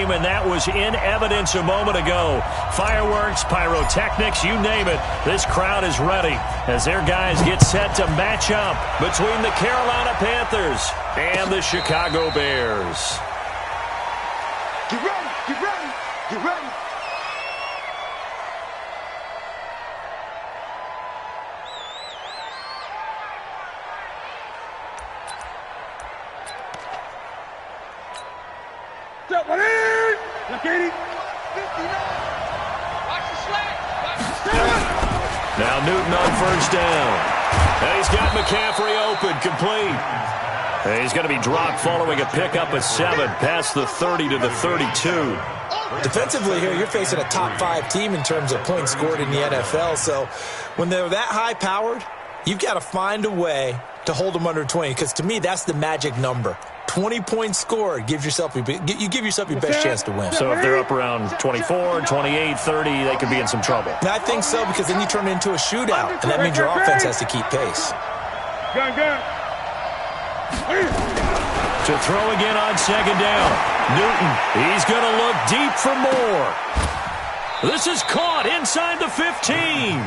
game, and that was in evidence a moment ago. Fireworks, pyrotechnics, you name it. This crowd is ready as their guys get set to match up between the Carolina Panthers and the Chicago Bears. Get ready, get ready, get ready. Now Newton on first down. And he's got McCaffrey open, complete. And he's going to be dropped following a pickup of 7 past the 30 to the 32. Defensively here, you're facing a top-5 team in terms of points scored in the NFL. So when they're that high-powered, you've got to find a way to hold them under 20, because to me, that's the magic number. 20 points scored, you give yourself your best chance to win. So if they're up around 24, 28, 30, they could be in some trouble. I think so, because then you turn it into a shootout, and that means your offense has to keep pace. To throw again on second down. Newton, he's going to look deep for more. This is caught inside the 15.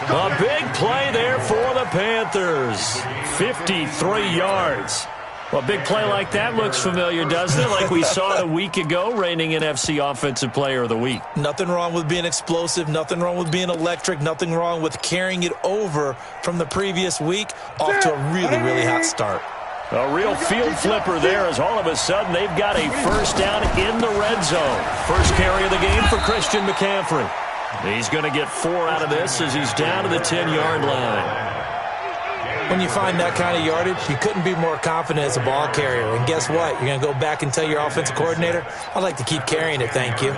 A big play there for the Panthers. 53 yards. Well, a big play like that looks familiar, doesn't it? Like we saw it a week ago, reigning NFC Offensive Player of the Week. Nothing wrong with being explosive. Nothing wrong with being electric. Nothing wrong with carrying it over from the previous week off to a really, really hot start. A real field flipper there as all of a sudden they've got a first down in the red zone. First carry of the game for Christian McCaffrey. He's going to get 4 out of this as he's down to the 10-yard line. When you find that kind of yardage, you couldn't be more confident as a ball carrier. And guess what? You're going to go back and tell your offensive coordinator, I'd like to keep carrying it, thank you.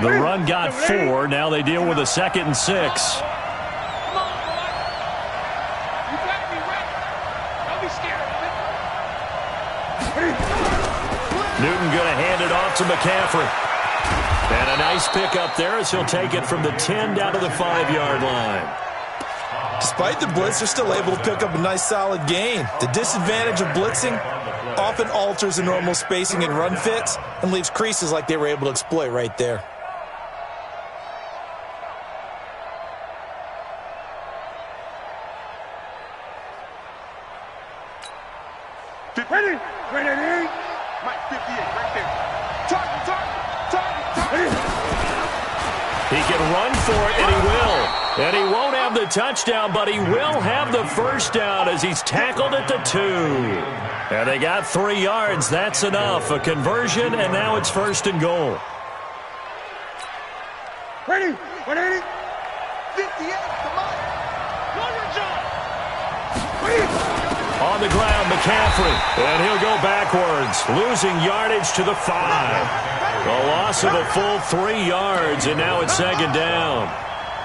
The run got 4. Now they deal with a 2nd and 6. Newton going to hand it off to McCaffrey. And a nice pickup there as he'll take it from the 10 down to the 5-yard line. Despite the blitz, they're still able to pick up a nice solid gain. The disadvantage of blitzing often alters the normal spacing and run fits and leaves creases like they were able to exploit right there. Ready, ready, Mike 58 right there. Target. He can run for it, and he will. And he won't have the touchdown, but he will have the first down as he's tackled at the 2. And they got 3 yards. That's enough. A conversion, and now it's 1st and goal. Ready, 58, come on. Run your job. On the ground, McCaffrey, and he'll go backwards, losing yardage to the 5. A loss of a full 3 yards, and now it's 2nd down.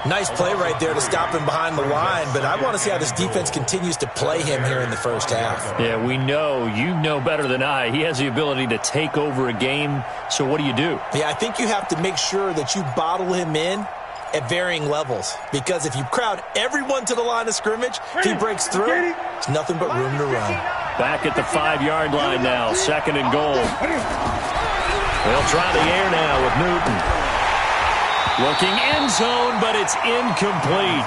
Nice play right there to stop him behind the line, but I want to see how this defense continues to play him here in the first half. Yeah, we know. You know better than I. He has the ability to take over a game, so what do you do? Yeah, I think you have to make sure that you bottle him in at varying levels, because if you crowd everyone to the line of scrimmage, if he breaks through, there's nothing but room to run. Back at the 5-yard line now, 2nd and goal. They'll try the air now with Newton. Looking end zone, but it's incomplete.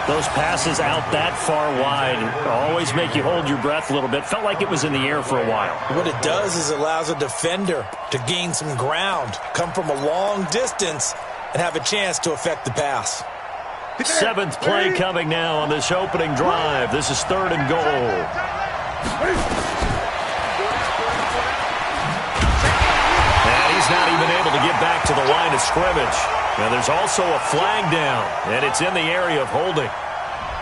Those passes out that far wide always make you hold your breath a little bit. Felt like it was in the air for a while. What it does is it allows a defender to gain some ground, come from a long distance, and have a chance to affect the pass. 7th play coming now on this opening drive. This is 3rd and goal. He's not even able to get back to the line of scrimmage. Now there's also a flag down, and it's in the area of holding.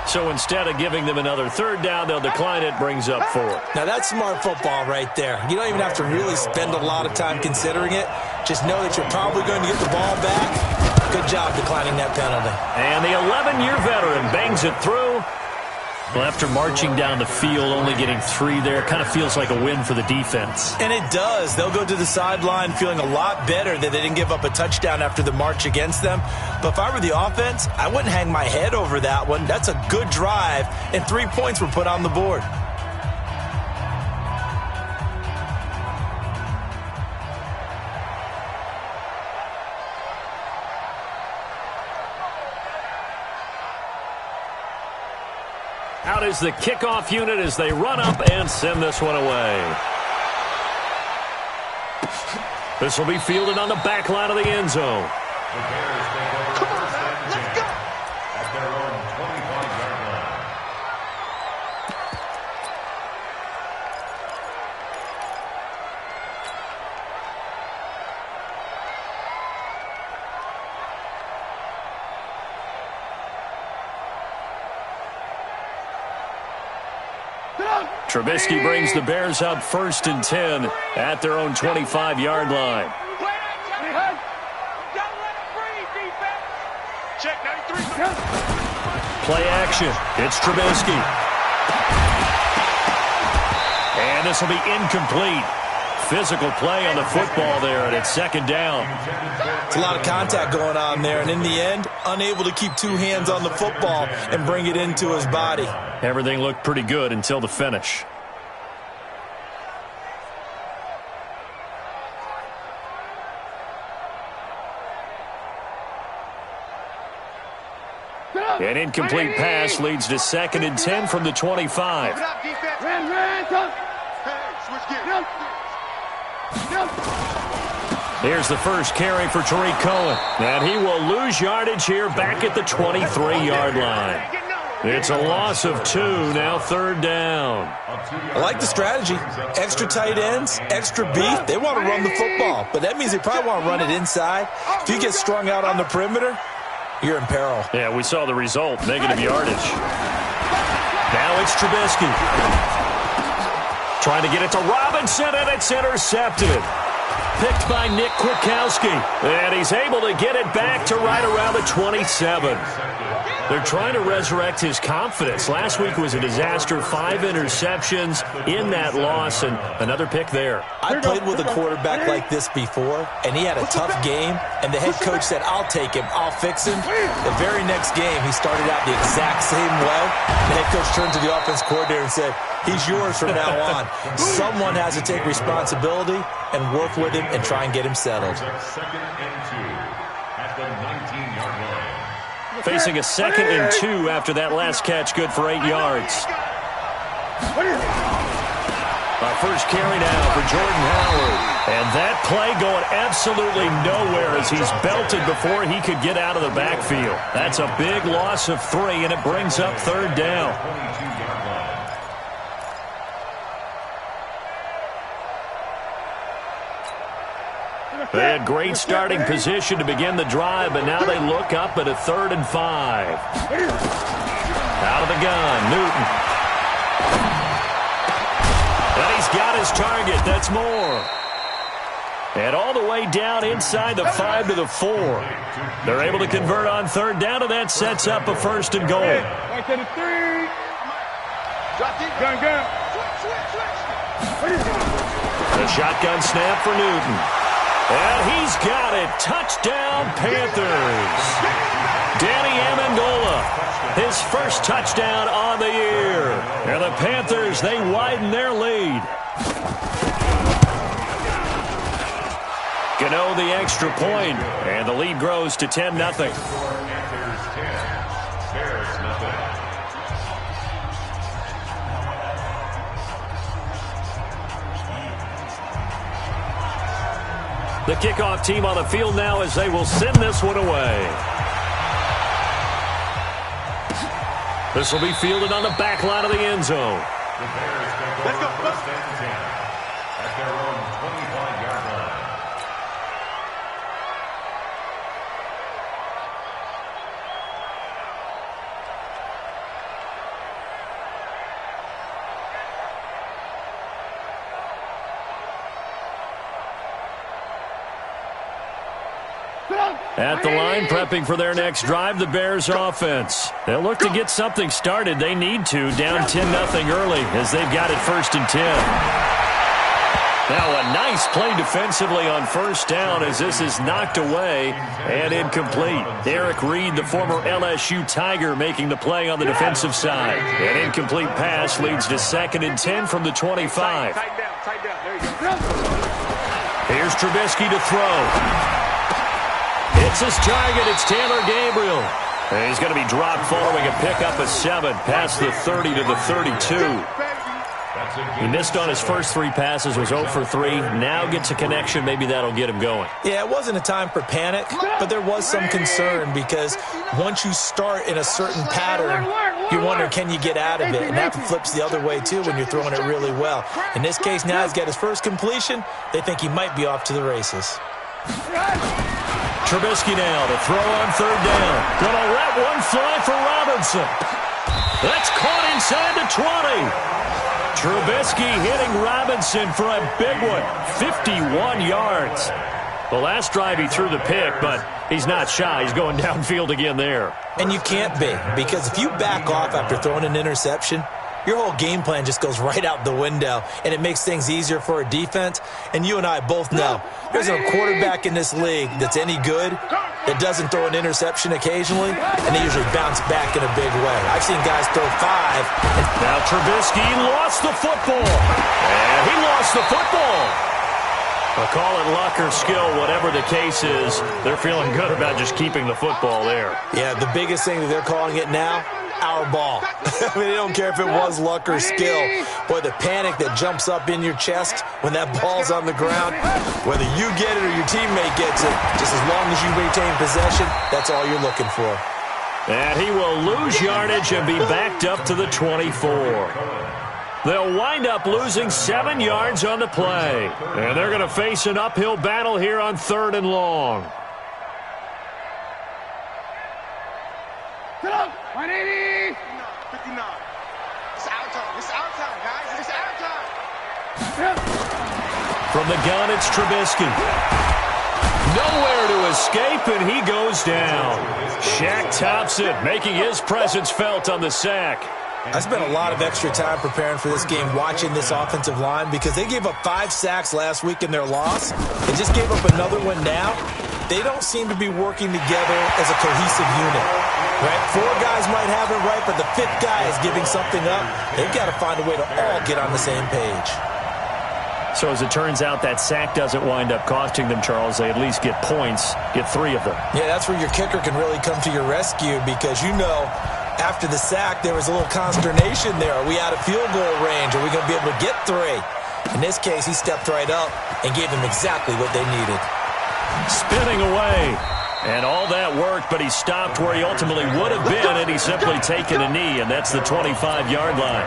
So instead of giving them another 3rd down, they'll decline it, brings up 4. Now that's smart football right there. You don't even have to really spend a lot of time considering it. Just know that you're probably going to get the ball back. Good job declining that penalty. And the 11-year veteran bangs it through. Well, after marching down the field, only getting 3 there, kind of feels like a win for the defense. And it does. They'll go to the sideline feeling a lot better that they didn't give up a touchdown after the march against them. But if I were the offense, I wouldn't hang my head over that one. That's a good drive, and 3 points were put on the board. Out is the kickoff unit as they run up and send this one away. This will be fielded on the back line of the end zone. Come on, man. Let's go. At their own 25-yard line. Trubisky brings the Bears up 1st and 10 at their own 25-yard line. Check 93. Play action. It's Trubisky. And this will be incomplete. Physical play on the football there, and it's 2nd down. It's a lot of contact going on there, and in the end, unable to keep 2 hands on the football and bring it into his body. Everything looked pretty good until the finish. An incomplete pass leads to 2nd and 10 from the 25. Here's the first carry for Tariq Cohen. And he will lose yardage here back at the 23-yard line. It's a loss of 2, now 3rd down. I like the strategy. Extra tight ends, extra beef. They want to run the football, but that means they probably want to run it inside. If you get strung out on the perimeter, you're in peril. Yeah, we saw the result, negative yardage. Now it's Trubisky. Trying to get it to Robinson, and it's intercepted. Picked by Nick Kwiatkowski. And he's able to get it back to right around the 27. They're trying to resurrect his confidence. Last week was a disaster. 5 interceptions in that loss, and another pick there. I played with a quarterback like this before, and he had a tough game, and the head coach said, I'll take him, I'll fix him. The very next game, he started out the exact same way. The head coach turned to the offense coordinator and said, he's yours from now on. Someone has to take responsibility and work with him and try and get him settled. 2nd and 2 at the 19-yard line. Facing a 2nd and 2 after that last catch, good for 8 yards. Our first carry now for Jordan Howard. And that play going absolutely nowhere as he's belted before he could get out of the backfield. That's a big loss of 3, and it brings up 3rd down. 22-yard line. They had great starting position to begin the drive, but now they look up at a 3rd and 5. Out of the gun, Newton. And he's got his target. That's Moore. And all the way down inside the 5 to the 4. They're able to convert on 3rd down, and that sets up a 1st and goal. Right to the 3. Gun. The shotgun snap for Newton. And he's got it. Touchdown, Panthers. Danny Amendola, his first touchdown on the year. And the Panthers, they widen their lead. Gano the extra point, and the lead grows to 10-0. Panthers 10, Bears nothing. The kickoff team on the field now as they will send this one away. This will be fielded on the back line of the end zone. The Bears take over 1st and 10 at their own 25-yard line. At the line, prepping for their next drive, the Bears offense. They'll look to get something started. They need to, down 10-0 early as they've got it 1st and 10. Now a nice play defensively on 1st down as this is knocked away and incomplete. Eric Reed, the former LSU Tiger, making the play on the defensive side. An incomplete pass leads to 2nd and 10 from the 25. Tight down. There you go. Here's Trubisky to throw. It's his target. It's Taylor Gabriel. And he's going to be dropped following a pickup of 7 past the 30 to the 32. He missed on his first 3 passes, was 0 for 3. Now gets a connection. Maybe that'll get him going. Yeah, it wasn't a time for panic, but there was some concern because once you start in a certain pattern, you wonder, can you get out of it? And that flips the other way, too, when you're throwing it really well. In this case, now he's got his first completion. They think he might be off to the races. Trubisky now to throw on 3rd down. Gonna let one fly for Robinson. That's caught inside the 20. Trubisky hitting Robinson for a big one. 51 yards. The last drive he threw the pick, but he's not shy. He's going downfield again there. And you can't be, because if you back off after throwing an interception, your whole game plan just goes right out the window, and it makes things easier for a defense. And you and I both know there's no quarterback in this league that's any good that doesn't throw an interception occasionally, and they usually bounce back in a big way. I've seen guys throw 5. And now Trubisky lost the football. And he lost the football. I'll call it luck or skill, whatever the case is. They're feeling good about just keeping the football there. Yeah, the biggest thing that they're calling it now, our ball. I mean, they don't care if it was luck or skill. Boy, the panic that jumps up in your chest when that ball's on the ground, whether you get it or your teammate gets it, just as long as you retain possession, that's all you're looking for. And he will lose yardage and be backed up to the 24. They'll wind up losing 7 yards on the play. And they're going to face an uphill battle here on 3rd and long. 180. 59. It's our time. It's our time, guys. It's our time. From the gun, it's Trubisky. Nowhere to escape, and he goes down. Shaq tops it, making his presence felt on the sack. I spent a lot of extra time preparing for this game watching this offensive line because they gave up 5 sacks last week in their loss. They just gave up another one now. They don't seem to be working together as a cohesive unit. Right? 4 guys might have it right, but the 5th guy is giving something up. They've got to find a way to all get on the same page. So as it turns out, that sack doesn't wind up costing them, Charles. They at least get points, get 3 of them. Yeah, that's where your kicker can really come to your rescue because you know after the sack there was a little consternation there. Are we out of field goal range? Are we going to be able to get 3? In this case, he stepped right up and gave them exactly what they needed. Spinning away. And all that worked, but he stopped where he ultimately would have been, and he's simply taken a knee, and that's the 25-yard line.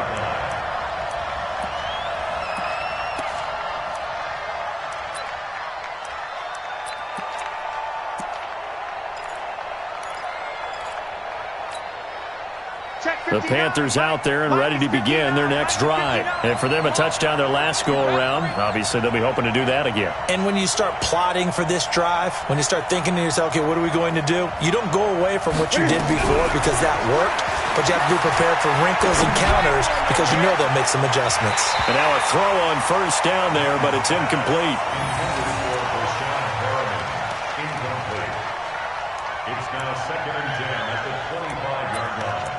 The Panthers out there and ready to begin their next drive. And for them, a touchdown their last go-around. Obviously, they'll be hoping to do that again. And when you start plotting for this drive, when you start thinking to yourself, okay, what are we going to do? You don't go away from what you did before because that worked, but you have to be prepared for wrinkles and counters because you know they'll make some adjustments. And now a throw on 1st down there, but it's incomplete. It's now 2nd and 10 at the 25-yard line.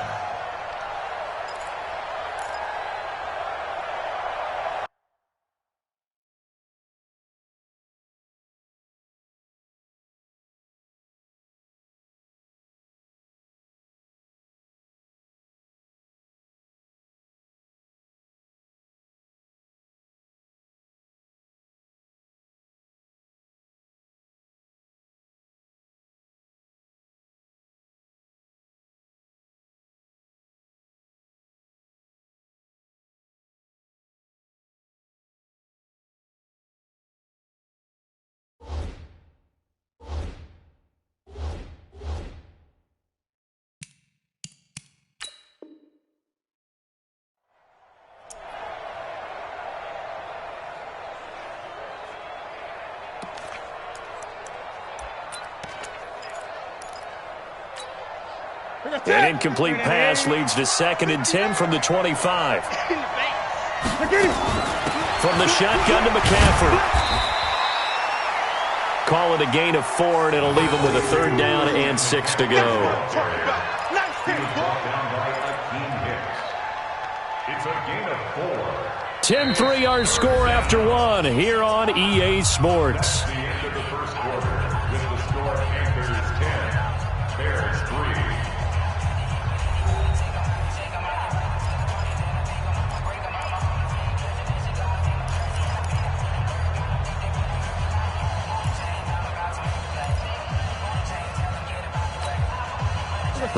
An incomplete pass leads to 2nd and 10 from the 25. From the shotgun to McCaffrey. Call it a gain of 4, and it'll leave him with a 3rd down and 6 to go. It's a gain of 4. 10-3 our score after 1 here on EA Sports. The end of the first quarter with the score Panthers 10, Bears 3.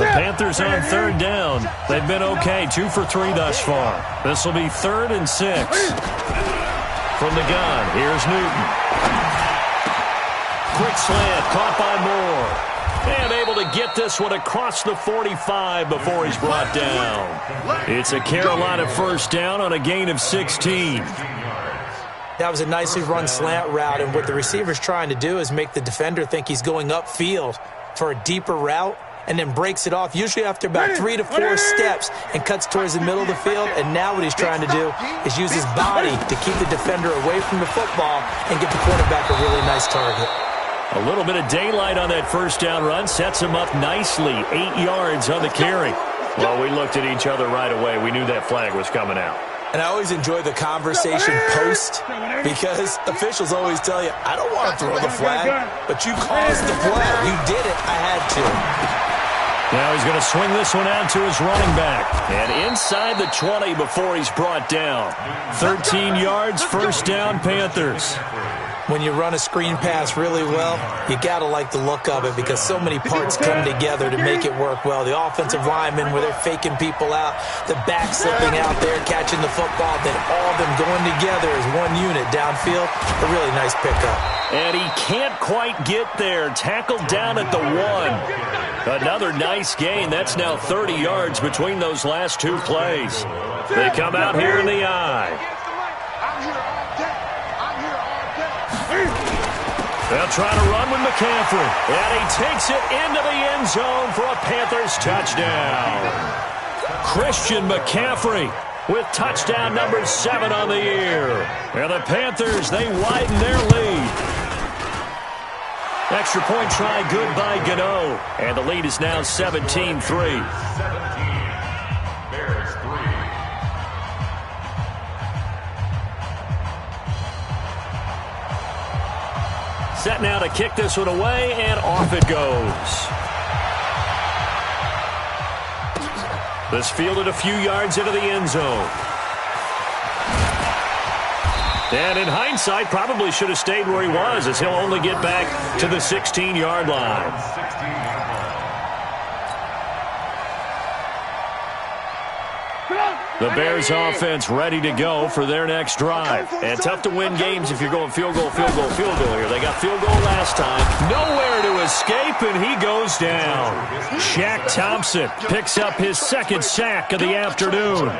The Panthers on third down. They've been okay, 2 for 3 thus far. This will be 3rd and 6. From the gun, here's Newton. Quick slant, caught by Moore. And able to get this one across the 45 before he's brought down. It's a Carolina first down on a gain of 16. That was a nicely run slant route, and what the receiver's trying to do is make the defender think he's going upfield for a deeper route, and then breaks it off, usually after about 3 to 4 steps, and cuts towards the middle of the field. And now what he's trying to do is use his body to keep the defender away from the football and get the quarterback a really nice target. A little bit of daylight on that first down run sets him up nicely. 8 yards on the carry. Well, we looked at each other right away. We knew that flag was coming out. And I always enjoy the conversation post, because officials always tell you, I don't want to throw the flag, but you caused the play. You did it. I had to. Now he's going to swing this one out to his running back. And inside the 20 before he's brought down. 13 yards, first down, Panthers. When you run a screen pass really well, you got to like the look of it, because so many parts come together to make it work well. The offensive linemen, where they're faking people out, the back slipping out there, catching the football, then all of them going together as one unit downfield. A really nice pickup. And he can't quite get there. Tackled down at the 1. Another nice gain. That's now 30 yards between those last 2 plays. They come out here in the eye. They'll try to run with McCaffrey. And he takes it into the end zone for a Panthers touchdown. Christian McCaffrey with touchdown number 7 on the year. And the Panthers, they widen their lead. Extra point try good by Gano. And the lead is now 17-3. Set now to kick this one away, and off it goes. This fielded a few yards into the end zone. And in hindsight, probably should have stayed where he was, as he'll only get back to the 16-yard line. The Bears offense ready to go for their next drive. And tough to win games if you're going field goal, field goal, field goal here. They got field goal last time. Nowhere to escape, and he goes down. Shaq Thompson picks up his 2nd sack of the afternoon.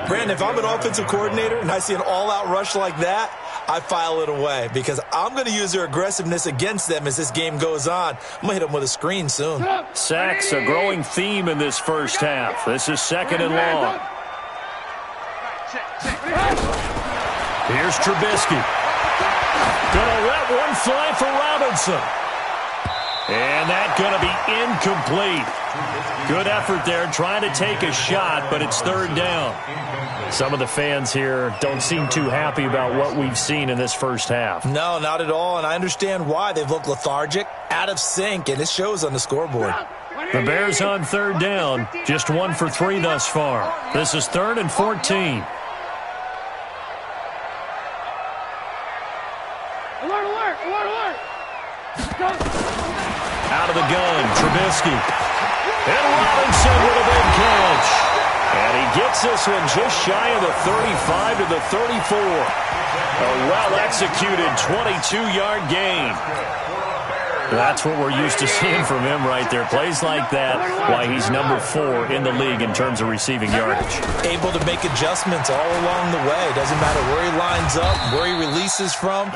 Brandon, if I'm an offensive coordinator and I see an all-out rush like that, I file it away, because I'm going to use their aggressiveness against them as this game goes on. I'm going to hit them with a screen soon. Sacks, a growing theme in this first half. This is 2nd and long. Here's Trubisky. Gonna let one fly for Robinson. And that gonna be incomplete. Good effort there, trying to take a shot, but it's 3rd down. Some of the fans here don't seem too happy about what we've seen in this first half. No, not at all, and I understand why. They've looked lethargic, out of sync, and it shows on the scoreboard. The Bears on 3rd down, just 1 for 3 thus far. This is 3rd and 14. Out of the gun, Trubisky. And Robinson with a big catch. And he gets this one just shy of the 35 to the 34. A well-executed 22-yard gain. That's what we're used to seeing from him right there. Plays like that, why he's number 4 in the league in terms of receiving yardage. Able to make adjustments all along the way. Doesn't matter where he lines up, where he releases from.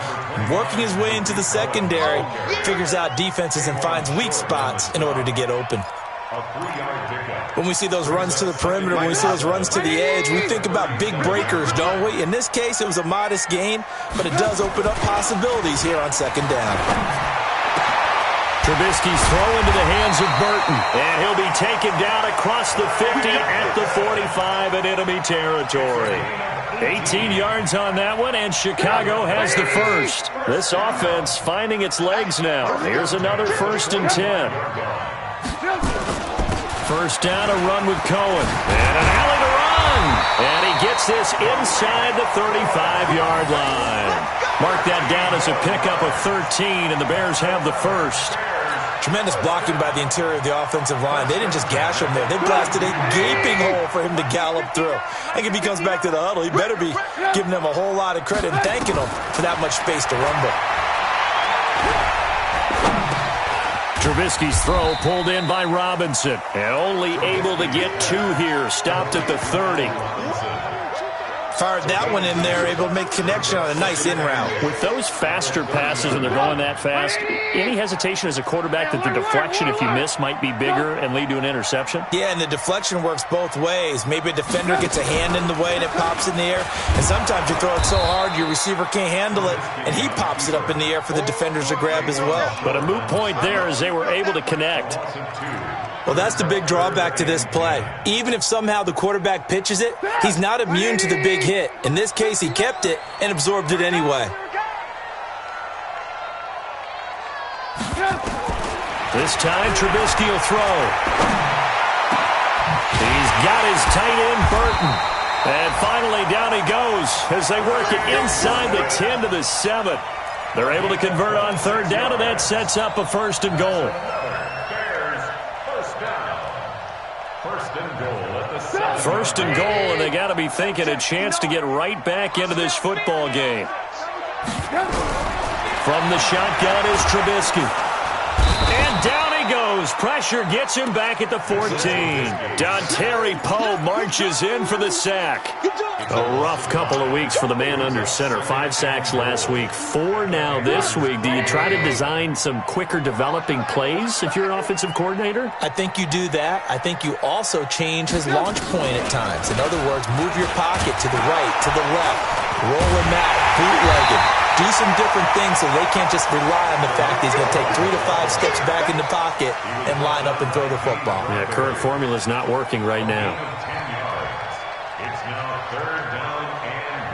Working his way into the secondary, figures out defenses and finds weak spots in order to get open. When we see those runs to the perimeter, when we see those runs to the edge, we think about big breakers, don't we? In this case, it was a modest gain, but it does open up possibilities here on 2nd down. Trubisky's throw into the hands of Burton. And he'll be taken down across the 50 at the 45 in enemy territory. 18 yards on that one, and Chicago has the first. This offense finding its legs now. Here's another 1st and 10. First down, a run with Cohen. And an alley to run. And he gets this inside the 35-yard line. Mark that down as a pickup of 13, and the Bears have the first. Tremendous blocking by the interior of the offensive line. They didn't just gash him there. They blasted a gaping hole for him to gallop through. I think if he comes back to the huddle, he better be giving them a whole lot of credit and thanking them for that much space to rumble. Trubisky's throw pulled in by Robinson. And only able to get 2 here. Stopped at the 30. Fired that one in there, able to make connection on a nice in route. With those faster passes and they're going that fast, any hesitation as a quarterback that the deflection, if you miss, might be bigger and lead to an interception? Yeah, and the deflection works both ways. Maybe a defender gets a hand in the way and it pops in the air. And sometimes you throw it so hard your receiver can't handle it, and he pops it up in the air for the defenders to grab as well. But a moot point there as they were able to connect. Well, that's the big drawback to this play. Even if somehow the quarterback pitches it, he's not immune to the big hit. In this case, he kept it and absorbed it anyway. This time, Trubisky will throw. He's got his tight end, Burton. And finally, down he goes as they work it inside the 10 to the 7. They're able to convert on 3rd down, and that sets up a 1st and goal. First and goal, and they got to be thinking a chance to get right back into this football game. From the shotgun is Trubisky. And down he goes. Pressure gets him back at the 14. Dontari Poe marches in for the sack. A rough couple of weeks for the man under center. 5 sacks last week, 4 now this week. Do you try to design some quicker developing plays if you're an offensive coordinator? I think you do that. I think you also change his launch point at times. In other words, move your pocket to the right, to the left, roll him out, bootleg him. Do some different things so they can't just rely on the fact that he's going to take 3 to 5 steps back in the pocket and line up and throw the football. Yeah, current formula is not working right now. It's now 3rd down and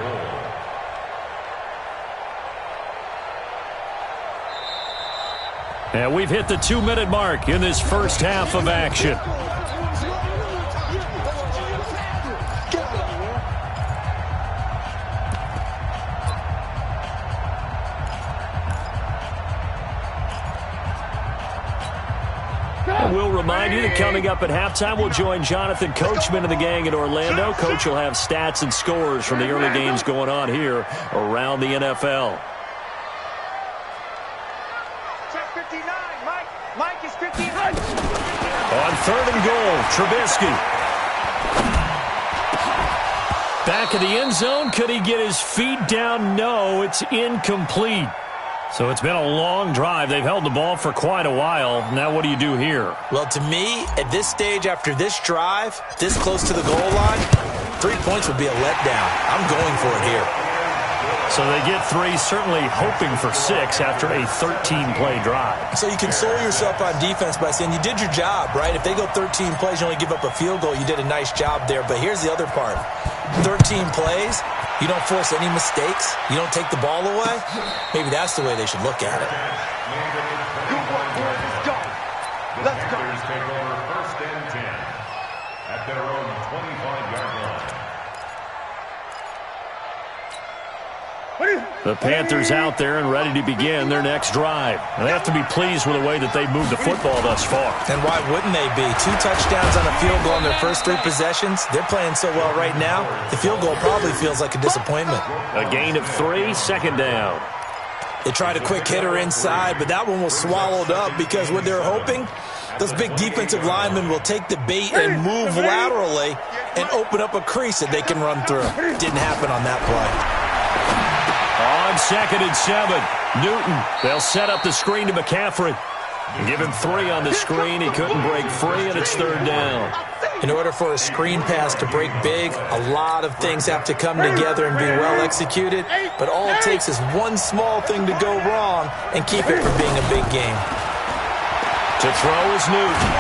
goal. And we've hit the 2-minute mark in this first half of action. We'll remind you that coming up at halftime, we'll join Jonathan Coachman and the gang in Orlando. Coach will have stats and scores from the early games going on here around the NFL. Check 59, Mike. Mike is 59. On 3rd and goal, Trubisky. Back of the end zone. Could he get his feet down? No, it's incomplete. So it's been a long drive. They've held the ball for quite a while. Now what do you do here? Well, to me, at this stage, after this drive, this close to the goal line, 3 points would be a letdown. I'm going for it here. So they get 3, certainly hoping for 6 after a 13-play drive. So you console yourself on defense by saying you did your job, right? If they go 13 plays, you only give up a field goal, you did a nice job there. But here's the other part. 13 plays, you don't force any mistakes, you don't take the ball away. Maybe that's the way they should look at it. Let's go. Panthers take over 1st and 10 at their own 25-yard line. The Panthers out there and ready to begin their next drive. And they have to be pleased with the way that they've moved the football thus far. And why wouldn't they be? 2 touchdowns on a field goal in their first 3 possessions. They're playing so well right now, the field goal probably feels like a disappointment. A gain of 3, 2nd down. They tried a quick hitter inside, but that one was swallowed up because what they're hoping, those big defensive linemen will take the bait and move laterally and open up a crease that they can run through. Didn't happen on that play. On 2nd and 7, Newton. They'll set up the screen to McCaffrey. Give him 3 on the screen. He couldn't break free, and it's 3rd down. In order for a screen pass to break big, a lot of things have to come together and be well executed. But all it takes is one small thing to go wrong and keep it from being a big game. To throw is Newton.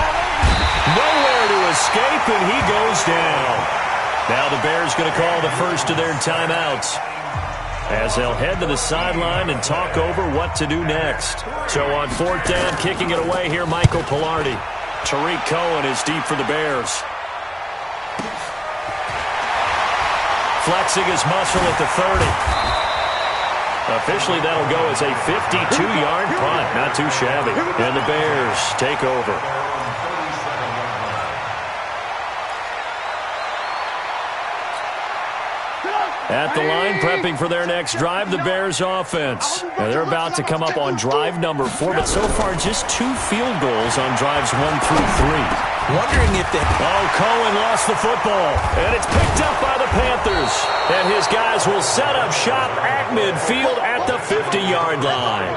Nowhere to escape, and he goes down. Now the Bears going to call the first of their timeouts, as they'll head to the sideline and talk over what to do next. So on 4th down, kicking it away here, Michael Pilardi. Tariq Cohen is deep for the Bears. Flexing his muscle at the 30. Officially, that'll go as a 52-yard punt. Not too shabby. And the Bears take over. At the line, prepping for their next drive, the Bears offense. Now, they're about to come up on drive number 4, but so far just 2 field goals on drives 1 through 3. Wondering if they... Oh, Cohen lost the football, and it's picked up by the Panthers. And his guys will set up shop at midfield at the 50-yard line.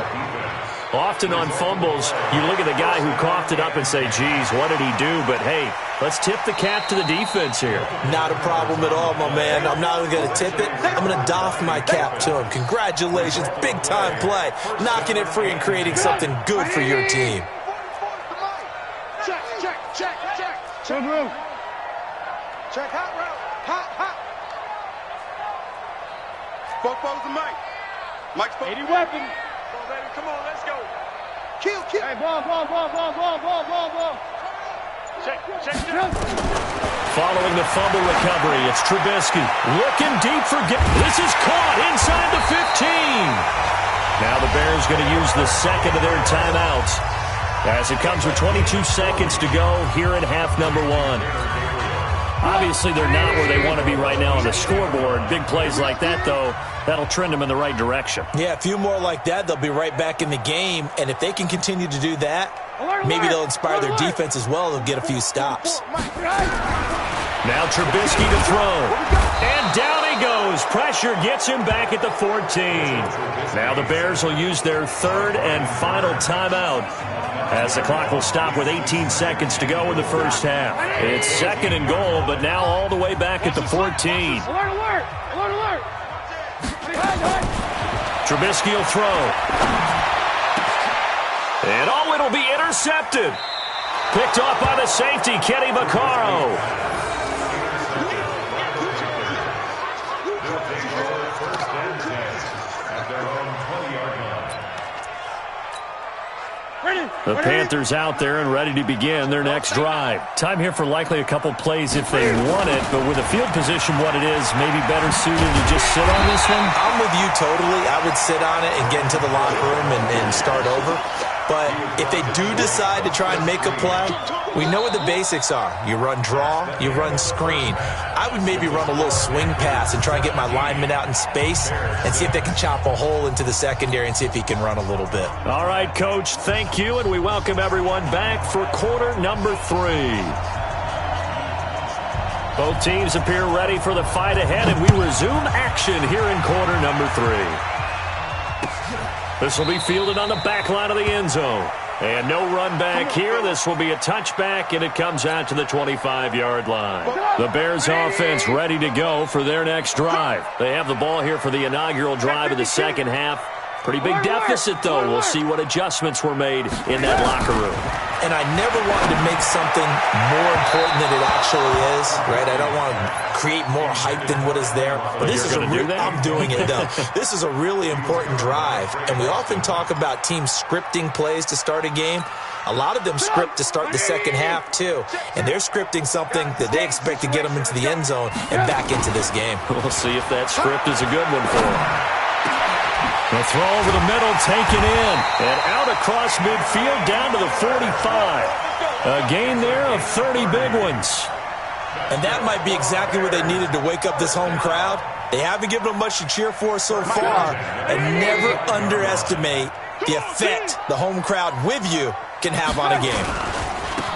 Often on fumbles, you look at the guy who coughed it up and say, geez, what did he do? But, hey, let's tip the cap to the defense here. Not a problem at all, my man. I'm not only going to tip it, I'm going to doff my cap to him. Congratulations, big-time play. Knocking it free and creating something good for your team. Check. Check room. Check hot route. Hot. Both the mic. Mike's both. 80 weapons. Come on, let's go. Kill. Hey, ball. Check. Following the fumble recovery, it's Trubisky looking deep for this is caught inside the 15. Now the Bears going to use the second of their timeouts as it comes with 22 seconds to go here in half number 1. Obviously, they're not where they want to be right now on the scoreboard. Big plays like that, though, that'll trend them in the right direction. Yeah, a few more like that, they'll be right back in the game. And if they can continue to do that, maybe they'll inspire their defense as well. They'll get a few stops. Now Trubisky to throw. And down he goes. Pressure gets him back at the 14. Now the Bears will use their third and final timeout, as the clock will stop with 18 seconds to go in the first half. It's second and goal, but now all the way back at the 14. Alert. Trubisky will throw. And it'll be intercepted. Picked off by the safety, Kenny Vaccaro. The Panthers out there and ready to begin their next drive. Time here for likely a couple plays if they want it, but with the field position what it is, maybe better suited to just sit on this one? I'm with you totally. I would sit on it and get into the locker room and start over. But if they do decide to try and make a play, we know what the basics are. You run draw, you run screen. I would maybe run a little swing pass and try and get my lineman out in space and see if they can chop a hole into the secondary and see if he can run a little bit. All right, Coach, thank you, and we welcome everyone back for quarter number 3. Both teams appear ready for the fight ahead, and we resume action here in quarter number 3. This will be fielded on the back line of the end zone. And no run back here. This will be a touchback, and it comes out to the 25-yard line. The Bears offense ready to go for their next drive. They have the ball here for the inaugural drive of the second half. Pretty big deficit, though. We'll see what adjustments were made in that locker room. And I never wanted to make something more important than it actually is, right? I don't want to create more hype than what is there. But this is I'm doing it, though. This is a really important drive. And we often talk about teams scripting plays to start a game. A lot of them script to start the second half, too. And they're scripting something that they expect to get them into the end zone and back into this game. We'll see if that script is a good one for them. The throw over the middle, taken in, and out across midfield, down to the 45. A gain there of 30 big ones. And that might be exactly what they needed to wake up this home crowd. They haven't given them much to cheer for so far, and never underestimate the effect the home crowd with you can have on a game.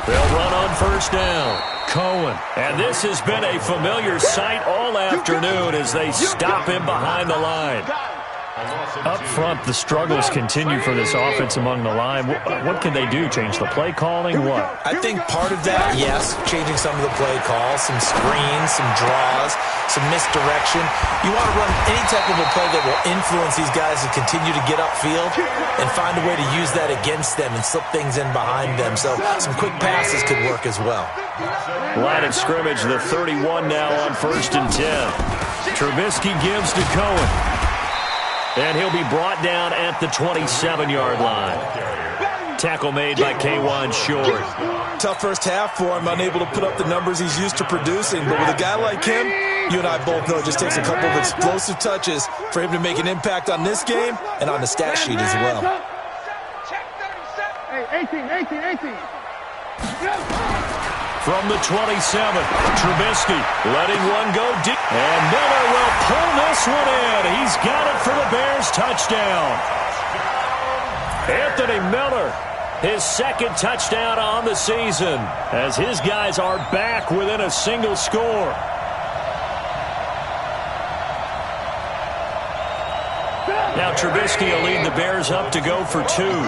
They'll run on first down. Cohen. And this has been a familiar sight all afternoon as they stop him behind the line. Up front, the struggles continue for this offense among the line. What can they do? Change the play calling? What? I think part of that, yes, changing some of the play calls, some screens, some draws, some misdirection. You want to run any type of a play that will influence these guys to continue to get upfield and find a way to use that against them and slip things in behind them. So some quick passes could work as well. Line of scrimmage, the 31 now on 1st and 10. Trubisky gives to Cohen. And he'll be brought down at the 27-yard line. Tackle made by K1 Short. Tough first half for him, unable to put up the numbers he's used to producing. But with a guy like him, You and I both know it just takes a couple of explosive touches for him to make an impact on this game and on the stat sheet as well. Hey, 18. From the 27, Trubisky letting one go deep. And Miller will pull this one in. He's got it for the Bears touchdown. Anthony Miller, his second touchdown on the season, as his guys are back within a single score. Now Trubisky will lead the Bears up to go for two.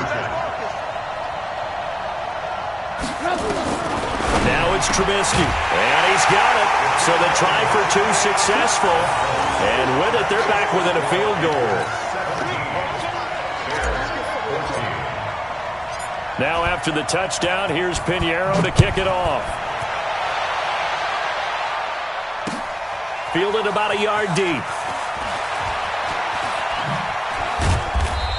Now it's Trubisky, and he's got it. So the try for two successful, and with it, they're back within a field goal. Now after the touchdown, here's Pinheiro to kick it off. Fielded about a yard deep.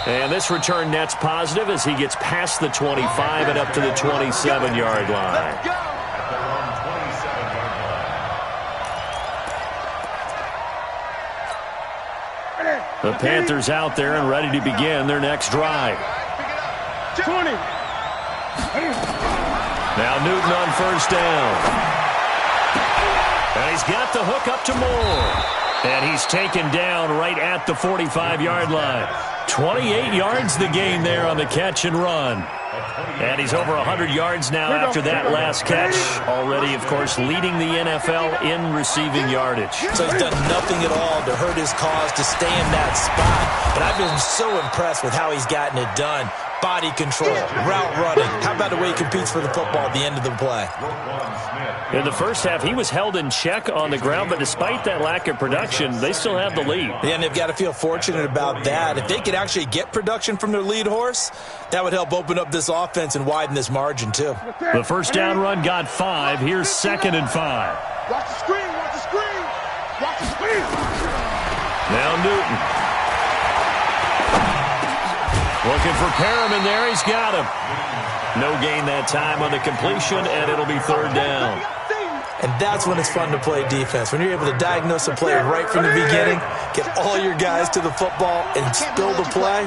And this return net's positive as he gets past the 25 and up to the 27-yard line. The Panthers out there and ready to begin their next drive. 20. Now Newton on first down. And he's got the hook up to Moore. And he's taken down right at the 45-yard line. 28 yards the gain there on the catch and run. And he's over 100 yards now after that last catch. Already, of course, leading the NFL in receiving yardage. So he's done nothing at all to hurt his cause to stay in that spot. But I've been so impressed with how he's gotten it done. Body control, route running. How about the way he competes for the football at the end of the play? In the first half, he was held in check on the ground, but despite that lack of production, they still have the lead. Yeah, and they've got to feel fortunate about that. If they could actually get production from their lead horse, that would help open up this offense and widen this margin, too. The first down run got 5. Here's 2nd and 5. Watch the screen, watch the screen. Watch the screen. Now Newton. Looking for Perriman there. He's got him. No gain that time on the completion, and it'll be 3rd down. And that's when it's fun to play defense. When you're able to diagnose a play right from the beginning, get all your guys to the football, and spill the play,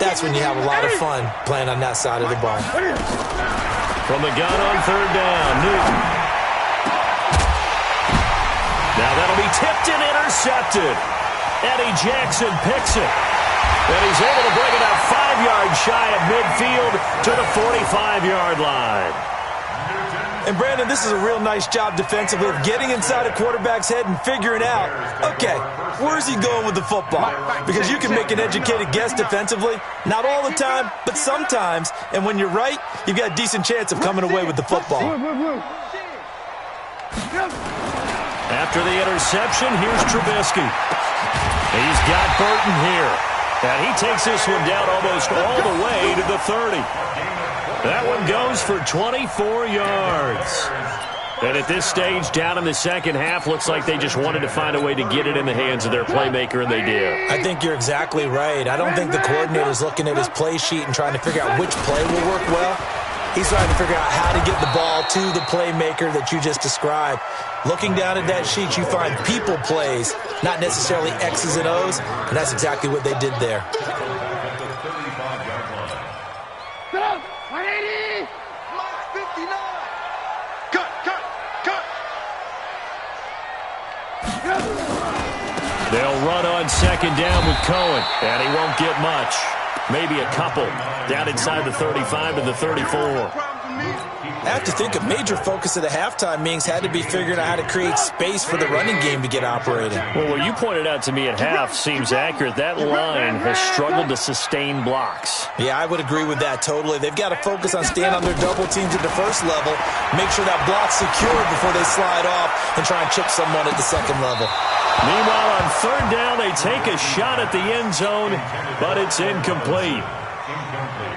that's when you have a lot of fun playing on that side of the ball. From the gun on 3rd down, Newton. Now that'll be tipped and intercepted. Eddie Jackson picks it. And he's able to bring it up 5 yards shy of midfield to the 45-yard line. And, Brandon, this is a real nice job defensively of getting inside a quarterback's head and figuring out, okay, where's he going with the football? Because you can make an educated guess defensively. Not all the time, but sometimes. And when you're right, you've got a decent chance of coming away with the football. After the interception, here's Trubisky. He's got Burton here. And he takes this one down almost all the way to the 30. That one goes for 24 yards. And at this stage, down in the second half, looks like they just wanted to find a way to get it in the hands of their playmaker, and they did. I think you're exactly right. I don't think the coordinator's looking at his play sheet and trying to figure out which play will work well. He's trying to figure out how to get the ball to the playmaker that you just described. Looking down at that sheet, you find people plays, not necessarily X's and O's, and that's exactly what they did there. 180! Mike 59! Cut! They'll run on 2nd down with Cohen, and he won't get much. Maybe a couple. Down inside the 35 to the 34. I have to think a major focus of the halftime meetings had to be figuring out how to create space for the running game to get operating. Well, what you pointed out to me at half seems accurate. That line has struggled to sustain blocks. Yeah, I would agree with that totally. They've got to focus on staying on their double teams at the first level, make sure that block's secured before they slide off and try and chip someone at the second level. Meanwhile, on 3rd down, they take a shot at the end zone, but it's incomplete.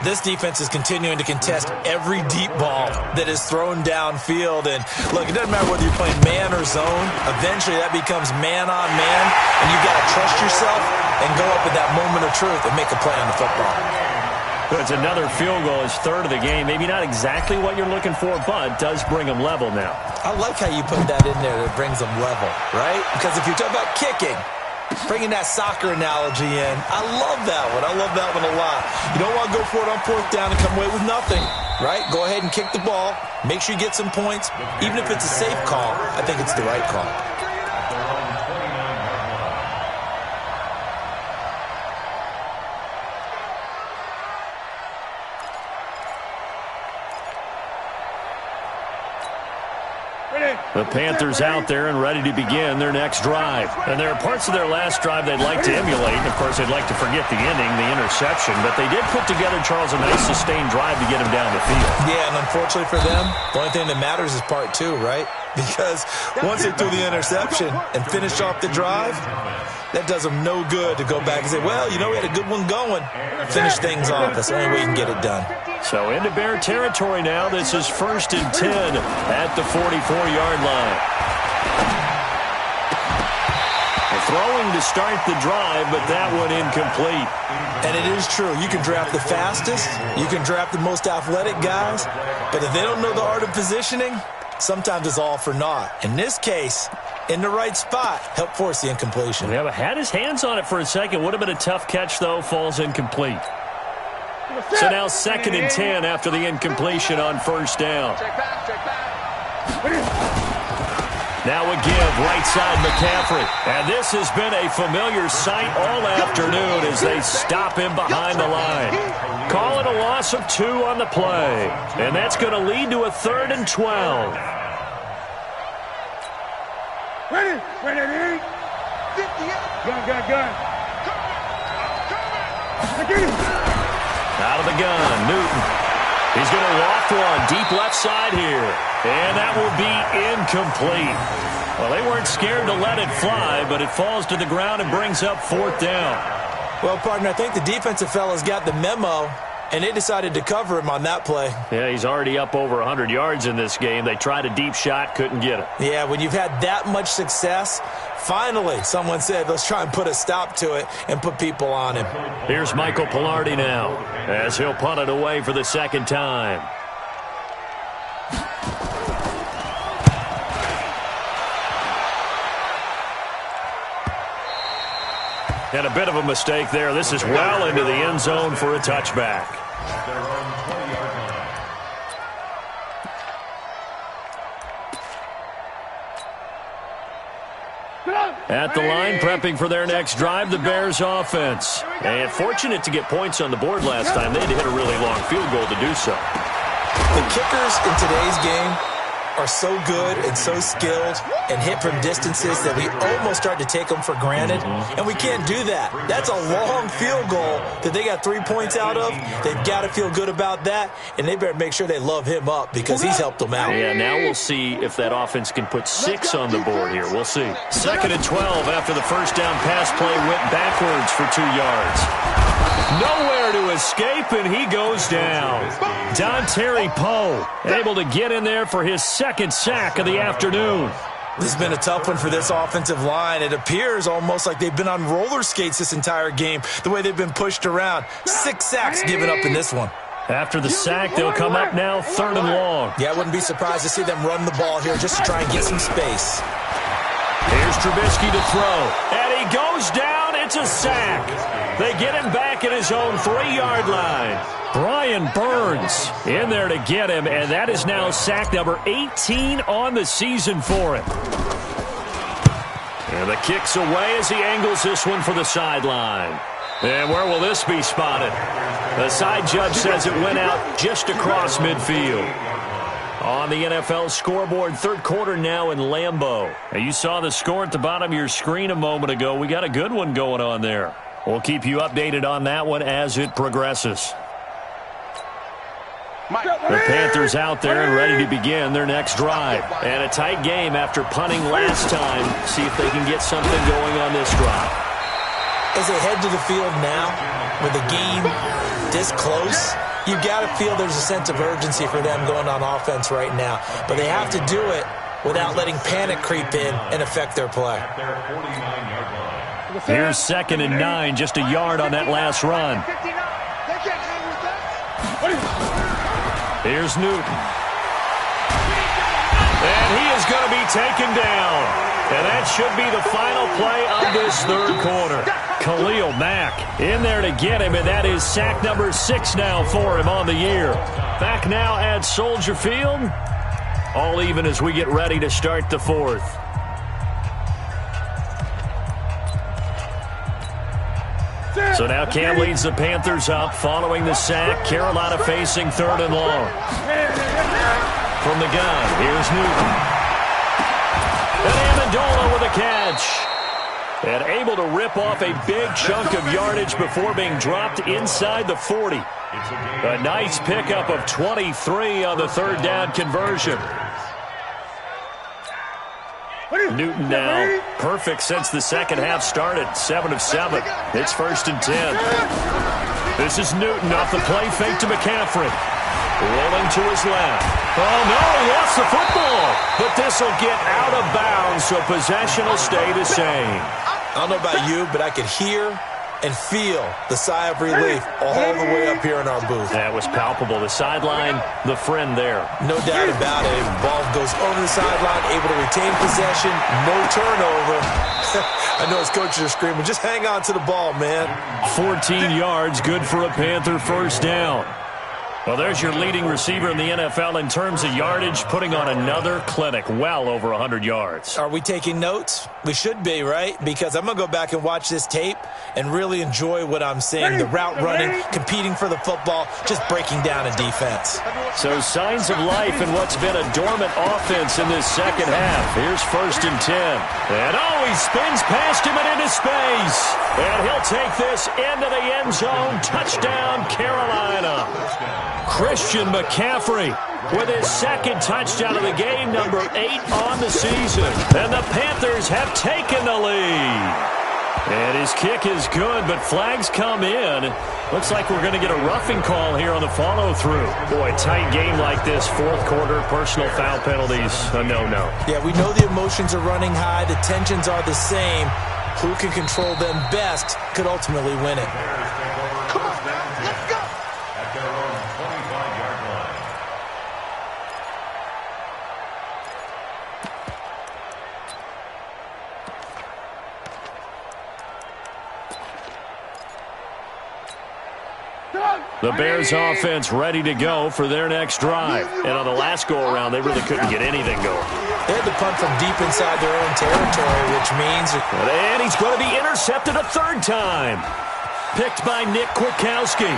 This defense is continuing to contest every deep ball that is thrown downfield. And, look, it doesn't matter whether you're playing man or zone. Eventually, that becomes man on man, and you've got to trust yourself and go up at that moment of truth and make a play on the football. It's another field goal, his third of the game. Maybe not exactly what you're looking for, but does bring them level now. I like how you put that in there that brings them level, right? Because if you're talking about kicking, bringing that soccer analogy in, I love that one. I love that one a lot. You don't want to go for it on fourth down and come away with nothing, right? Go ahead and kick the ball. Make sure you get some points. Even if it's a safe call, I think it's the right call. The Panthers out there and ready to begin their next drive. And there are parts of their last drive they'd like to emulate. And, of course, they'd like to forget the ending, the interception. But they did put together, Charles, a nice sustained drive to get him down the field. Yeah, and unfortunately for them, the only thing that matters is part two, right? Because once they threw the interception and finished off the drive, that does them no good to go back and say, well, you know, we had a good one going. Finish things off. That's the only way you can get it done. So into Bear territory now. This is 1st and 10 at the 44-yard line. Throwing to start the drive, but that one incomplete. And it is true. You can draft the fastest. You can draft the most athletic guys. But if they don't know the art of positioning, sometimes it's all for naught. In this case, in the right spot, help force the incompletion. Yeah, but had his hands on it for a second. Would have been a tough catch, though. Falls incomplete. So now 2nd and 10 after the incompletion on 1st down. Now a give, right side McCaffrey. And this has been a familiar sight all afternoon as they stop him behind the line. Call it a loss of 2 on the play. And that's going to lead to a 3rd and 12. Ready, 58. Gun. Out of the gun, Newton. He's going to loft one deep left side here. And that will be incomplete. Well, they weren't scared to let it fly, but it falls to the ground and brings up 4th down. Well, partner, I think the defensive fellas got the memo, and they decided to cover him on that play. Yeah, he's already up over 100 yards in this game. They tried a deep shot, couldn't get it. Yeah, when you've had that much success, finally someone said, let's try and put a stop to it and put people on him. Here's Michael Pilardi now as he'll punt it away for the 2nd time. And a bit of a mistake there. This is well into the end zone for a touchback. At the line, prepping for their next drive, the Bears offense. And fortunate to get points on the board last time. They had to hit a really long field goal to do so. The kickers in today's game are so good and so skilled and hit from distances that we almost start to take them for granted, and we can't do that. That's a long field goal that they got 3 points out of. They've got to feel good about that, and they better make sure they love him up because he's helped them out. Yeah, now we'll see if that offense can put 6 on the board here. We'll see. 2nd and 12 after the 1st down pass play went backwards for 2 yards. Nowhere to escape, and he goes down. Dontari Poe able to get in there for his 2nd sack of the afternoon. This has been a tough one for this offensive line. It appears almost like they've been on roller skates this entire game, the way they've been pushed around. 6 sacks given up in this one. After the sack, they'll come up now 3rd and long. Yeah, I wouldn't be surprised to see them run the ball here just to try and get some space. Here's Trubisky to throw, and he goes down. It's a sack. They get him back at his own 3-yard line. Brian Burns in there to get him, and that is now sack number 18 on the season for him. And the kick's away as he angles this one for the sideline. And where will this be spotted? The side judge says it went out just across midfield. On the NFL scoreboard, 3rd quarter now in Lambeau. And you saw the score at the bottom of your screen a moment ago. We got a good one going on there. We'll keep you updated on that one as it progresses. The Panthers out there and ready to begin their next drive. And a tight game after punting last time. See if they can get something going on this drive. As they head to the field now, with the game this close, you've got to feel there's a sense of urgency for them going on offense right now. But they have to do it without letting panic creep in and affect their play. Here's 2nd and 9, just a yard on that last run. Here's Newton. And he is going to be taken down. And that should be the final play of this third quarter. Khalil Mack in there to get him, and that is sack number 6 now for him on the year. Back now at Soldier Field. All even as we get ready to start the fourth. So now Cam leads the Panthers up following the sack. Carolina facing 3rd and long. From the gun, here's Newton. And Amendola with a catch. And able to rip off a big chunk of yardage before being dropped inside the 40. A nice pickup of 23 on the 3rd down conversion. Newton now perfect since the second half started. 7 of 7. It's 1st and 10. This is Newton off the play fake to McCaffrey. Rolling to his left. Oh, no, he lost the football. But this will get out of bounds, so possession will stay the same. I don't know about you, but I could hear and feel the sigh of relief all the way up here in our booth. That was palpable. The sideline, the friend there. No doubt about it. Ball goes over the sideline, able to retain possession, no turnover. I know his coaches are screaming, just hang on to the ball, man. 14 yards, good for a Panther first down. Well, there's your leading receiver in the NFL in terms of yardage, putting on another clinic, well over 100 yards. Are we taking notes? We should be, right? Because I'm going to go back and watch this tape and really enjoy what I'm seeing. The route running, competing for the football, just breaking down a defense. So signs of life in what's been a dormant offense in this second half. Here's 1st and 10. And he spins past him and into space. And he'll take this into the end zone. Touchdown, Carolina. Christian McCaffrey with his 2nd touchdown of the game, number 8 on the season. And the Panthers have taken the lead. And his kick is good, but flags come in. Looks like we're going to get a roughing call here on the follow-through. Boy, tight game like this, 4th quarter, personal foul penalties, a no-no. Yeah, we know the emotions are running high. The tensions are the same. Who can control them best could ultimately win it. Come on, man. Let's go. At their own 25-yard line. The Bears offense ready to go for their next drive. And on the last go-around, they really couldn't get anything going. They had to punt from deep inside their own territory, which means... And he's going to be intercepted a 3rd time. Picked by Nick Kwiatkowski.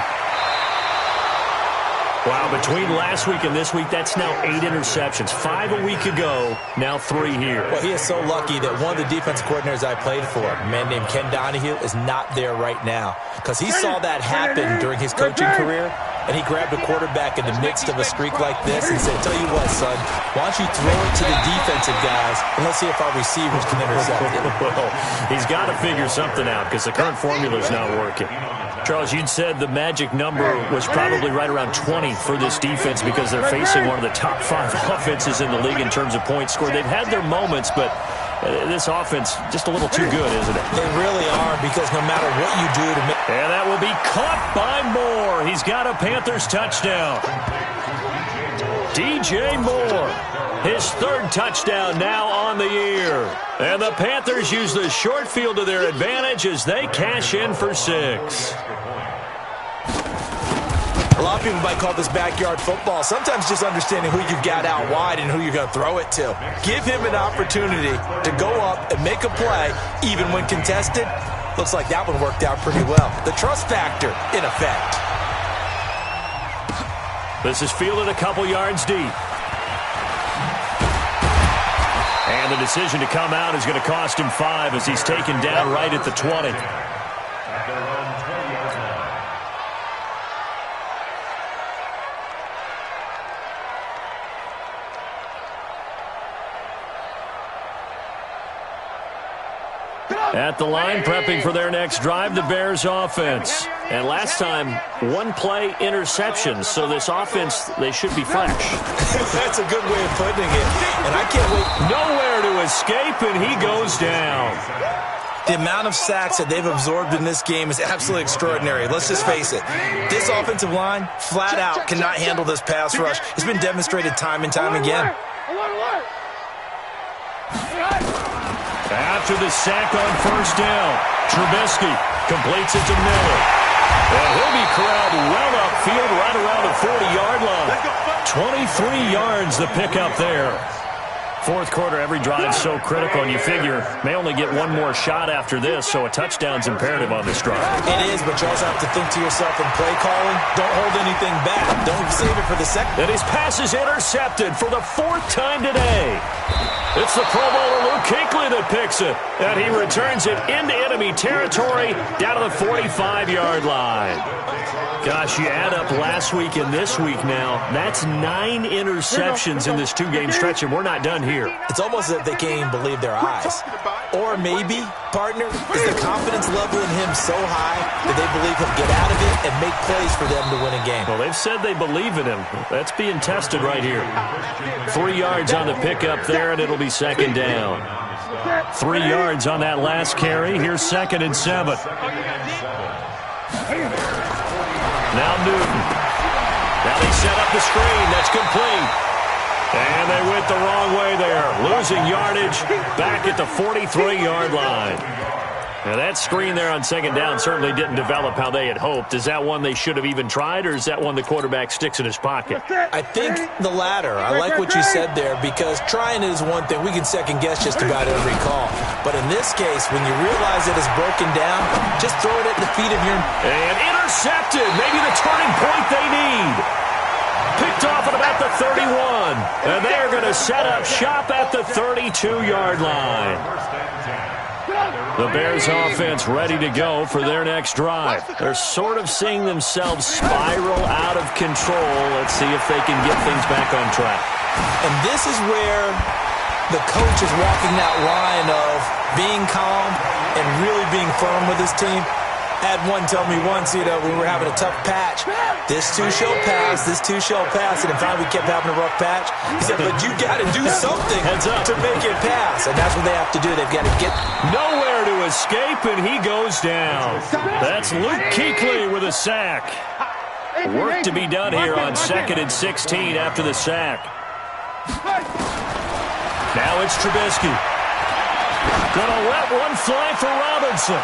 Wow, between last week and this week, that's now 8 interceptions. 5 a week ago, now 3 here. Well, he is so lucky that one of the defensive coordinators I played for, a man named Ken Donahue, is not there right now. Because he saw that happen during his coaching career, and he grabbed a quarterback in the midst of a streak like this and said, tell you what, son, why don't you throw it to the defensive guys, and let's see if our receivers can intercept it. Well, he's got to figure something out because the current formula is not working. Charles, you'd said the magic number was probably right around 20 for this defense because they're facing one of the top 5 offenses in the league in terms of points scored. They've had their moments, but this offense just a little too good, isn't it? They really are, because no matter what you do to make... And that will be caught by Moore. He's got a Panthers touchdown. DJ Moore, his 3rd touchdown now on the year. And the Panthers use the short field to their advantage as they cash in for 6. A lot of people might call this backyard football. Sometimes just understanding who you've got out wide and who you're going to throw it to. Give him an opportunity to go up and make a play, even when contested. Looks like that one worked out pretty well. The trust factor in effect. This is fielded a couple yards deep. And the decision to come out is going to cost him 5 as he's taken down right at the 20. At their own 20-yard line. At the line, prepping for their next drive, the Bears offense. And last time, 1 play interception. So this offense, they should be fresh. That's a good way of putting it. And I can't wait. Nowhere to escape, and he goes down. The amount of sacks that they've absorbed in this game is absolutely extraordinary. Let's just face it. This offensive line, flat out, cannot handle this pass rush. It's been demonstrated time and time again. After the sack on first down, Trubisky completes it to Miller. And he'll be corralled well upfield right around the 40-yard line. 23 yards the pickup there. Fourth quarter, every drive so critical, and you figure may only get one more shot after this, so a touchdown's imperative on this drive. It is, but you also have to think to yourself in play calling, don't hold anything back. Don't save it for the second. And his pass is intercepted for the fourth time today. It's the Pro Bowler Luke Kuechly that picks it, and he returns it into enemy territory down to the 45-yard line. Gosh, you add up last week and this week now, that's 9 interceptions in this two-game stretch, and we're not done here. It's almost as if they can't even believe their eyes. Or maybe, partner, is the confidence level in him so high that they believe he'll get out of it and make plays for them to win a game. Well, they've said they believe in him. That's being tested right here. 3 yards on the pickup there, and it'll be second down. 3 yards on that last carry. Here's 2nd and 7. Now Newton. Now they set up the screen. That's complete. And they went the wrong way there. Losing yardage back at the 43-yard line. Now that screen there on second down certainly didn't develop how they had hoped. Is that one they should have even tried, or is that one the quarterback sticks in his pocket? I think the latter. I like what you said there, because trying it is one thing. We can second-guess just about every call. But in this case, when you realize that it's broken down, just throw it at the feet of your... And intercepted. Maybe the turning point they need. Picked off at about the 31. And they are going to set up shop at the 32-yard line. The Bears offense ready to go for their next drive. They're sort of seeing themselves spiral out of control. Let's see if they can get things back on track. And this is where the coach is walking that line of being calm and really being firm with his team. I had one tell me once, when we were having a tough patch, this too shall pass, this too shall pass, and then finally we kept having a rough patch. He said, but you got to do something to make it pass, and that's what they have to do. They've got to get nowhere to escape, and he goes down. That's Luke Kuechly with a sack. Work to be done here on 2nd and 16 after the sack. Now it's Trubisky. Gonna let one fly for Robinson.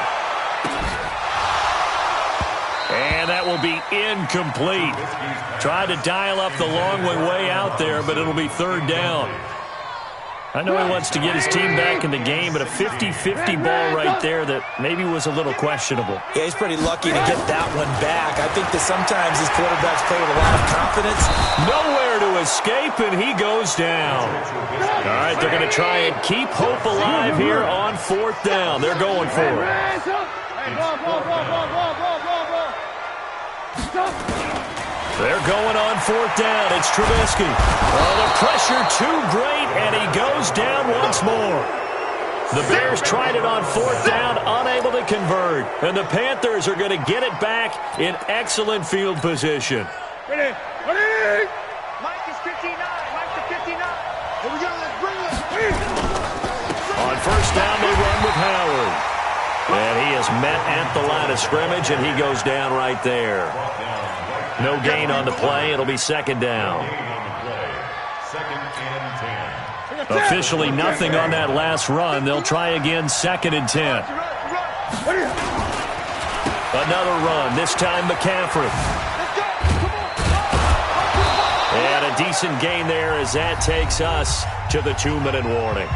And that will be incomplete. Tried to dial up the long way out there, but it'll be third down. I know he wants to get his team back in the game, but a 50-50 ball right there that maybe was a little questionable. Yeah, he's pretty lucky to get that one back. I think that sometimes these quarterbacks play with a lot of confidence. Nowhere to escape, and he goes down. All right, they're going to try and keep hope alive here on 4th down. They're going for it. They're going on 4th down. It's Trubisky. Oh, the pressure too great, and he goes down once more. The Bears tried it on 4th down, unable to convert. And the Panthers are going to get it back in excellent field position. Ready. Mike is 59. Mike to 59. Here we go. Let's bring it. On first down, they run with Howard. And he is met at the line of scrimmage, and he goes down right there. No gain on the play. It'll be second down. Officially nothing on that last run. They'll try again 2nd and 10. Another run, this time McCaffrey. And a decent gain there as that takes us to the 2-minute warning.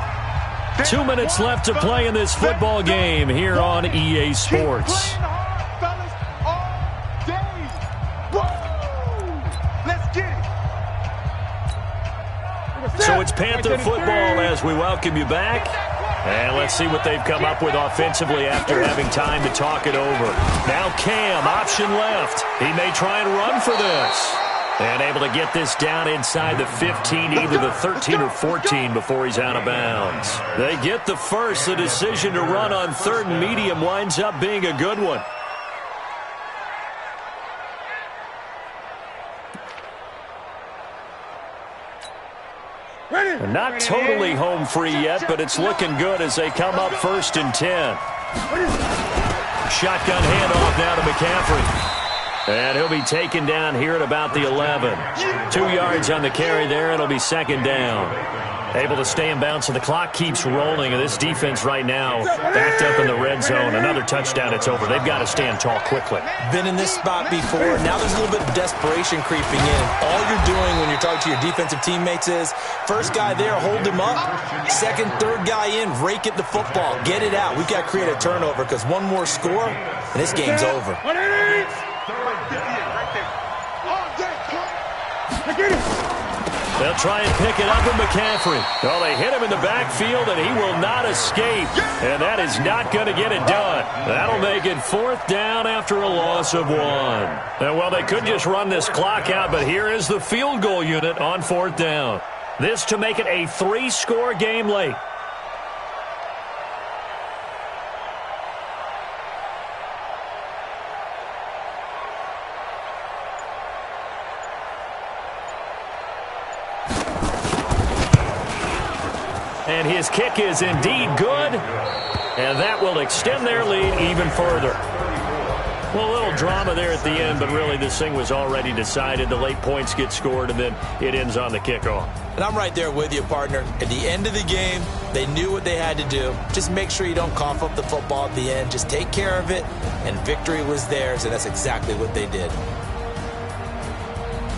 2 minutes left to play in this football game here on EA Sports. So it's Panther football as we welcome you back. And let's see what they've come up with offensively after having time to talk it over. Now Cam, option left. He may try and run for this. And able to get this down inside the 15, either the 13 or 14 before he's out of bounds. They get the first. The decision to run on 3rd and medium winds up being a good one. They're not totally home free yet, but it's looking good as they come up 1st and 10. Shotgun handoff now to McCaffrey. And he'll be taken down here at about the 11. 2 yards on the carry there. It'll be second down. Able to stay in bounds, so the clock keeps rolling. And this defense right now backed up in the red zone. Another touchdown, it's over. They've got to stand tall quickly. Been in this spot before. Now there's a little bit of desperation creeping in. All you're doing when you're talking to your defensive teammates is, first guy there, hold him up. Second, third guy in, rake at the football. Get it out. We've got to create a turnover because one more score, and this game's over. They'll try and pick it up with McCaffrey. Oh, they hit him in the backfield, and he will not escape. And that is not going to get it done. That'll make it fourth down after a loss of 1. And, well, they could just run this clock out, but here is the field goal unit on fourth down. This to make it a 3-score game late. And his kick is indeed good, and that will extend their lead even further. Well, a little drama there at the end, but really this thing was already decided. The late points get scored, and then it ends on the kickoff. And I'm right there with you, partner. At the end of the game, they knew what they had to do. Just make sure you don't cough up the football at the end. Just take care of it, and victory was theirs, and that's exactly what they did.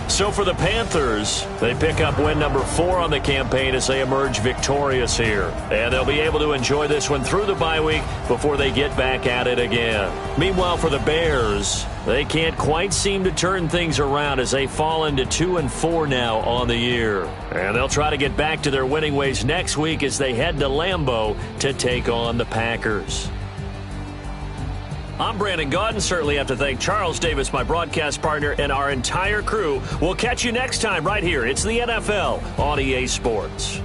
So for the Panthers, they pick up win number 4 on the campaign as they emerge victorious here. And they'll be able to enjoy this one through the bye week before they get back at it again. Meanwhile, for the Bears, they can't quite seem to turn things around as they fall into 2-4 now on the year. And they'll try to get back to their winning ways next week as they head to Lambeau to take on the Packers. I'm Brandon Gaudin. Certainly have to thank Charles Davis, my broadcast partner, and our entire crew. We'll catch you next time right here. It's the NFL on EA Sports.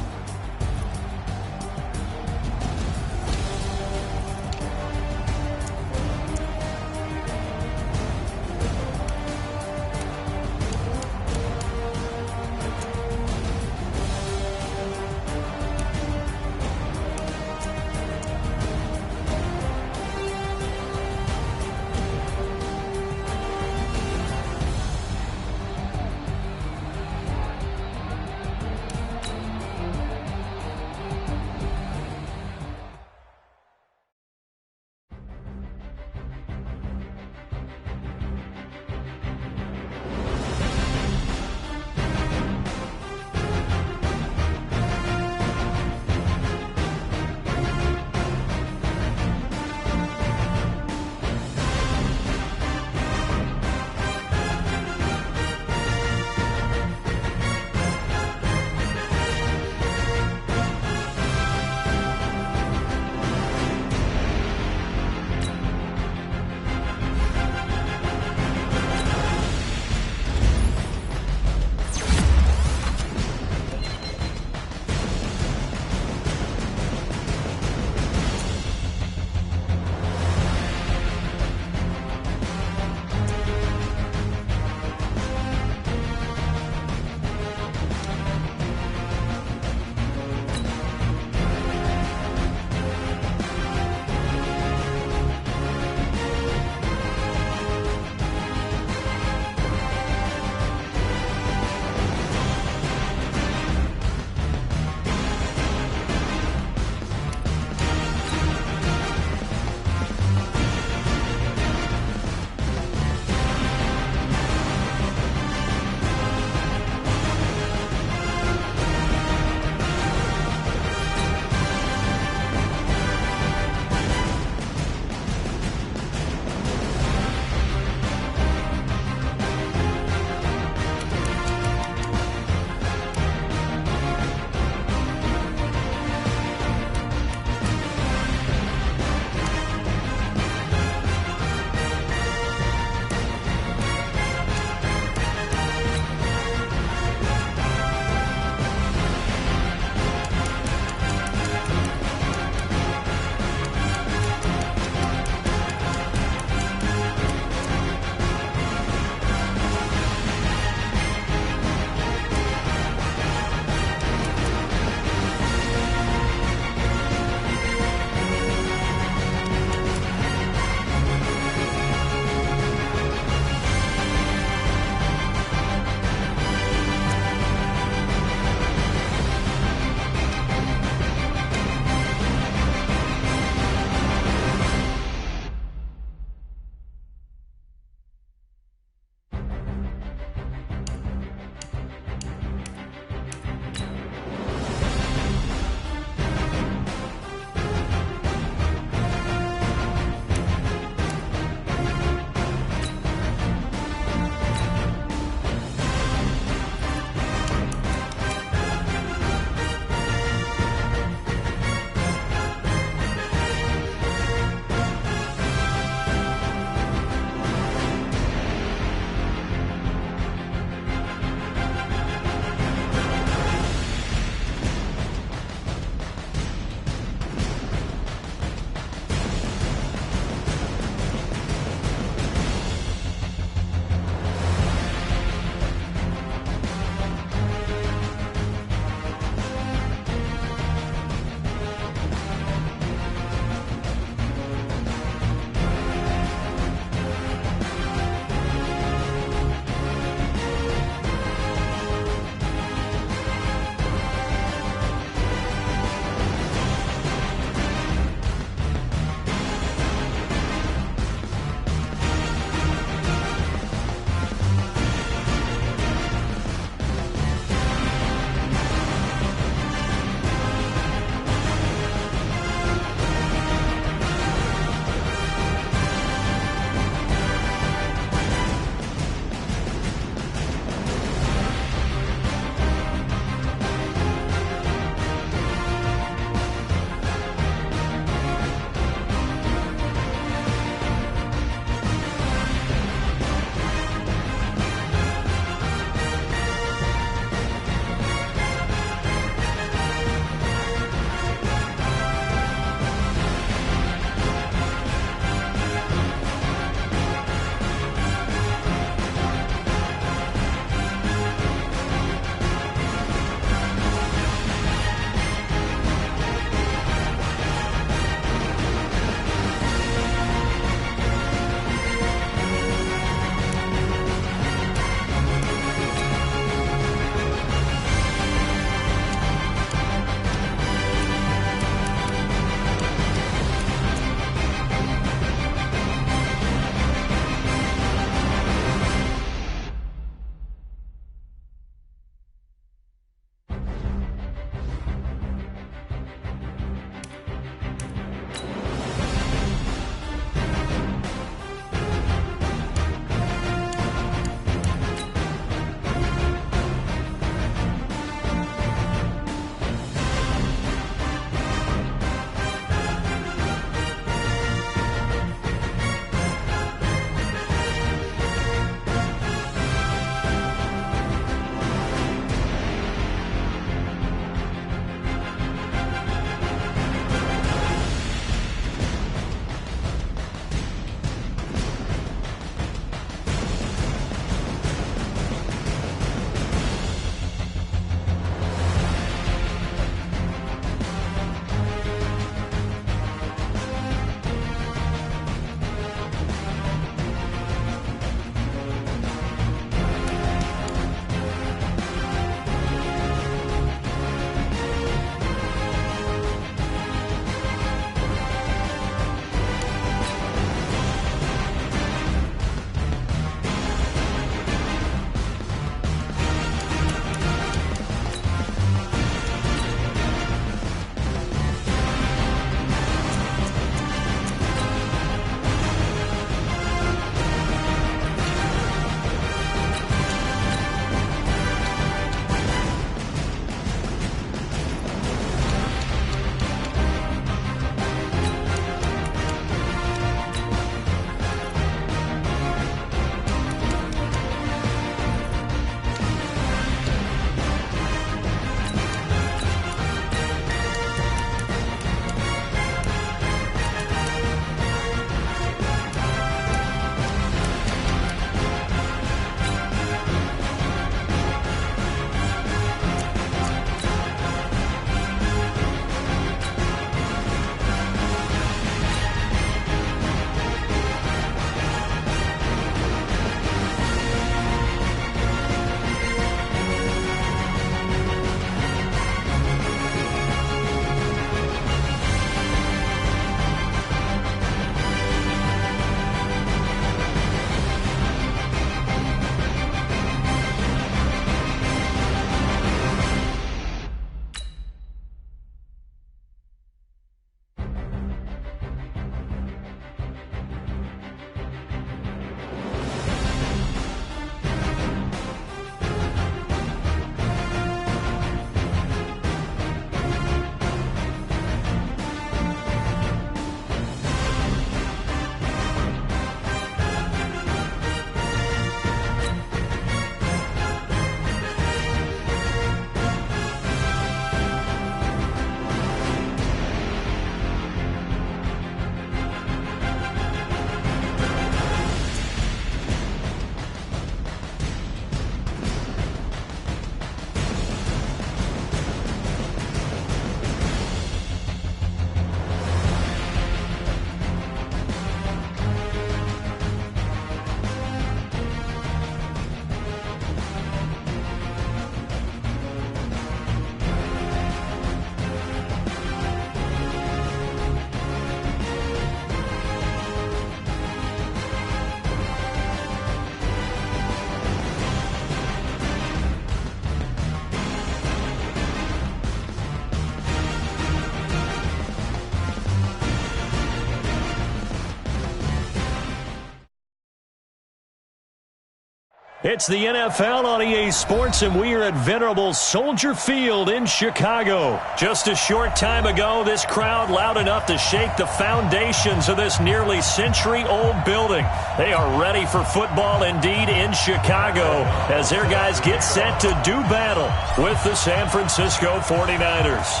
It's the NFL on EA Sports, and we are at venerable Soldier Field in Chicago. Just a short time ago, this crowd loud enough to shake the foundations of this nearly century-old building. They are ready for football indeed in Chicago as their guys get set to do battle with the San Francisco 49ers.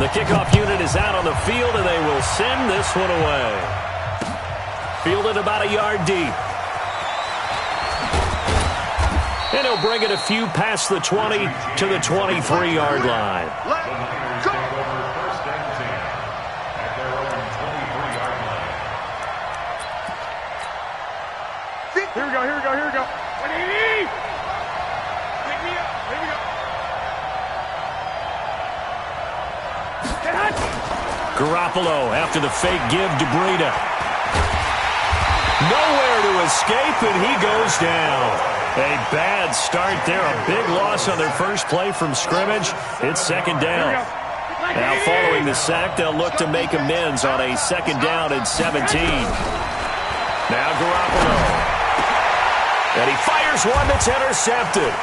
The kickoff unit is out on the field, and they will send this one away. Fielded about a yard deep. And he'll bring it a few past the 20 to the 23-yard line. Let's go! First and 10 at their own 23-yard line. Here we go, here we go, here we go. Pick me up, here we go. Get hot! Garoppolo after the fake give to Breida. Nowhere to escape, and he goes down. A bad start there, a big loss on their first play from scrimmage. It's second down. Now following the sack, they'll look to make amends on a second down and 17. Now Garoppolo. And he fires one that's intercepted.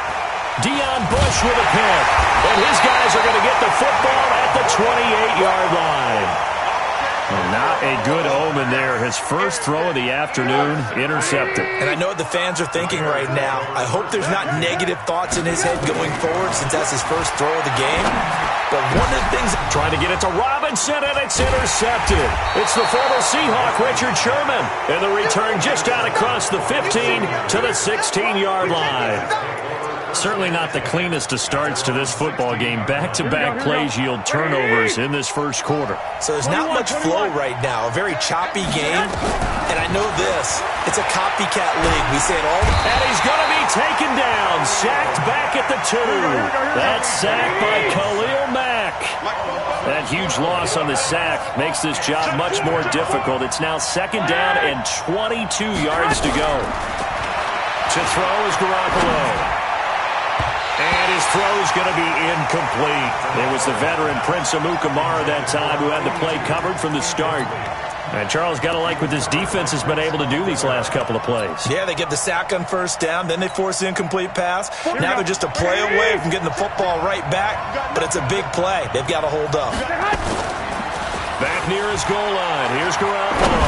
Deion Bush with a pick. And his guys are going to get the football at the 28-yard line. And not a good omen there. His first throw of the afternoon, intercepted. And I know what the fans are thinking right now. I hope there's not negative thoughts in his head going forward since that's his first throw of the game. But one of the things... Trying to get it to Robinson, and it's intercepted. It's the former Seahawk, Richard Sherman. And the return just out across the 15 to the 16-yard line. Certainly not the cleanest of starts to this football game. Back-to-back plays yield turnovers in this first quarter. So there's not much flow right now. A very choppy game. And I know this. It's a copycat league. We say it all. And he's going to be taken down. Sacked back at the 2. That's sacked by Khalil Mack. That huge loss on the sack makes this job much more difficult. It's now second down and 22 yards to go. To throw is Garoppolo. And his throw is going to be incomplete. It was the veteran Prince Amukamara that time who had the play covered from the start. And Charles, got to like what this defense has been able to do these last couple of plays. Yeah, they get the sack on first down, then they force the incomplete pass. Now they're just a play away from getting the football right back, but it's a big play. They've got to hold up. Back near his goal line. Here's Garoppolo.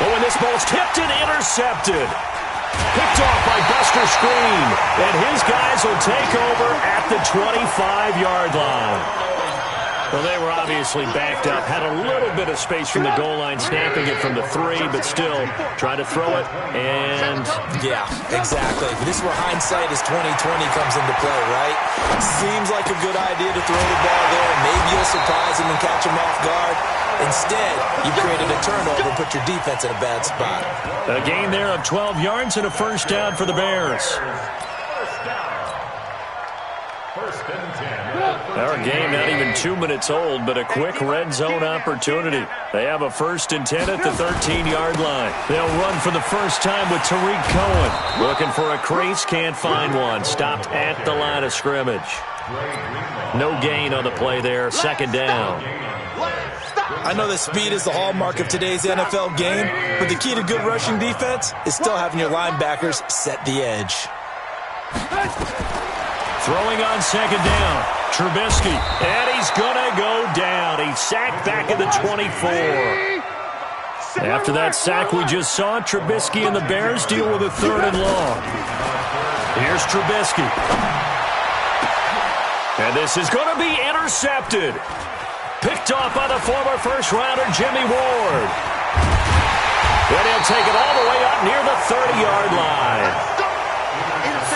Oh, and this ball's tipped and intercepted. Picked off by Buster Screen, and his guys will take over at the 25-yard line. Well, they were obviously backed up, had a little bit of space from the goal line, snapping it from the 3, but still trying to throw it, and... Yeah, exactly. This is where hindsight is 20/20 comes into play, right? Seems like a good idea to throw the ball there. Maybe you'll surprise him and catch him off guard. Instead, you created a turnover and put your defense in a bad spot. A gain there of 12 yards and a first down for the Bears. First and 10. Our game not even 2 minutes old, but a quick red zone opportunity. They have a first and 10 at the 13-yard line. They'll run for the first time with Tariq Cohen. Looking for a crease, can't find one. Stopped at the line of scrimmage. No gain on the play there, second down. I know that speed is the hallmark of today's NFL game, but the key to good rushing defense is still having your linebackers set the edge. Throwing on second down, Trubisky, and he's going to go down. He's sacked back at the 24. After that sack we just saw, Trubisky and the Bears deal with a third and long. Here's Trubisky. And this is going to be intercepted. Picked off by the former first-rounder Jimmy Ward. And he'll take it all the way up near the 30-yard line.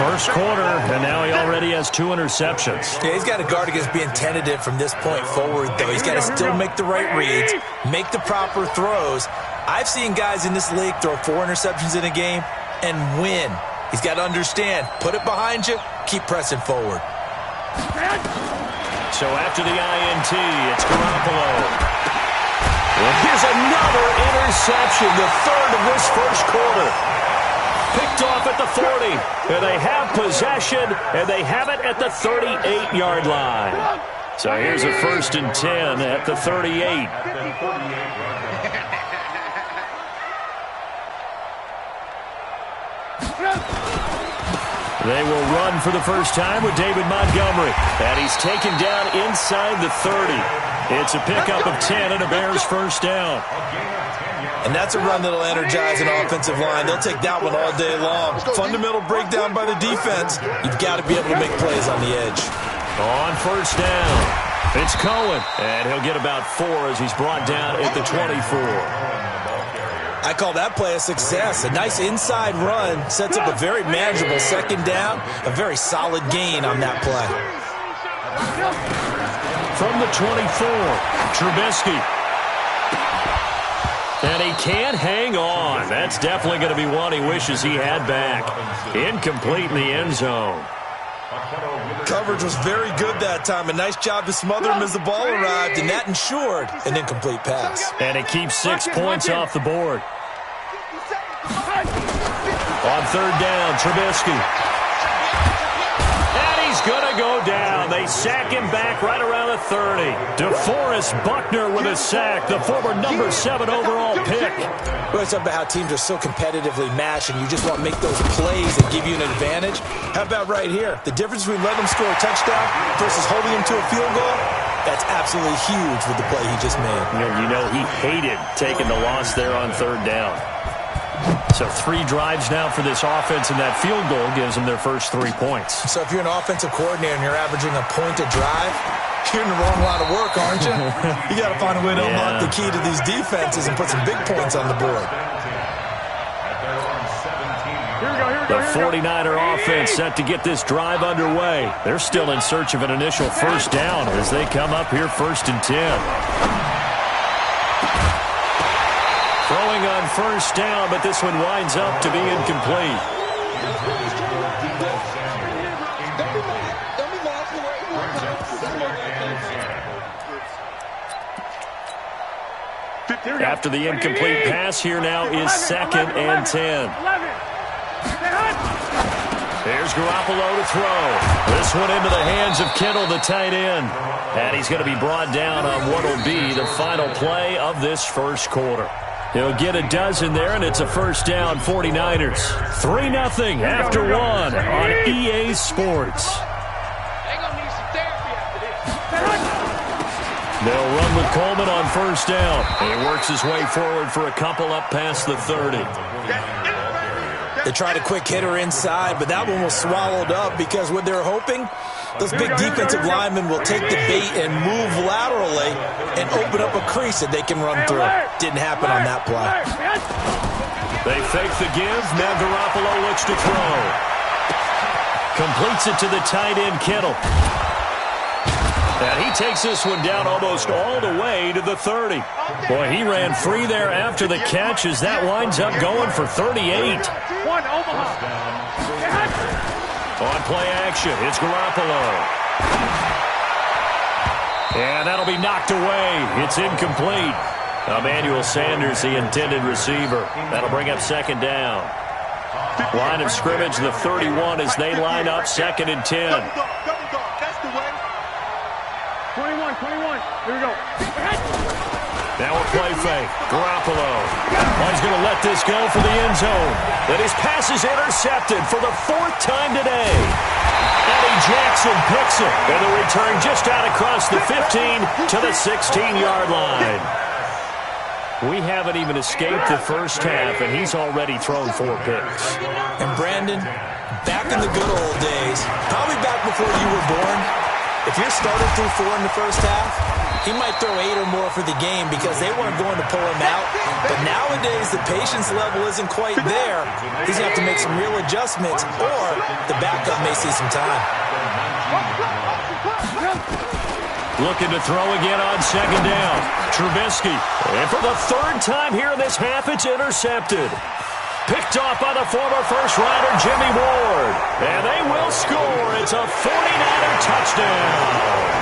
First quarter, and now he already has 2 interceptions. Yeah, he's got to guard against being tentative from this point forward, though. He's got to still make the right reads, make the proper throws. I've seen guys in this league throw 4 interceptions in a game and win. He's got to understand, put it behind you, keep pressing forward. So after the INT, it's Garoppolo. And here's another interception, the third of this first quarter. Picked off at the 40, and they have possession, and they have it at the 38-yard line. So here's a first and 10 at the 38. They will run for the first time with David Montgomery. And he's taken down inside the 30. It's a pickup of 10 and a Bears first down. And that's a run that'll energize an offensive line. They'll take that one all day long. Fundamental breakdown by the defense. You've got to be able to make plays on the edge. On first down, it's Cohen. And he'll get about 4 as he's brought down at the 24. I call that play a success. A nice inside run sets up a very manageable second down. A very solid gain on that play. From the 24, Trubisky. And he can't hang on. That's definitely going to be one he wishes he had back. Incomplete in the end zone. Coverage was very good that time. A nice job to smother him as the ball arrived, and that ensured an incomplete pass. And it keeps 6 points off the board. On third down, Trubisky. And he's going to go down. They sack him back right around the 30. DeForest Buckner with a sack, the former number 7 overall pick. Well, it's about how teams are so competitively matched, and you just want to make those plays that give you an advantage. How about right here? The difference between letting them score a touchdown versus holding them to a field goal, that's absolutely huge with the play he just made. You know he hated taking the loss there on third down. So 3 drives now for this offense, and that field goal gives them their first 3 points. So if you're an offensive coordinator and you're averaging a point a drive, you're in the wrong line of work, aren't you? You got to find a way to unlock the key to these defenses and put some big points on the board. The 49er offense set to get this drive underway. They're still in search of an initial first down as they come up here first and 10. Throwing on first down, but this one winds up to be incomplete. After the incomplete pass, here now is 2nd and 10. There's Garoppolo to throw. This one into the hands of Kittle, the tight end. And he's going to be brought down on what will be the final play of this first quarter. He'll get a dozen there, and it's a first down, 49ers. 3-0 after 1 on EA Sports. They'll run with Coleman on first down. And he works his way forward for a couple up past the 30. They tried a quick hitter inside, but that one was swallowed up because what they're hoping, those big defensive linemen will take the bait and move laterally and open up a crease that they can run through. Didn't happen on that play. They fake the give. Now Garoppolo looks to throw. Completes it to the tight end, Kittle. And he takes this one down almost all the way to the 30. Boy, he ran free there after the catch as that winds up going for 38. On play action, it's Garoppolo. And that'll be knocked away. It's incomplete. Emmanuel Sanders, the intended receiver. That'll bring up 2nd down. Line of scrimmage, the 31 as they line up 2nd and 10. 21. Here we go. Now a play fake. Garoppolo. Oh, he's going to let this go for the end zone. But his pass is intercepted for the 4th time today. Eddie Jackson picks it. And the return just out across the 15 to the 16-yard line. We haven't even escaped the first half, and he's already thrown 4 picks. And Brandon, back in the good old days, probably back before you were born, if your starter threw 4 in the first half, he might throw 8 or more for the game because they weren't going to pull him out. But nowadays, the patience level isn't quite there. He's going to have to make some real adjustments, or the backup may see some time. Looking to throw again on 2nd down. Trubisky. And for the 3rd time here in this half, it's intercepted. Picked off by the former first-rounder Jimmy Ward. And they will score. It's a 49er touchdown.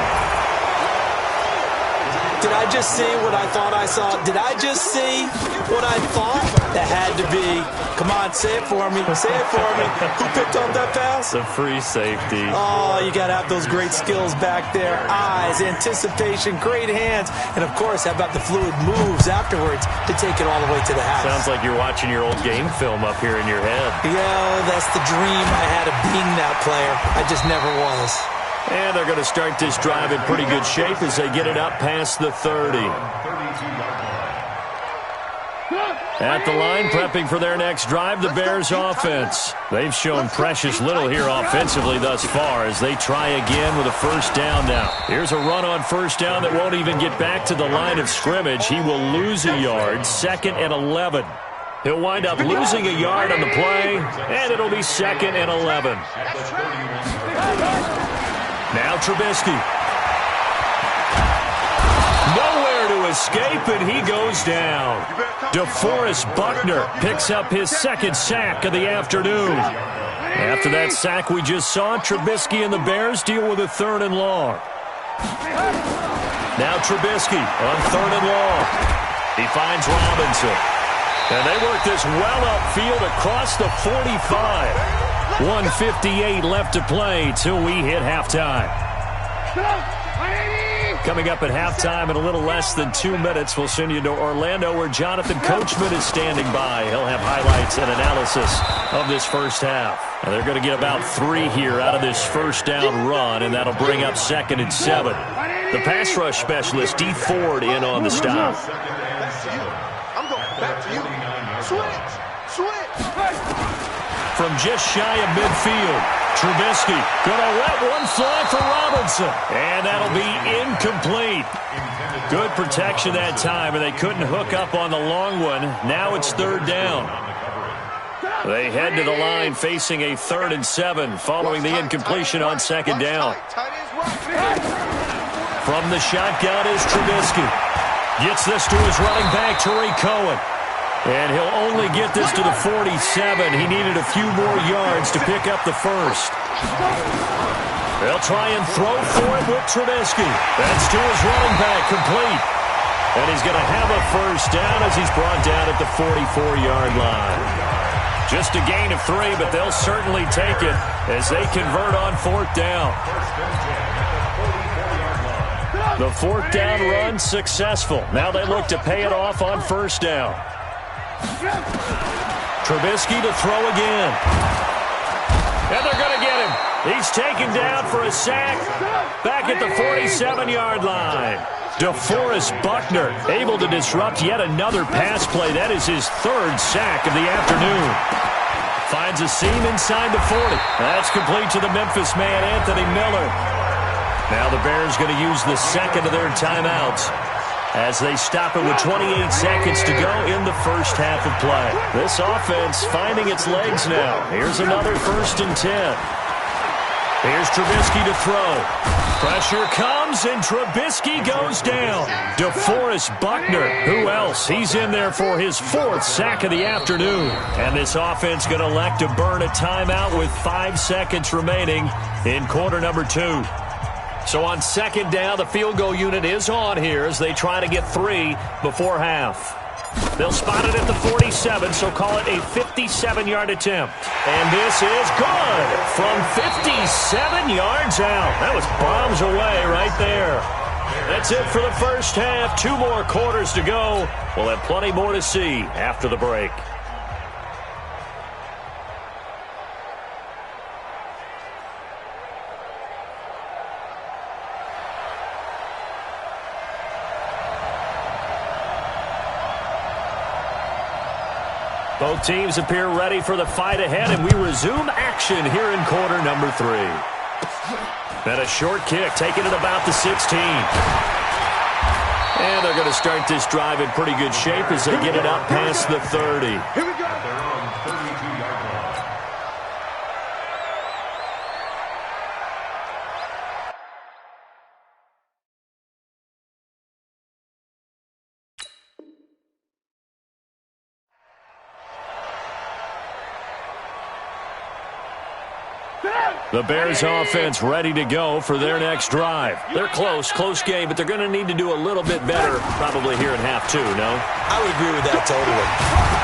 Did I just see what I thought I saw? Did I just see what I thought? That had to be. Come on, say it for me. Say it for me. Who picked up that pass? The free safety. Oh, you got to have those great skills back there. Eyes, anticipation, great hands. And, of course, how about the fluid moves afterwards to take it all the way to the house? Sounds like you're watching your old game film up here in your head. Yeah, that's the dream I had of being that player. I just never was. And they're going to start this drive in pretty good shape as they get it up past the 30. At the line, prepping for their next drive, the Bears offense. They've shown precious little here offensively thus far as they try again with a first down now. Here's a run on first down that won't even get back to the line of scrimmage. He will lose a yard, 2nd and 11. He'll wind up losing a yard on the play, and it'll be 2nd and 11. Now Trubisky. Nowhere to escape, and he goes down. DeForest Buckner picks up his 2nd sack of the afternoon. After that sack we just saw, Trubisky and the Bears deal with a 3rd and long. Now Trubisky on 3rd and long. He finds Robinson. And they work this well upfield across the 45. 1:58 left to play till we hit halftime. Coming up at halftime in a little less than 2 minutes, we'll send you to Orlando where Jonathan Coachman is standing by. He'll have highlights and analysis of this first half. And they're going to get about 3 here out of this first down run, and that'll bring up 2nd and 7. The pass rush specialist, D. Ford, in on the stop. I'm going back to you. Switch. From just shy of midfield, Trubisky gonna let one fly for Robinson, and that'll be incomplete. Good protection that time, and they couldn't hook up on the long one. Now it's 3rd down. They head to the line facing a 3rd and 7 following the incompletion on 2nd down. From the shotgun is Trubisky. Gets this to his running back, Tariq Cohen. And he'll only get this to the 47. He needed a few more yards to pick up the first. They'll try and throw for it with Trubisky. That's to his running back, complete. And he's going to have a first down as he's brought down at the 44-yard line. Just a gain of 3, but they'll certainly take it as they convert on 4th down. The 4th down run successful. Now they look to pay it off on first down. Trubisky to throw again. And they're going to get him. He's taken down for a sack back at the 47-yard line. DeForest Buckner able to disrupt yet another pass play. That is his 3rd sack of the afternoon. Finds a seam inside the 40. That's complete to the Memphis man, Anthony Miller. Now the Bears going to use the 2nd of their timeouts as they stop it with 28 seconds to go in the first half of play. This offense finding its legs now. Here's another 1st and 10. Here's Trubisky to throw. Pressure comes, and Trubisky goes down. DeForest Buckner, who else? He's in there for his 4th sack of the afternoon. And this offense going to elect to burn a timeout with 5 seconds remaining in quarter number 2. So on 2nd down, the field goal unit is on here as they try to get 3 before half. They'll spot it at the 47, so call it a 57-yard attempt. And this is good from 57 yards out. That was bombs away right there. That's it for the first half. 2 more quarters to go. We'll have plenty more to see after the break. Both teams appear ready for the fight ahead, and we resume action here in quarter number 3. And a short kick, taking it about the 16. And they're going to start this drive in pretty good shape as they get it up past the 30. Here we go. The Bears offense ready to go for their next drive. They're close game, but they're going to need to do a little bit better probably here in half two, no? I would agree with that totally.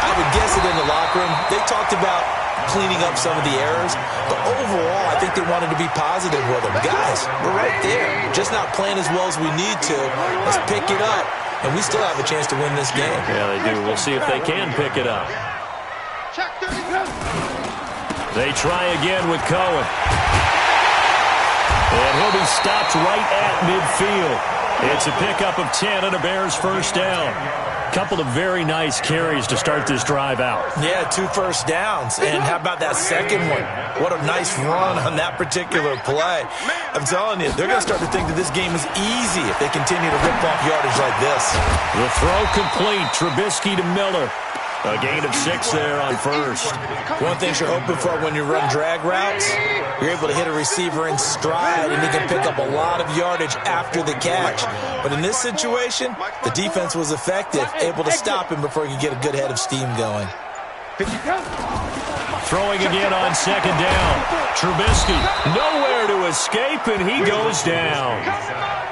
I would guess it in the locker room. They talked about cleaning up some of the errors, but overall, I think they wanted to be positive with them. Guys, we're right there. Just not playing as well as we need to. Let's pick it up, and we still have a chance to win this game. Yeah, they do. We'll see if they can pick it up. They try again with Cohen. And he'll be stopped right at midfield. It's a pickup of 10 and a Bears first down. Couple of very nice carries to start this drive out. Yeah, 2 first downs. And how about that second one? What a nice run on that particular play. I'm telling you, they're going to start to think that this game is easy if they continue to rip off yardage like this. The throw complete. Trubisky to Miller. A gain of 6 there on first. One thing you're hoping for when you run drag routes, you're able to hit a receiver in stride, and he can pick up a lot of yardage after the catch. But in this situation, the defense was effective, able to stop him before he could get a good head of steam going. Throwing again on second down. Trubisky nowhere to escape, and he goes down.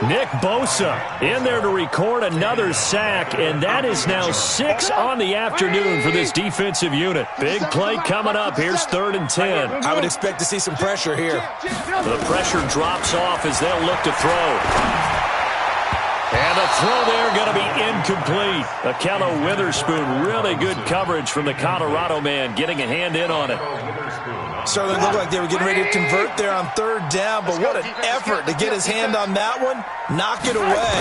Nick Bosa in there to record another sack, and that is now 6 on the afternoon for this defensive unit. Big play coming up. Here's 3rd and 10. I would expect to see some pressure here. The pressure drops off as they'll look to throw. And the throw there going to be incomplete. Akello Witherspoon, really good coverage from the Colorado man, getting a hand in on it. Certainly looked like they were getting ready to convert there on 3rd down, but what an effort to get his hand on that one, knock it away,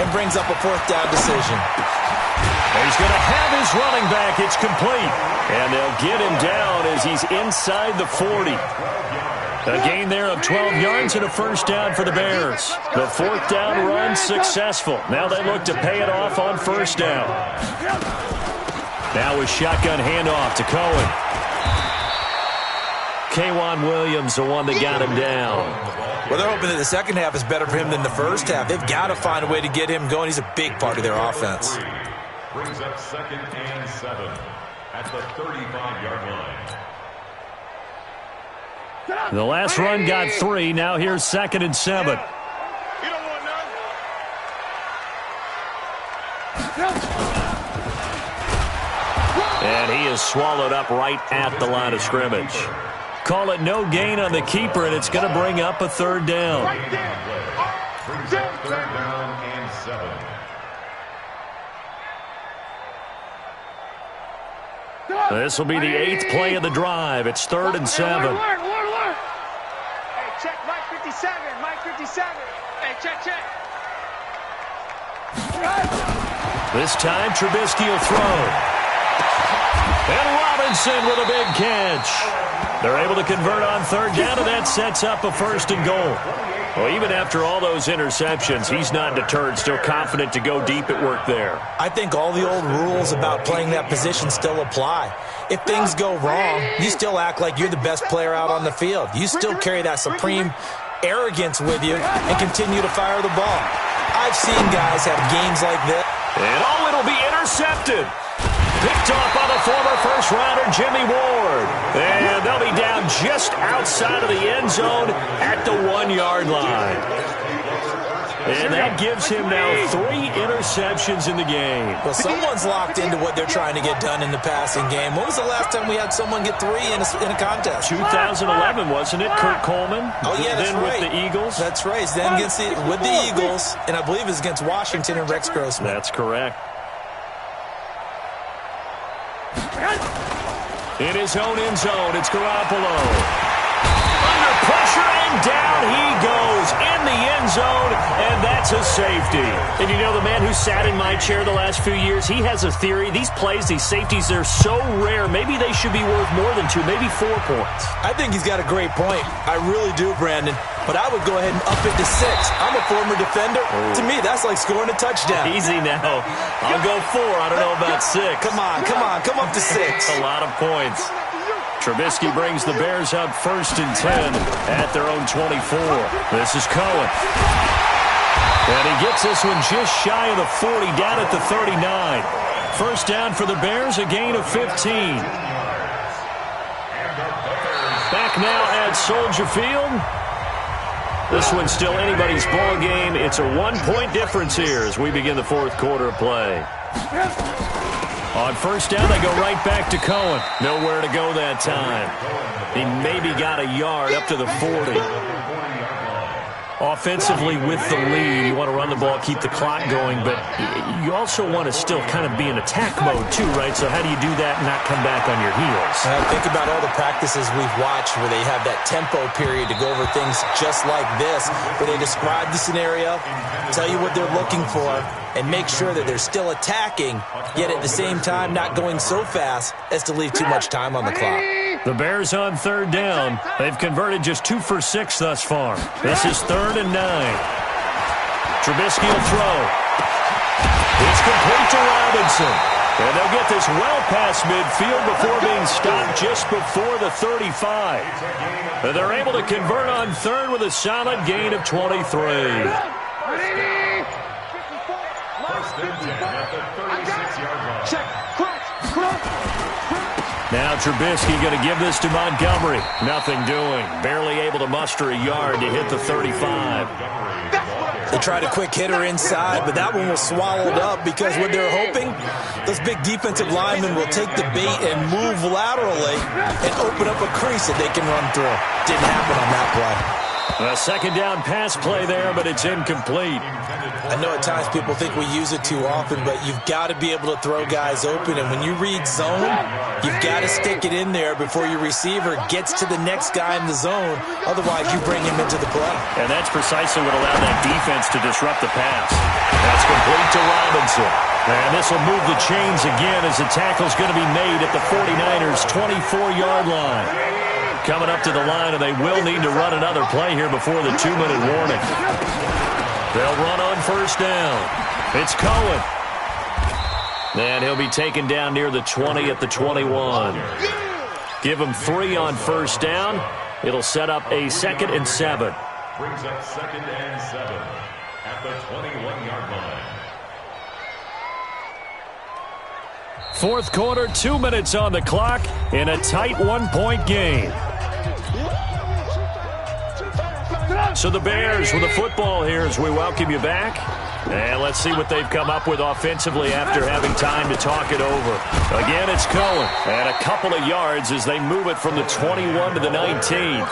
and brings up a 4th down decision. He's going to have his running back. It's complete. And they'll get him down as he's inside the 40. A gain there of 12 yards and a first down for the Bears. The 4th down run successful. Now they look to pay it off on first down. Now with shotgun handoff to Cohen. K'Wan Williams, the one that got him down. Well, they're hoping that the second half is better for him than the first half. They've got to find a way to get him going. He's a big part of their offense. Brings up 2nd and 7 at the 35-yard line. The last run got 3. Now here's 2nd and 7. You don't want none. And he is swallowed up right at the line of scrimmage. Call it no gain on the keeper, and it's going to bring up a 3rd down. Brings up 3rd down and 7. This will be the 8th play of the drive. It's 3rd and 7. Hey, check Mike 57. Mike 57. Hey, check. This time, Trubisky will throw. And Robinson with a big catch. They're able to convert on 3rd down, and that sets up a 1st and goal. Well, even after all those interceptions, he's not deterred, still confident to go deep at work there. I think all the old rules about playing that position still apply. If things go wrong, you still act like you're the best player out on the field. You still carry that supreme arrogance with you and continue to fire the ball. I've seen guys have games like this. And it'll be intercepted. Picked off by the former first-rounder Jimmy Ward. And they'll be down just outside of the end zone at the 1-yard line. And that gives him now 3 interceptions in the game. Well, someone's locked into what they're trying to get done in the passing game. When was the last time we had someone get 3 in a contest? 2011, wasn't it? Kurt Coleman. Oh, yeah, that's then right. With the Eagles. That's right. Then with the Eagles, and I believe it's against Washington and Rex Grossman. That's correct. In his own end zone, it's Garoppolo. Under pressure, and down he goes in the end zone, and that's a safety. And you know, the man who sat in my chair the last few years, he has a theory. These plays, these safeties, they're so rare. Maybe they should be worth more than 2, maybe 4 points. I think he's got a great point. I really do, Brandon. But I would go ahead and up it to 6. I'm a former defender. To me, that's like scoring a touchdown. Easy now. I'll go 4. I don't know about 6. Come on. Come up to 6. A lot of points. Trubisky brings the Bears up 1st and 10 at their own 24. This is Cohen. And he gets this one just shy of the 40, down at the 39. First down for the Bears, a gain of 15. Back back now at Soldier Field. This one's still anybody's ball game. It's a one-point difference here as we begin the fourth quarter of play. On first down, they go right back to Cohen. Nowhere to go that time. He maybe got a yard up to the 40. Offensively with the lead, you want to run the ball, keep the clock going, but you also want to still kind of be in attack mode too, right? So how do you do that and not come back on your heels? Think about all the practices we've watched where they have that tempo period to go over things just like this, where they describe the scenario, tell you what they're looking for, and make sure that they're still attacking, yet at the same time not going so fast as to leave too much time on the clock. The Bears on third down. They've converted just 2 for 6 thus far. This is 3rd and 9. Trubisky will throw. It's complete to Robinson. And they'll get this well past midfield before being stopped just before the 35. And they're able to convert on third with a solid gain of 23. Check. Cross. Now Trubisky going to give this to Montgomery. Nothing doing. Barely able to muster a yard to hit the 35. They tried a quick hitter inside, but that one was swallowed up because what they're hoping, those big defensive linemen will take the bait and move laterally and open up a crease that they can run through. Didn't happen on that play. A second down pass play there, but it's incomplete. I know at times people think we use it too often, but you've got to be able to throw guys open. And when you read zone, you've got to stick it in there before your receiver gets to the next guy in the zone. Otherwise, you bring him into the play. And that's precisely what allowed that defense to disrupt the pass. That's complete to Robinson. And this will move the chains again as the tackle's going to be made at the 49ers' 24-yard line. Coming up to the line, and they will need to run another play here before the 2-minute warning. They'll run on first down. It's Cohen. And he'll be taken down near the 20 at the 21. Give him 3 on first down. It'll set up a 2nd and 7. Brings up 2nd and 7 at the 21-yard line. Fourth quarter, 2 minutes on the clock in a tight 1-point game. So the Bears with the football here as we welcome you back. And let's see what they've come up with offensively after having time to talk it over. Again, it's Cohen. And a couple of yards as they move it from the 21 to the 19.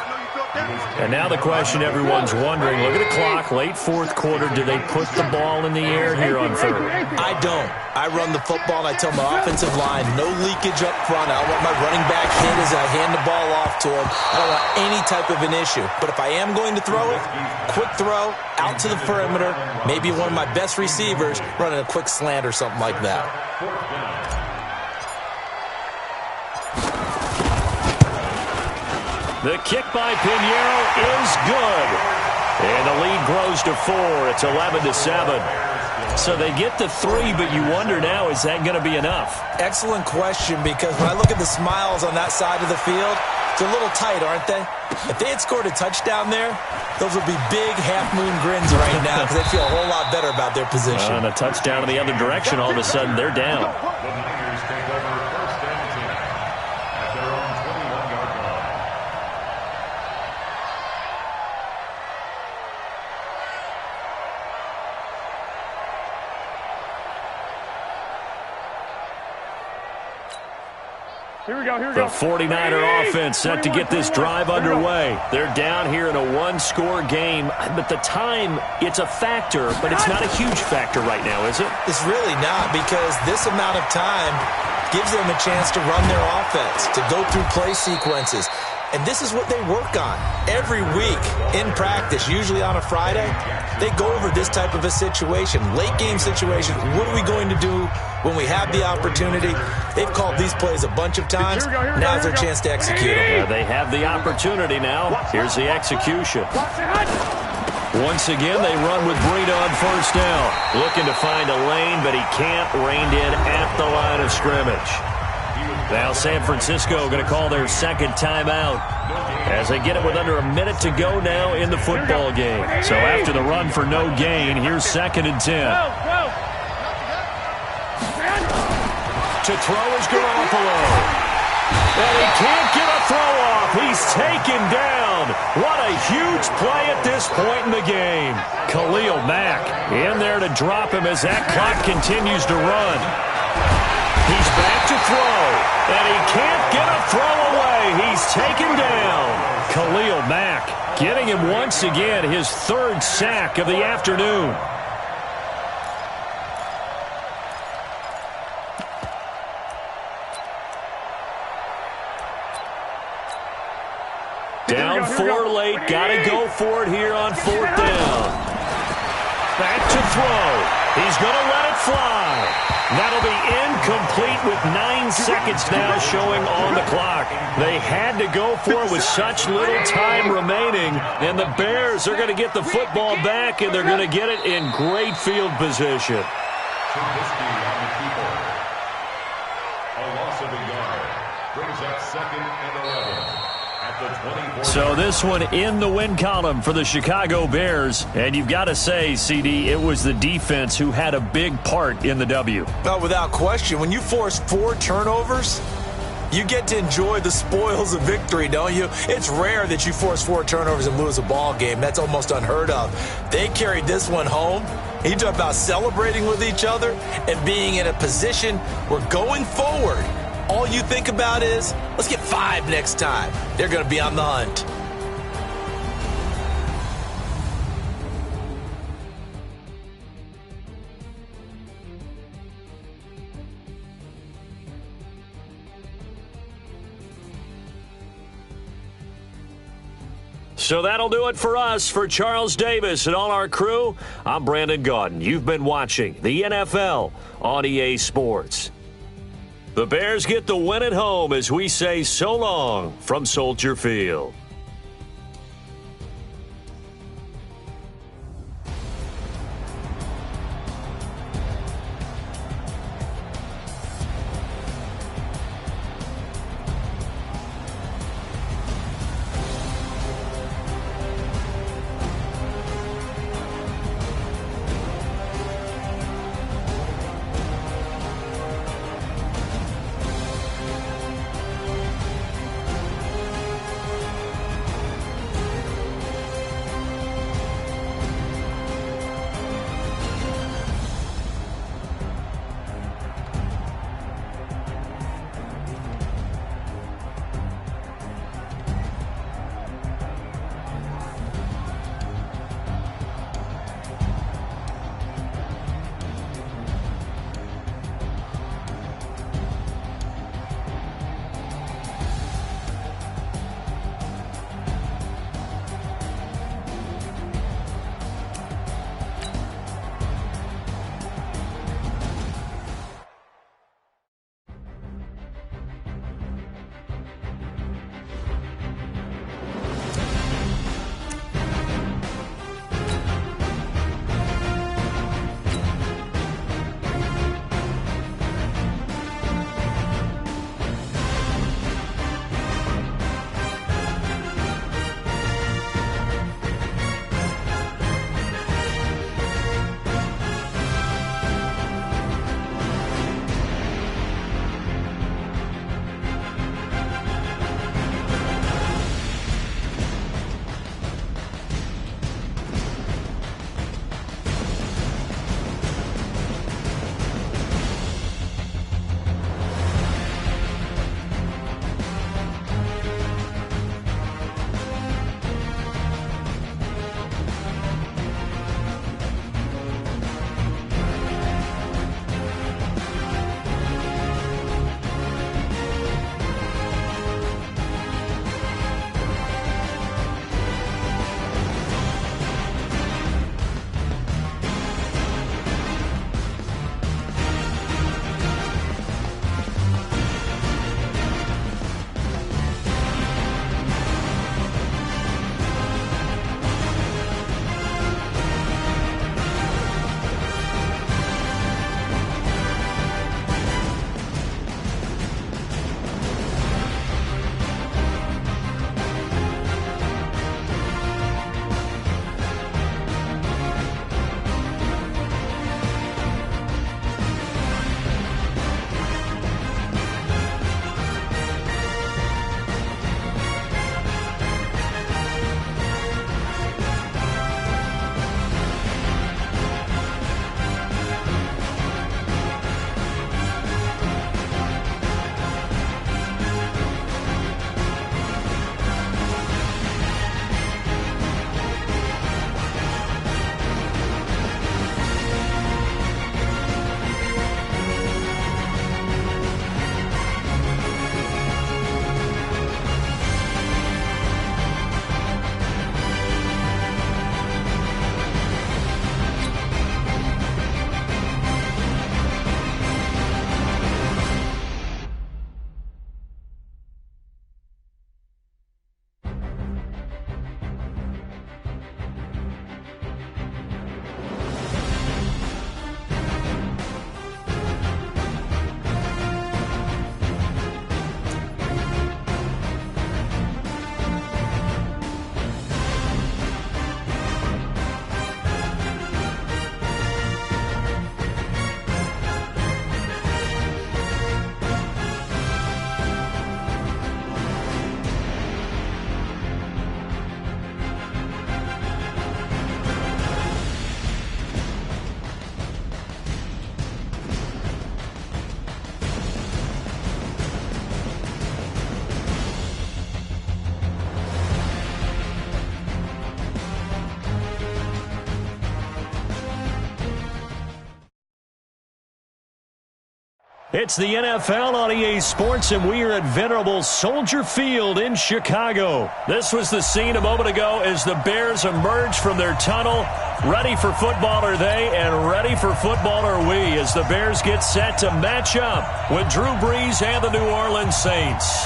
And now the question everyone's wondering, look at the clock, late fourth quarter, do they put the ball in the air here on third? I don't. I run the football and I tell my offensive line, no leakage up front. I don't want my running back hit as I hand the ball off to him. I don't want any type of an issue. But if I am going to throw it, quick throw, out to the perimeter, maybe one of my best receivers running a quick slant or something like that. The kick by Pinheiro is good. And the lead grows to 4. It's 11-7. So they get the 3, but you wonder now, is that going to be enough? Excellent question, because when I look at the smiles on that side of the field, they're a little tight, aren't they? If they had scored a touchdown there, those would be big half-moon grins right now because they feel a whole lot better about their position. And a touchdown in the other direction, all of a sudden they're down. The Niners take over 1st and 10 at their own 21-yard line. Here we go. The 49er offense set to get this drive underway. They're down here in a one-score game, but the time, it's a factor, but it's not a huge factor right now, is it? It's really not, because this amount of time gives them a chance to run their offense, to go through play sequences. And this is what they work on every week in practice, usually on a Friday. They go over this type of a situation, late game situation. What are we going to do when we have the opportunity? They've called these plays a bunch of times. Now's their chance to execute them. They have the opportunity now. Here's the execution. Once again, they run with Breida on first down. Looking to find a lane, but he can't. Reined in at the line of scrimmage. Now San Francisco going to call their second timeout as they get it with under a minute to go now in the football game. So after the run for no gain, here's 2nd and 10. To throw is Garoppolo. And he can't get a throw off. He's taken down. What a huge play at this point in the game. Khalil Mack in there to drop him as that clock continues to run. He's back to throw. And he can't get a throw away. He's taken down. Khalil Mack getting him once again his third sack of the afternoon. Down four late. Got to go for it here on fourth down. Back to throw. He's going to let it fly. That'll be incomplete with 9 seconds now showing on the clock. They had to go for it with such little time remaining, and the Bears are going to get the football back, and they're going to get it in great field position. Trubisky on the keeper. A loss of a yard brings up 2nd and 11. So this one in the win column for the Chicago Bears. And you've got to say, CD, it was the defense who had a big part in the W. No, without question. When you force 4 turnovers, you get to enjoy the spoils of victory, don't you? It's rare that you force 4 turnovers and lose a ball game. That's almost unheard of. They carried this one home. You talk about celebrating with each other and being in a position where going forward, all you think about is, let's get 5 next time. They're going to be on the hunt. So that'll do it for us. For Charles Davis and all our crew, I'm Brandon Gaudin. You've been watching the NFL on EA Sports. The Bears get the win at home as we say so long from Soldier Field. It's the NFL on EA Sports, and we are at venerable Soldier Field in Chicago. This was the scene a moment ago as the Bears emerged from their tunnel. Ready for football are they, and ready for football are we, as the Bears get set to match up with Drew Brees and the New Orleans Saints.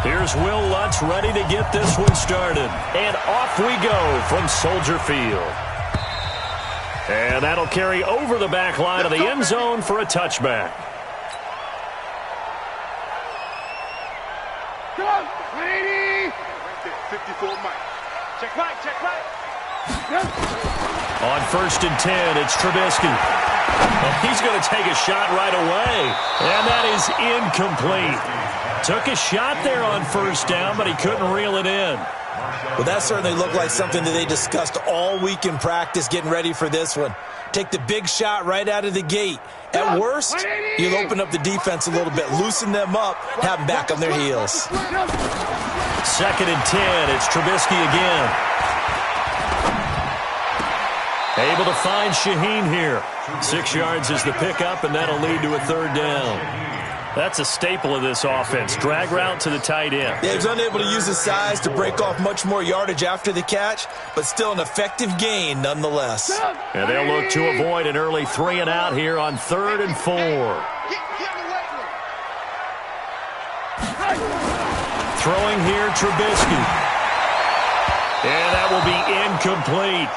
Here's Will Lutz ready to get this one started. And off we go from Soldier Field. And that'll carry over the back line of the end zone for a touchback. Come on, 80. 54 Mike. Check Mike, check Mike. On 1st and 10, it's Trubisky. Well, he's going to take a shot right away. And that is incomplete. Took a shot there on 1st down, but he couldn't reel it in. Well, that certainly looked like something that they discussed all week in practice getting ready for this one. Take the big shot right out of the gate. At worst, you'll open up the defense a little bit, loosen them up, have them back on their heels. 2nd and 10, it's Trubisky again. Able to find Shaheen here. 6 yards is the pickup, and that'll lead to a 3rd down. That's a staple of this offense. Drag route to the tight end. Yeah, he's unable to use his size to break off much more yardage after the catch, but still an effective gain nonetheless. And they'll look to avoid an early 3 and out here on 3rd and 4. Throwing here, Trubisky. And that will be incomplete.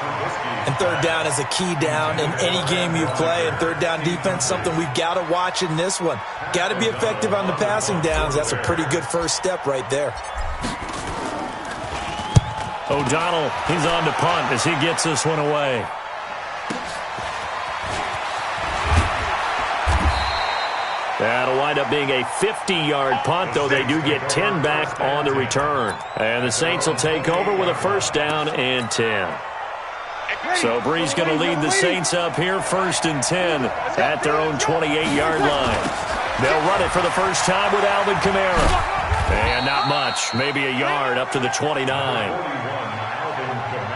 And 3rd down is a key down in any game you play. And 3rd down defense, something we've got to watch in this one. Got to be effective on the passing downs. That's a pretty good first step right there. O'Donnell, he's on to punt as he gets this one away. That'll wind up being a 50-yard punt, though they do get 10 back on the return. And the Saints will take over with a 1st down and 10. So Brees going to lead the Saints up here, 1st and 10 at their own 28-yard line. They'll run it for the first time with Alvin Kamara. And not much, maybe a yard up to the 29.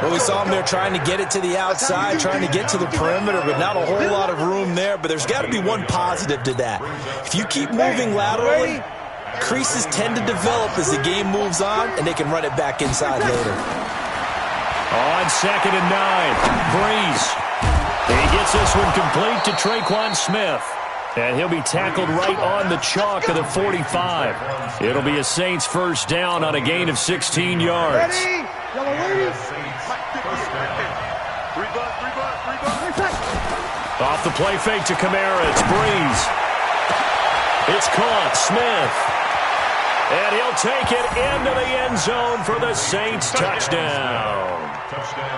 Well, we saw him there trying to get it to the outside, trying to get to the perimeter, but not a whole lot of room there. But there's got to be one positive to that. If you keep moving laterally, creases tend to develop as the game moves on, and they can run it back inside later. On 2nd and 9, Brees. He gets this one complete to Traquan Smith. And he'll be tackled right on the chalk of the 45. It'll be a Saints 1st down on a gain of 16 yards. Off the play fake to Kamara, it's Brees. It's caught, Smith. And he'll take it into the end zone for the Saints touchdown.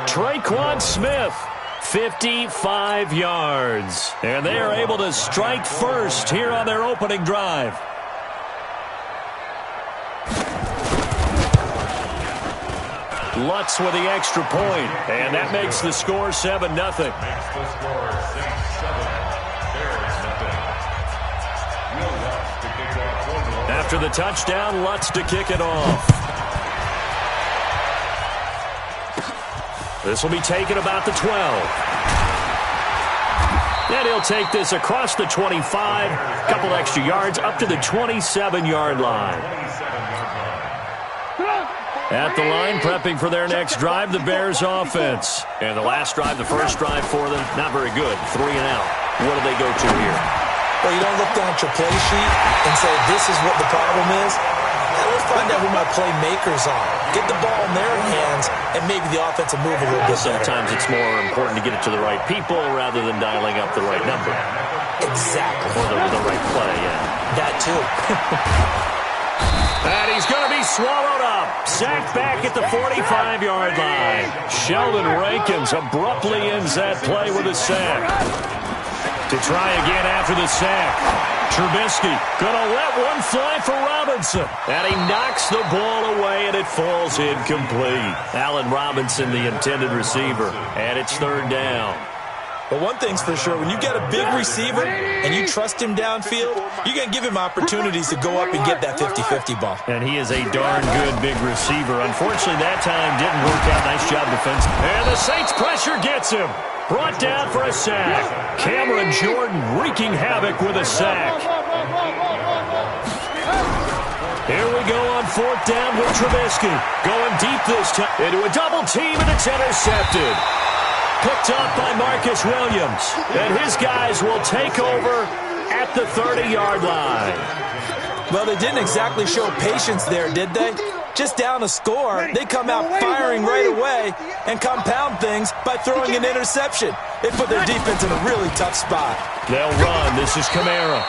Traquan Smith, 55 yards. And they are able to strike first here on their opening drive. Lutz with the extra point, and that makes the score 7-0. After the touchdown, Lutz to kick it off. This will be taken about the 12. And he'll take this across the 25, a couple extra yards up to the 27-yard line. At the line, prepping for their next drive, the Bears offense. And the last drive, the first drive for them, not very good. 3 and out. What do they go to here? Well, you don't look down at your play sheet and say, this is what the problem is. Now let's find out who my playmakers are. Get the ball in their hands, and maybe the offense will move a little bit better. Sometimes it's more important to get it to the right people rather than dialing up the right number. Exactly. Or the right play, yeah. That too. And he's going to be swallowed up. Sacked back at the 45-yard line. Sheldon Rankins abruptly ends that play with a sack. To try again after the sack. Trubisky going to let one fly for Robinson. And he knocks the ball away, and it falls incomplete. Allen Robinson, the intended receiver. And it's 3rd down. But one thing's for sure, when you got a big receiver and you trust him downfield, you're going to give him opportunities to go up and get that 50-50 ball. And he is a darn good big receiver. Unfortunately, that time didn't work out. Nice job defense. And the Saints pressure gets him. Brought down for a sack. Cameron Jordan wreaking havoc with a sack. Here we go on 4th down with Trubisky. Going deep this time into a double team, and it's intercepted. Picked up by Marcus Williams. And his guys will take over at the 30-yard line. Well, they didn't exactly show patience there, did they? Just down a score, they come out firing right away and compound things by throwing an interception. They put their defense in a really tough spot. They'll run. This is Kamara.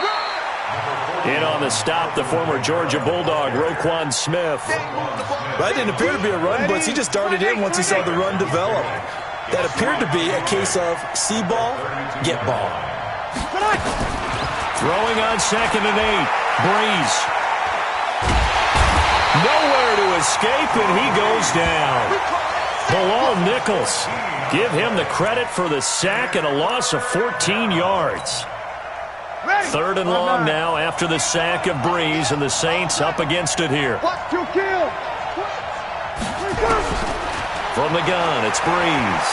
In on the stop, the former Georgia Bulldog, Roquan Smith. Well, it didn't appear to be a run blitz. He just darted in once he saw the run develop. That appeared to be a case of see ball, get ball. Throwing on 2nd and 8. Breeze. Nowhere to escape, and he goes down. Bilal Nichols. Give him the credit for the sack and a loss of 14 yards. 3rd and long now after the sack of Breeze, and the Saints up against it here. From the gun, it's Breeze.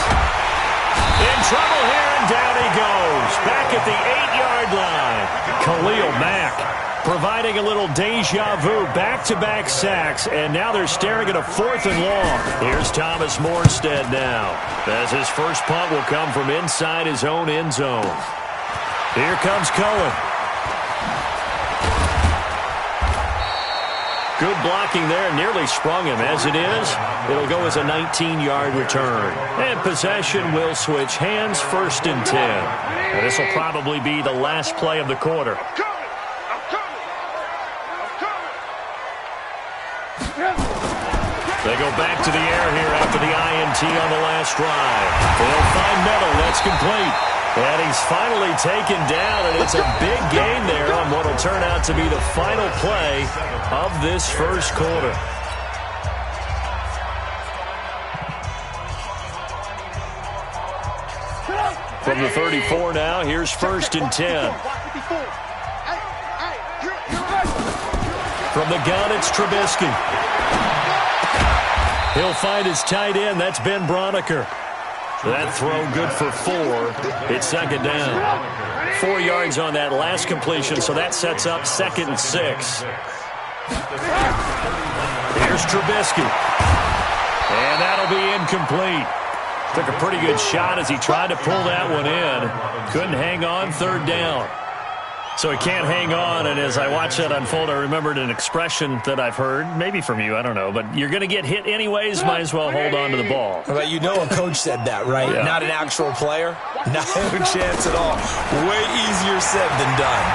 In trouble here, and down he goes. Back at the 8-yard line. Khalil Mack providing a little deja vu. Back-to-back sacks, and now they're staring at a 4th and long. Here's Thomas Morstead now, as his first punt will come from inside his own end zone. Here comes Cohen. Good blocking there, nearly sprung him. As it is, it'll go as a 19-yard return. And possession will switch hands, 1st and 10. And this will probably be the last play of the quarter. They go back to the air here after the INT on the last drive. They'll find Metal. That's complete. And he's finally taken down, and it's a big gain there on what will turn out to be the final play of this first quarter. From the 34 now, here's 1st and 10. From the gun, it's Trubisky. He'll find his tight end. That's Ben Broniker. That throw good for 4. It's 2nd down. 4 yards on that last completion, so that sets up 2nd and 6. Here's Trubisky. And that'll be incomplete. Took a pretty good shot as he tried to pull that one in. Couldn't hang on, 3rd down. So he can't hang on, and as I watched that unfold, I remembered an expression that I've heard, maybe from you, I don't know, but you're going to get hit anyways, might as well hold on to the ball. Well, you know a coach said that, right? Yeah. Not an actual player. Not a chance at all. Way easier said than done.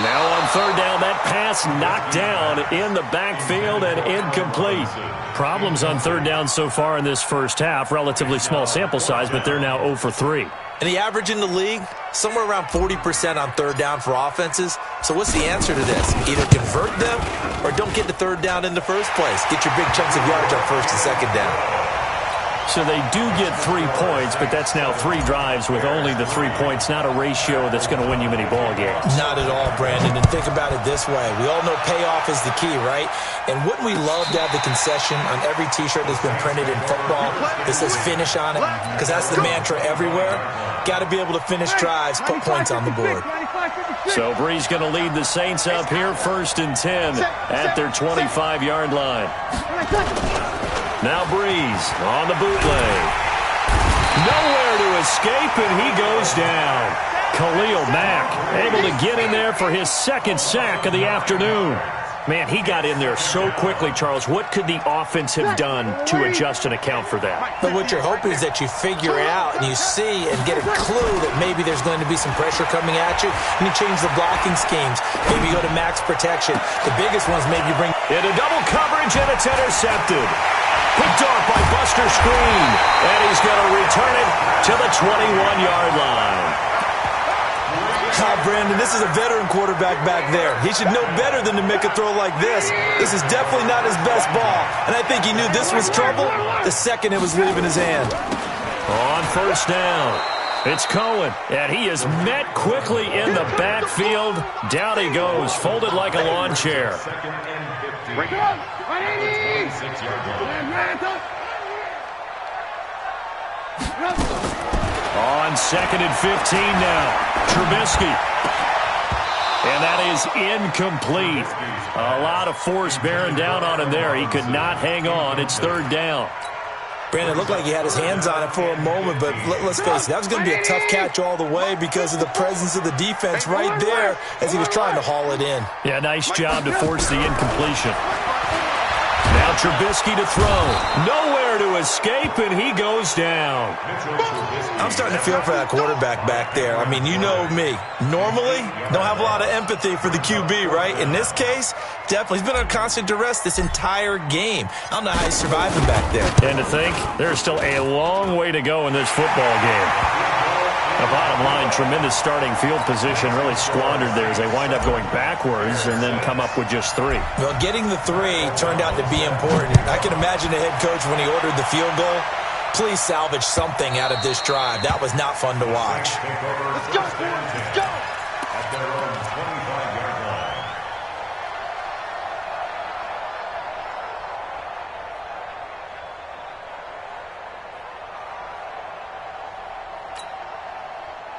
Now on 3rd down, that pass knocked down in the backfield and incomplete. Problems on 3rd down so far in this first half. Relatively small sample size, but they're now 0 for 3. And the average in the league, somewhere around 40% on 3rd down for offenses. So what's the answer to this? Either convert them or don't get the 3rd down in the first place. Get your big chunks of yards on 1st and 2nd down. So they do get 3 points, but that's now 3 drives with only the 3 points, not a ratio that's going to win you many ball games. Not at all, Brandon. And think about it this way. We all know payoff is the key, right? And wouldn't we love to have the concession on every T-shirt that's been printed in football that says finish on it? Because that's the mantra everywhere. Got to be able to finish drives, put points on the board. So Breeze going to lead the Saints up here, 1st and 10 at their 25-yard line. Now Breeze on the bootleg. Nowhere to escape, and he goes down. Khalil Mack able to get in there for his 2nd sack of the afternoon. Man, he got in there so quickly, Charles. What could the offense have done to adjust and account for that? But what you're hoping is that you figure out and you see and get a clue that maybe there's going to be some pressure coming at you, and you change the blocking schemes. Maybe you go to max protection. The biggest ones maybe you bring into double coverage, and it's intercepted. Picked off by Buster Screen, and he's going to return it to the 21-yard line. Brandon, this is a veteran quarterback back there. He should know better than to make a throw like this. This is definitely not his best ball, and I think he knew this was trouble the second it was leaving his hand. On first down, it's Cohen, and he is met quickly in the backfield. Down he goes, folded like a lawn chair. On 2nd and 15 now, Trubisky. And that is incomplete. A lot of force bearing down on him there. He could not hang on. It's 3rd down. Brandon, it looked like he had his hands on it for a moment, but let's face it, that was going to be a tough catch all the way because of the presence of the defense right there as he was trying to haul it in. Yeah, nice job to force the incompletion. Now Trubisky to throw. Nowhere to escape, and he goes down. I'm starting to feel for that quarterback back there. I mean, you know me. Normally, don't have a lot of empathy for the QB, right? In this case, definitely. He's been under constant duress this entire game. I don't know how he's surviving back there. And to think, there's still a long way to go in this football game. The bottom line, tremendous starting field position, really squandered there as they wind up going backwards and then come up with just 3. Well, getting the 3 turned out to be important. I can imagine the head coach when he ordered the field goal. Please salvage something out of this drive. That was not fun to watch. Let's go, let's go. At their own 25-yard line.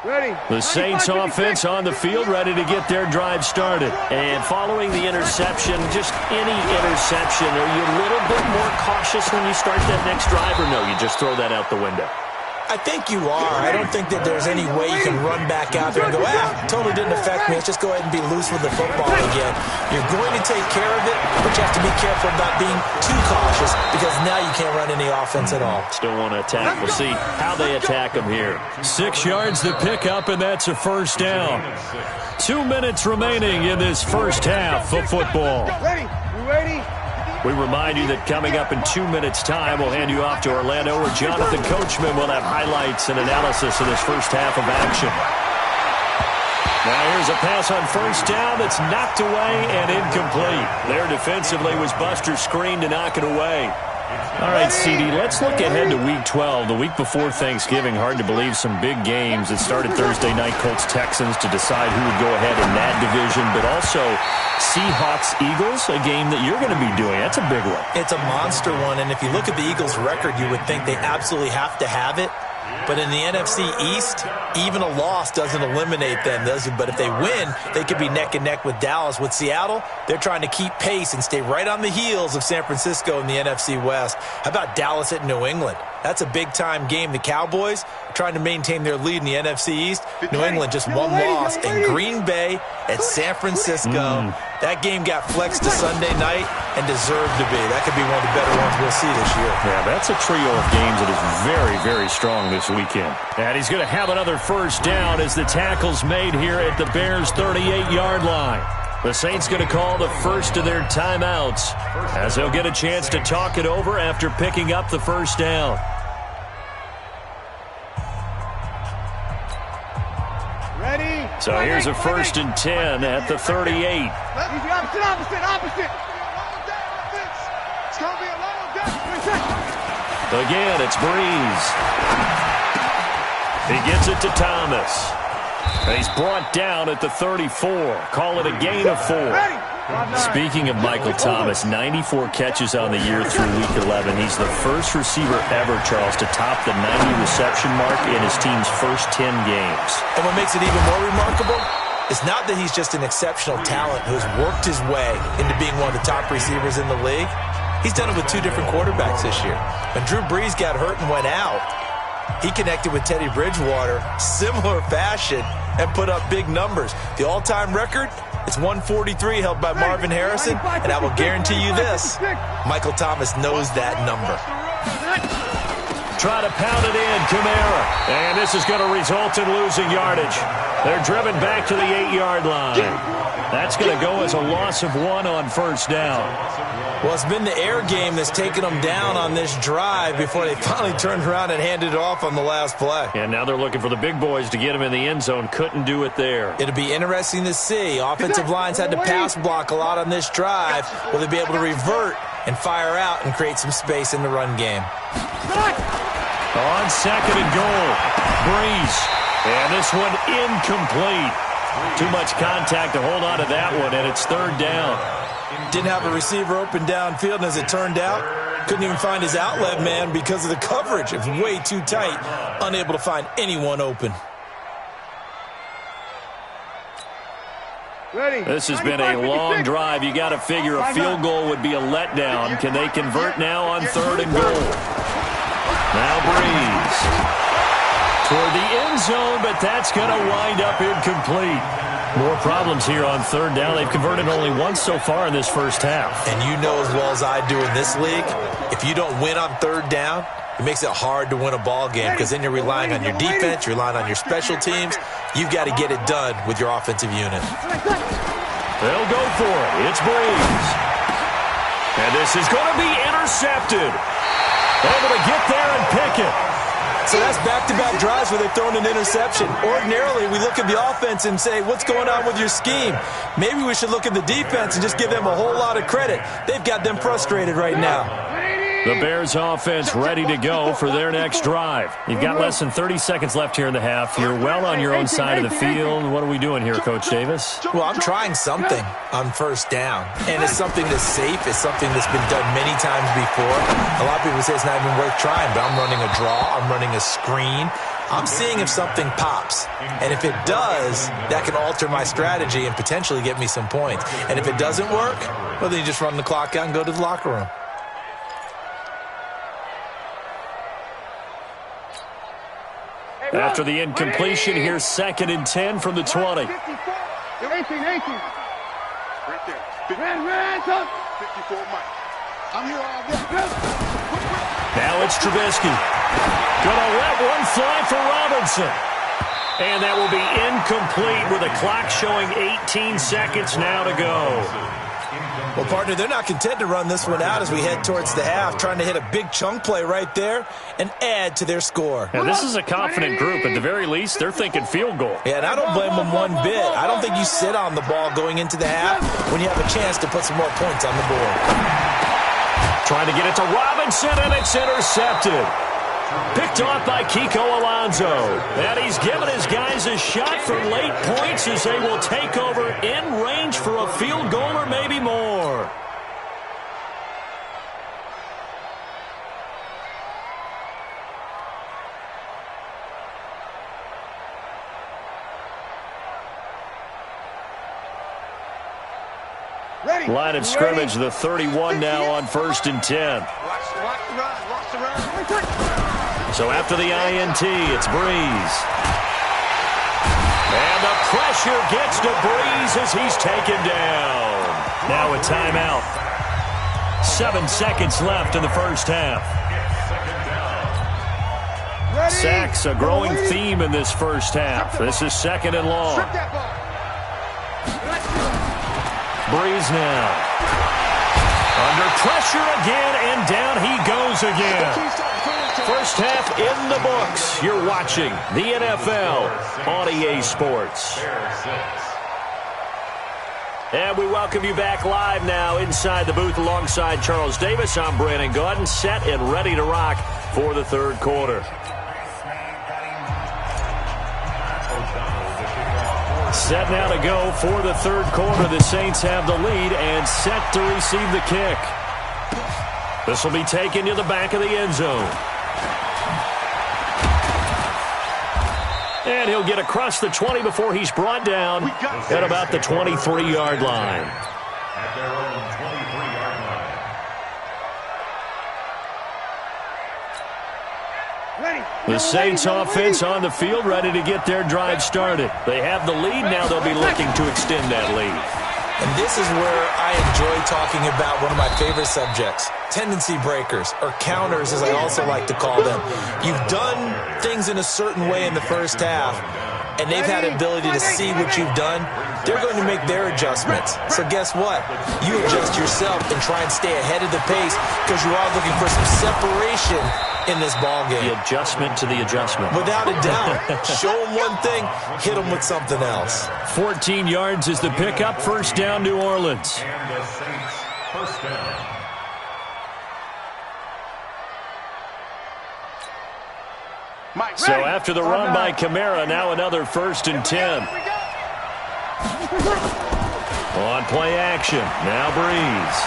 Ready. The Saints offense on the field, ready to get their drive started. And following the interception, just any interception, are you a little bit more cautious when you start that next drive, or no, you just throw that out the window? I think you are. I don't think that there's any way you can run back out there and go, totally didn't affect me. Let's just go ahead and be loose with the football again. You're going to take care of it, but you have to be careful about being too cautious because now you can't run any offense at all. Still want to attack. We'll see how they attack them here. 6 yards to pick up, and that's a first down. 2 minutes remaining in this first half of football. Ready. You ready? We remind you that coming up in 2 minutes' time, we'll hand you off to Orlando, where Jonathan Coachman will have highlights and analysis of this first half of action. Now here's a pass on first down that's knocked away and incomplete. There defensively was Buster's screen to knock it away. All right, CD, let's look ahead to Week 12. The week before Thanksgiving, hard to believe some big games. It started Thursday night, Colts-Texans to decide who would go ahead in that division, but also Seahawks-Eagles, a game that you're going to be doing. That's a big one. It's a monster one, and if you look at the Eagles' record, you would think they absolutely have to have it. But in the NFC East, even a loss doesn't eliminate them. But if they win, they could be neck and neck with Dallas. With Seattle, they're trying to keep pace and stay right on the heels of San Francisco in the NFC West. How about Dallas at New England? That's a big-time game. The Cowboys trying to maintain their lead in the NFC East. New England just one loss. And Green Bay at San Francisco. That game got flexed to Sunday night and deserved to be. That could be one of the better ones we'll see this year. Yeah, that's a trio of games that is very, very strong this weekend. And he's going to have another first down as the tackle's made here at the Bears' 38-yard line. The Saints going to call the first of their timeouts as they'll get a chance to talk it over after picking up the first down. Ready. So here's a 1st and 10 at the 38. Easy, opposite. It's going to be a long day. Again, it's Breeze. He gets it to Thomas. He's brought down at the 34. Call it a gain of 4. Speaking of Michael Thomas, 94 catches on the year through Week 11. He's the first receiver ever, Charles, to top the 90 reception mark in his team's first 10 games. And what makes it even more remarkable is not that he's just an exceptional talent who's worked his way into being one of the top receivers in the league. He's done it with 2 different quarterbacks this year. When Drew Brees got hurt and went out, he connected with Teddy Bridgewater, similar fashion, and put up big numbers. The all-time record, it's 143 held by Marvin Harrison, and I will guarantee you this, Michael Thomas knows that number. Try to pound it in, Kamara. And this is going to result in losing yardage. They're driven back to the 8-yard line. That's going to go as a loss of 1 on first down. Well, it's been the air game that's taken them down on this drive before they finally turned around and handed it off on the last play. And now they're looking for the big boys to get him in the end zone. Couldn't do it there. It'll be interesting to see. Offensive lines had to pass block a lot on this drive. Will they be able to revert and fire out and create some space in the run game? On second and goal, Breeze. And this one incomplete. Too much contact to hold on to that one, and it's third down. Didn't have a receiver open downfield, and as it turned out, couldn't even find his outlet man because of the coverage. It was way too tight, unable to find anyone open. Ready. This has been a long drive. You got to figure a field goal would be a letdown. Can they convert now on third and goal? Now Breeze toward the end zone, but that's going to wind up incomplete. More problems here on third down. They've converted only once so far in this first half. And you know as well as I do in this league, if you don't win on third down, it makes it hard to win a ball game because then you're relying on your defense, you're relying on your special teams. You've got to get it done with your offensive unit. They'll go for it. It's Breeze. And this is going to be intercepted. Able to get there and pick it. So that's back-to-back drives where they've thrown an interception. Ordinarily, we look at the offense and say, what's going on with your scheme? Maybe we should look at the defense and just give them a whole lot of credit. They've got them frustrated right now. The Bears offense ready to go for their next drive. You've got less than 30 seconds left here in the half. You're well on your own side of the field. What are we doing here, Coach Davis? Well, I'm trying something on first down. And it's something that's safe. It's something that's been done many times before. A lot of people say it's not even worth trying, but I'm running a draw. I'm running a screen. I'm seeing if something pops. And if it does, that can alter my strategy and potentially get me some points. And if it doesn't work, well, then you just run the clock out and go to the locker room. After the incompletion, here's 2nd and 10 from the 20. 18. Right there. Red, 54 Mike. I'm here all day. Now it's Trubisky. Gonna let one fly for Robinson. And that will be incomplete with a clock showing 18 seconds now to go. Well, partner, they're not content to run this one out as we head towards the half, trying to hit a big chunk play right there and add to their score. Now, this is a confident group. At the very least, they're thinking field goal. Yeah, and I don't blame them one bit. I don't think you sit on the ball going into the half when you have a chance to put some more points on the board. Trying to get it to Robinson, and it's intercepted. Picked off by Kiko Alonso. And he's given his guys a shot for late points as they will take over in range for a field goal or maybe more. Ready. Line of scrimmage, the 31 now on 1st and 10. Watch the run. So after the INT, it's Breeze. And the pressure gets to Breeze as he's taken down. Now a timeout. 7 seconds left in the first half. Ready. Sacks, a growing theme in this first half. This is 2nd and long. Strip that ball. Breeze now. Under pressure again, and down he goes again. First half in the books. You're watching the NFL on EA Sports. And we welcome you back live now inside the booth alongside Charles Davis. I'm Brandon Gaudin, set and ready to rock for the third quarter. Set now to go for the third quarter. The Saints have the lead and set to receive the kick. This will be taken to the back of the end zone. And he'll get across the 20 before he's brought down at about the 23-yard line. At their own 23-yard line. Ready. The Saints offense on the field, ready to get their drive started. They have the lead. Now they'll be looking to extend that lead. And this is where I enjoy talking about one of my favorite subjects, tendency breakers, or counters as I also like to call them. You've done things in a certain way in the first half, and they've had the ability to see what you've done. They're going to make their adjustments. So guess what? You adjust yourself and try and stay ahead of the pace because you are looking for some separation in this ball game. The adjustment to the adjustment. Without a doubt. Show them one thing, hit them with something else. 14 yards is the pickup. First down, New Orleans. And the Saints, first down. So after the run by Kamara, now another 1st and 10. On play action, now Breeze.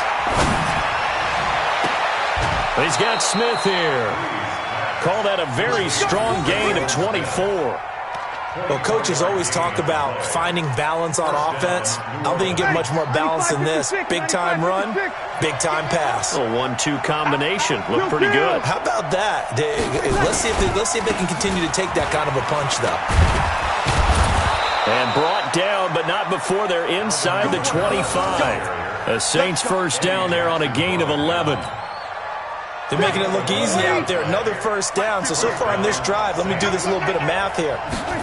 He's got Smith here. Call that a very strong gain of 24. Well, coaches always talk about finding balance on offense. I don't think you get much more balance than this. Big-time run, big-time pass. A 1-2 combination. Looked pretty good. How about that? Let's see if they can continue to take that kind of a punch, though. And brought down, but not before they're inside the 25. A Saints first down there on a gain of 11. They're making it look easy out there. Another first down. So far on this drive, let me do this little bit of math here.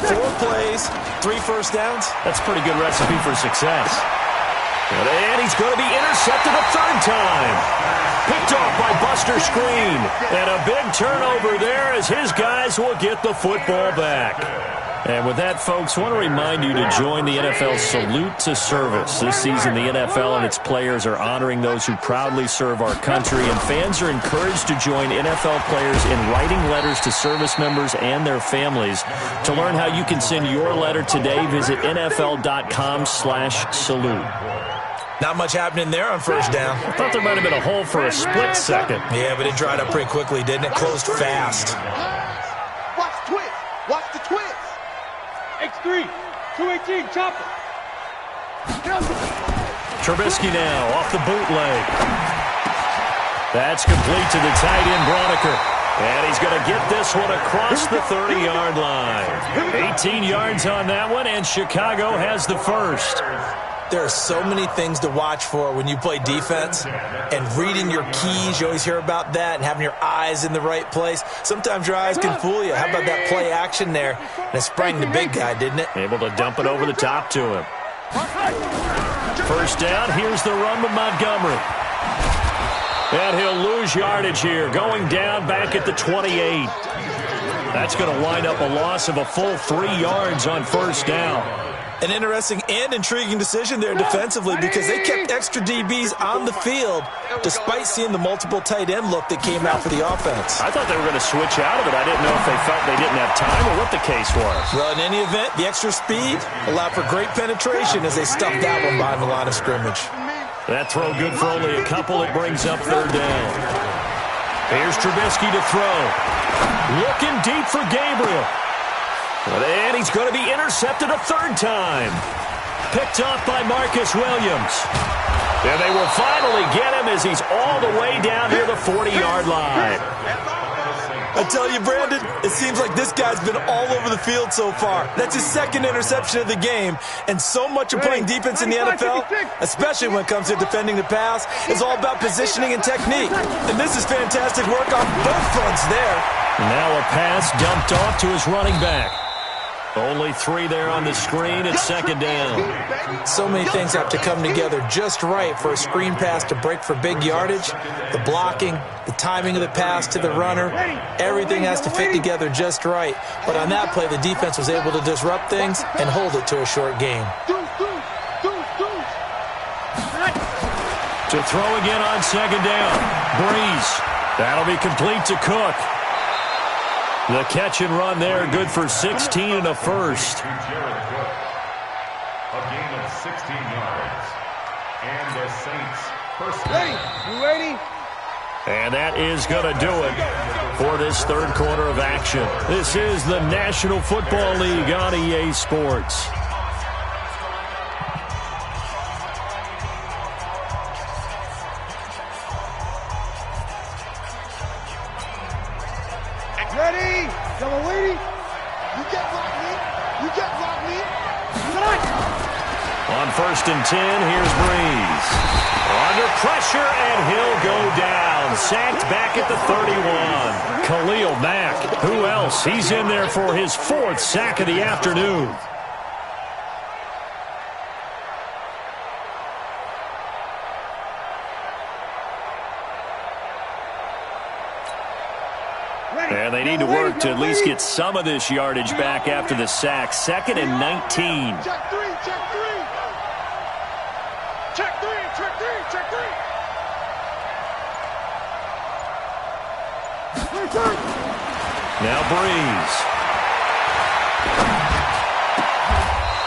4 plays, 3 first downs. That's a pretty good recipe for success. And he's going to be intercepted a 3rd time. Picked off by Buster Screen. And a big turnover there as his guys will get the football back. And with that, folks, I want to remind you to join the NFL Salute to Service. This season, the NFL and its players are honoring those who proudly serve our country, and fans are encouraged to join NFL players in writing letters to service members and their families. To learn how you can send your letter today, visit NFL.com/salute. Not much happening there on first down. I thought there might have been a hole for a split second. Yeah, but it dried up pretty quickly, didn't it? Closed fast. Watch the twist. Watch the twist. X3, 218, chopper. Trubisky now off the bootleg. That's complete to the tight end, Broniker. And he's going to get this one across the 30-yard line. 18 yards on that one, and Chicago has the first. There are so many things to watch for when you play defense, and reading your keys, you always hear about that, and having your eyes in the right place. Sometimes your eyes can fool you. How about that play action there? And it sprang the big guy, didn't it? Able to dump it over the top to him. First down, here's the run with Montgomery. And he'll lose yardage here, going down back at the 28. That's going to wind up a loss of a full 3 yards on first down. An interesting and intriguing decision there defensively, because they kept extra DBs on the field despite seeing the multiple tight end look that came out for the offense. I thought they were going to switch out of it. I didn't know if they felt they didn't have time or what the case was. Well, in any event, the extra speed allowed for great penetration as they stuffed that one behind the line of scrimmage. That throw good for only a couple. It brings up 3rd down. Here's Trubisky to throw. Looking deep for Gabriel. And he's going to be intercepted a 3rd time. Picked off by Marcus Williams. And they will finally get him as he's all the way down near the 40-yard line. I tell you, Brandon, it seems like this guy's been all over the field so far. That's his 2nd interception of the game. And so much of playing defense in the NFL, especially when it comes to defending the pass, is all about positioning and technique. And this is fantastic work on both fronts there. Now a pass dumped off to his running back. Only 3 there on the screen at 2nd down. So many things have to come together just right for a screen pass to break for big yardage. The blocking, the timing of the pass to the runner, everything has to fit together just right. But on that play, the defense was able to disrupt things and hold it to a short game. To throw again on 2nd down. Breeze. That'll be complete to Cook. The catch and run there, good for 16 and a first. A gain of 16 yards. And the Saints first down. You ready? And that is going to do it for this 3rd quarter of action. This is the National Football League on EA Sports. Ready? Double waiting. You get block me. You get block me. On 1st and 10, here's Breeze. Under pressure, and he'll go down. Sacked back at the 31. Khalil Mack. Who else? He's in there for his 4th sack of the afternoon. And they need to work to at least get some of this yardage back after the sack. 2nd and 19. Check 3, check 3. Check 3, check 3, check 3. Now Breeze.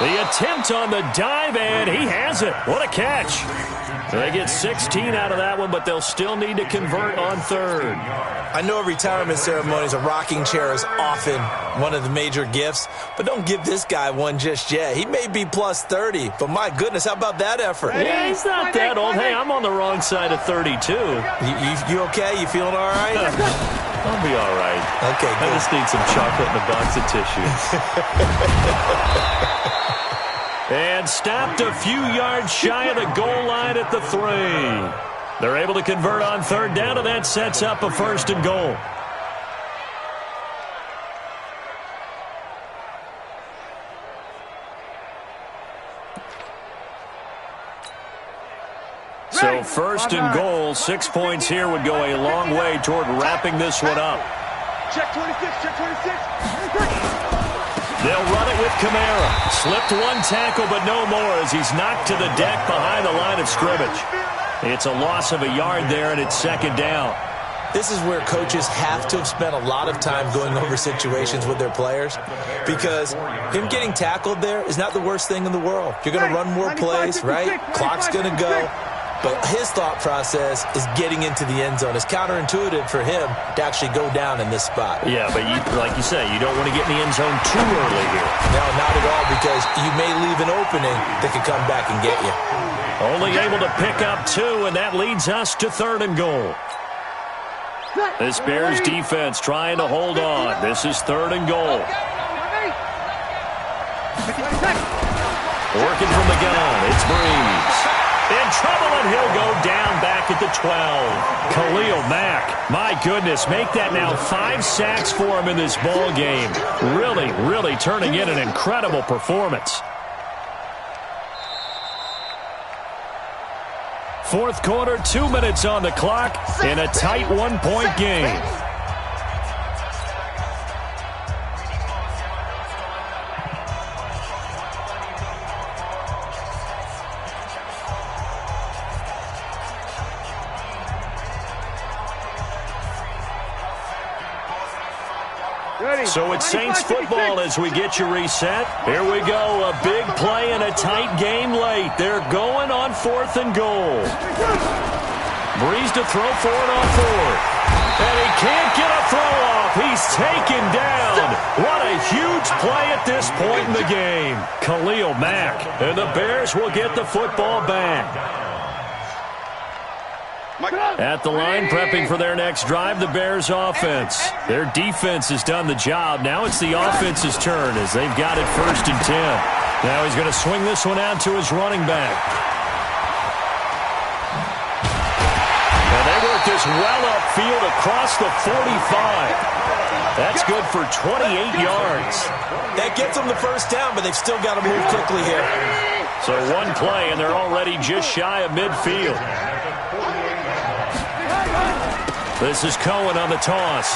The attempt on the dive, and he has it. What a catch. They get 16 out of that one, but they'll still need to convert on third. I know a retirement ceremony is a rocking chair is often one of the major gifts, but don't give this guy one just yet. He may be plus 30, but my goodness, how about that effort? Yeah, he's not that old. Hey, I'm on the wrong side of 32. You okay? You feeling all right? I'll be all right. Okay, good. I just need some chocolate and a box of tissues. And stopped a few yards shy of the goal line at the 3. They're able to convert on third down, and that sets up a 1st and goal. So 1st and goal, 6 points here would go a long way toward wrapping this one up. Check 26, check 26. They'll run it with Kamara. Slipped one tackle, but no more as he's knocked to the deck behind the line of scrimmage. It's a loss of a yard there, and it's 2nd down. This is where coaches have to have spent a lot of time going over situations with their players, because him getting tackled there is not the worst thing in the world. You're going to run more plays, right? Clock's going to go. But his thought process is getting into the end zone. It's counterintuitive for him to actually go down in this spot. Yeah, but like you say, you don't want to get in the end zone too early here. No, not at all, because you may leave an opening that could come back and get you. Only able to pick up 2, and that leads us to 3rd and goal. This Bears defense trying to hold on. This is 3rd and goal. Working from the gun, it's Breeze. In trouble, and he'll go down back at the 12. Khalil Mack, my goodness, make that now 5 sacks for him in this ball game. Really, really turning in an incredible performance. 4th quarter, 2 minutes on the clock in a tight 1-point game. So it's Saints football as we get you reset. Here we go, a big play and a tight game late. They're going on 4th and goal. Breeze to throw for it on 4th. And he can't get a throw off. He's taken down. What a huge play at this point in the game. Khalil Mack, and the Bears will get the football back. At the line, prepping for their next drive, the Bears offense. Their defense has done the job. Now it's the offense's turn as they've got it 1st and 10. Now he's going to swing this one out to his running back. And they work this well upfield across the 45. That's good for 28 yards. That gets them the 1st down, but they've still got to move quickly here. So one play, and they're already just shy of midfield. This is Cohen on the toss.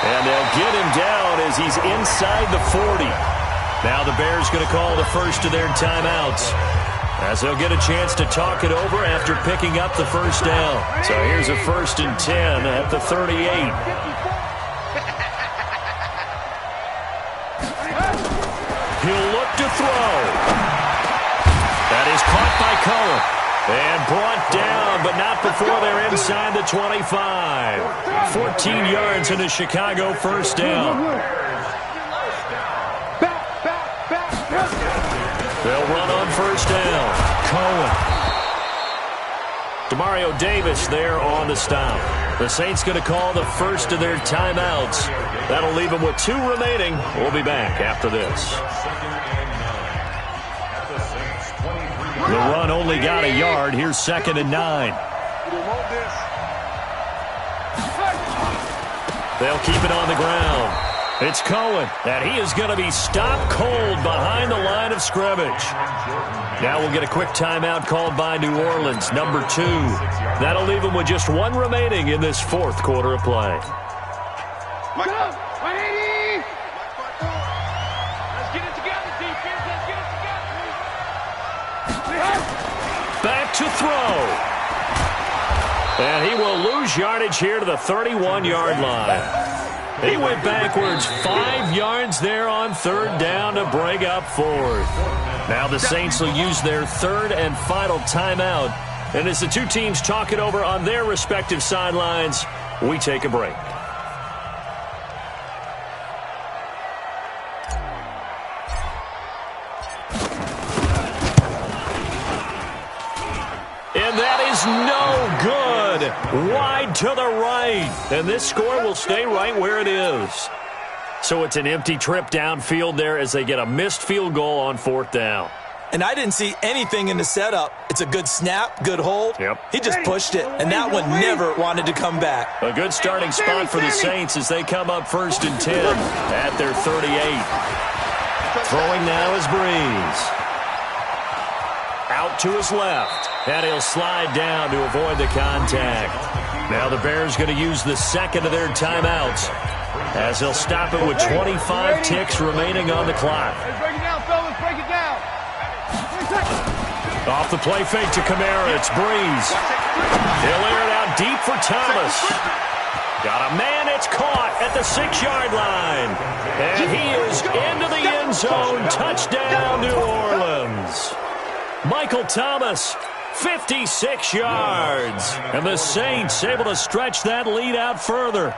And they'll get him down as he's inside the 40. Now the Bears going to call the first of their timeouts, as they'll get a chance to talk it over after picking up the 1st down. So here's a 1st and 10 at the 38. He'll look to throw. That is caught by Cohen. And brought down, but not before they're inside the 25. 14 yards in a Chicago 1st down. They'll run on 1st down. Cohen. Demario Davis there on the stop. The Saints going to call the 1st of their timeouts. That'll leave them with 2 remaining. We'll be back after this. The run only got a yard. Here's 2nd and 9. They'll keep it on the ground. It's Cohen, and he is going to be stopped cold behind the line of scrimmage. Now we'll get a quick timeout called by New Orleans, number 2. That'll leave them with just 1 remaining in this 4th quarter of play. Back to throw. And he will lose yardage here to the 31-yard line. He went backwards 5 yards there on third down to bring up fourth. Now the Saints will use their third and final timeout. And as the two teams talk it over on their respective sidelines, we take a break. And that is no good. Wide to the right. And this score will stay right where it is. So it's an empty trip downfield there as they get a missed field goal on fourth down. And I didn't see anything in the setup. It's a good snap, good hold. Yep. He just pushed it, and that one never wanted to come back. A good starting spot for the Saints as they come up 1st and 10 at their 38. Throwing now is Breeze. Out to his left, and he'll slide down to avoid the contact. Now the Bears going to use the second of their timeouts as they'll stop it with 25 ticks remaining on the clock. Break it down, fellas. Break it down. Off the play fake to Kamara, it's Breeze. He'll air it out deep for Thomas. Got a man, it's caught at the 6-yard line. And he is into the end zone. Touchdown, New Orleans. Michael Thomas, 56 yards. And the Saints able to stretch that lead out further.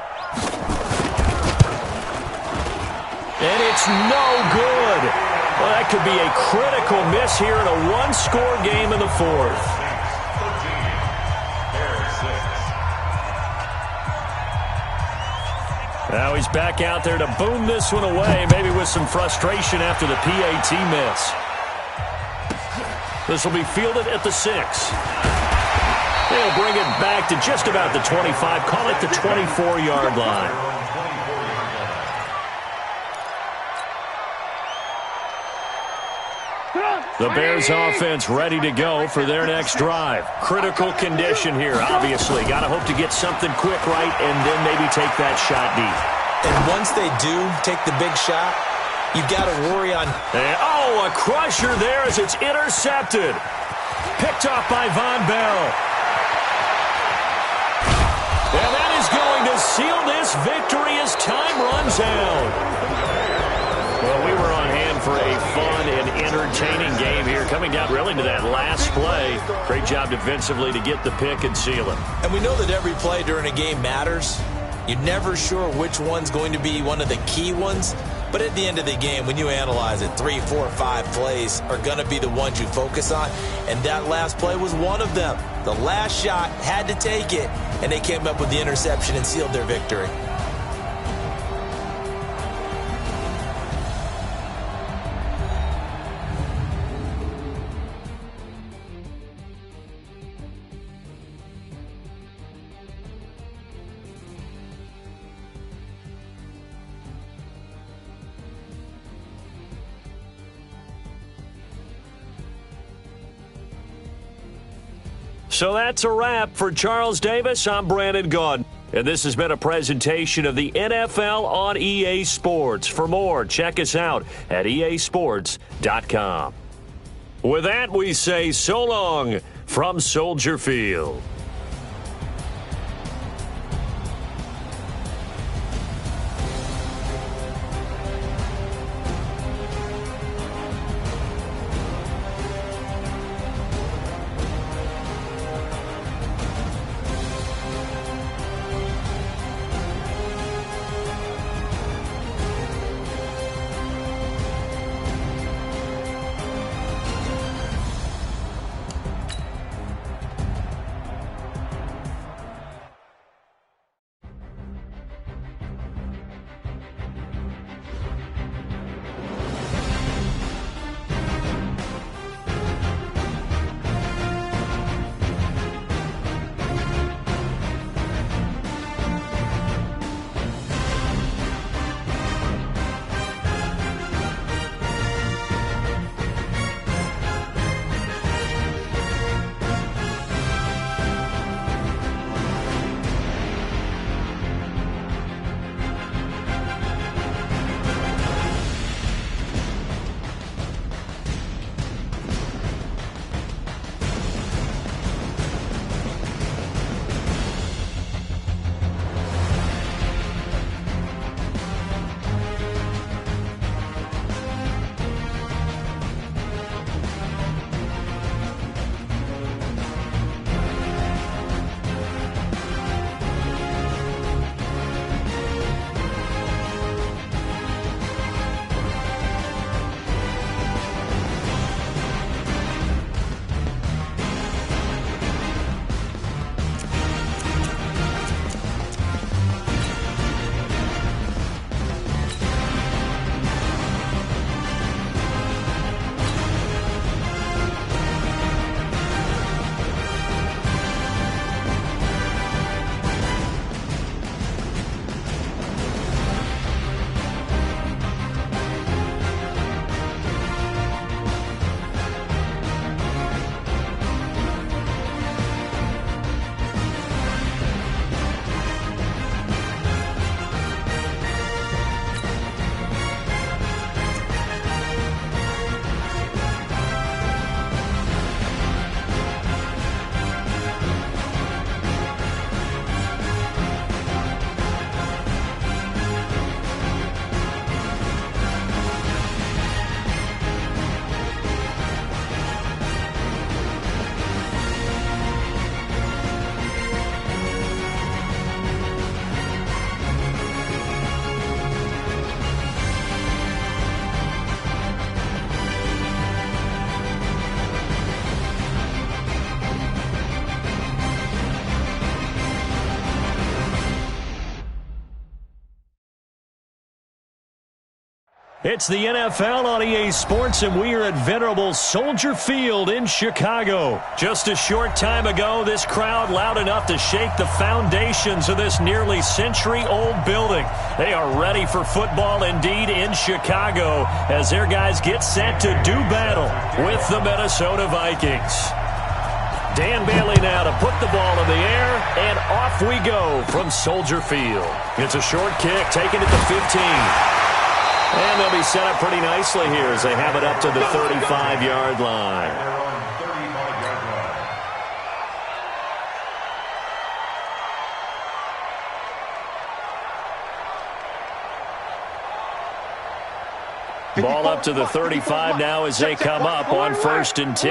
And it's no good. Well, that could be a critical miss here in a one-score game in the fourth. Now he's back out there to boom this one away, maybe with some frustration after the PAT miss. This will be fielded at the 6. They'll bring it back to just about the 25, call it the 24-yard line. The Bears offense ready to go for their next drive. Critical condition here, obviously. Got to hope to get something quick right and then maybe take that shot deep. And once they do take the big shot, you've got to worry on... a crusher there as it's intercepted. Picked off by Von Bell. And that is going to seal this victory as time runs out. Well, we were on hand for a fun and entertaining game here, coming down really to that last play. Great job defensively to get the pick and seal it. And we know that every play during a game matters. You're never sure which one's going to be one of the key ones. But at the end of the game, when you analyze it, 3, 4, 5 plays are going to be the ones you focus on. And that last play was one of them. The last shot had to take it, and they came up with the interception and sealed their victory. So that's a wrap for Charles Davis. I'm Brandon Gaudin. And this has been a presentation of the NFL on EA Sports. For more, check us out at easports.com. With that, we say so long from Soldier Field. It's the NFL on EA Sports, and we are at venerable Soldier Field in Chicago. Just a short time ago, this crowd loud enough to shake the foundations of this nearly century-old building. They are ready for football indeed in Chicago as their guys get set to do battle with the Minnesota Vikings. Dan Bailey now to put the ball in the air, and off we go from Soldier Field. It's a short kick, taken at the 15. And they'll be set up pretty nicely here as they have it up to the 35-yard line. Ball up to the 35 now as they come up on 1st and 10.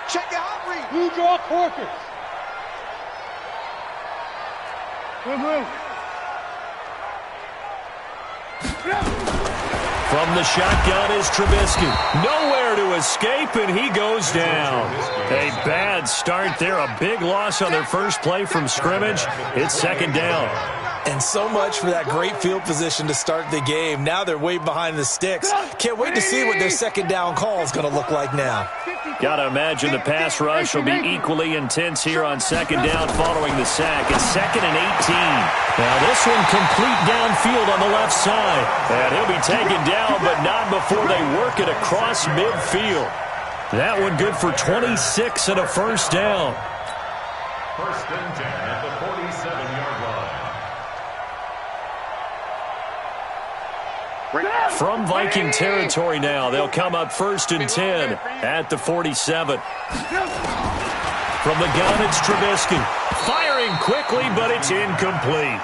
Check the hot read. Blue draw quarters. Move. From the shotgun is Trubisky. Nowhere to escape, and he goes down. A bad start there. A big loss on their first play from scrimmage. It's 2nd down. And so much for that great field position to start the game. Now they're way behind the sticks. Can't wait to see what their 2nd down call is going to look like now. Got to imagine the pass rush will be equally intense here on 2nd down following the sack. It's 2nd and 18. Now this one complete downfield on the left side. And he'll be taken down, but not before they work it across midfield. That one good for 26 and a 1st down. 1st and 10 at the 47-yard line. From Viking territory now, they'll come up 1st and 10 at the 47. From the gun, it's Trubisky. Firing quickly, but it's incomplete.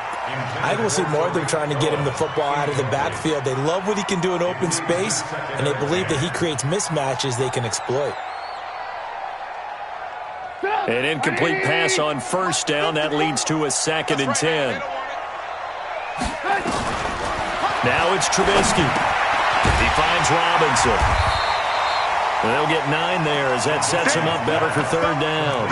I will see more of them trying to get him the football out of the backfield. They love what he can do in open space, and they believe that he creates mismatches they can exploit. An incomplete pass on 1st down. That leads to a 2nd and 10. Now it's Trubisky. He finds Robinson. They'll get 9 there as that sets him up better for 3rd down.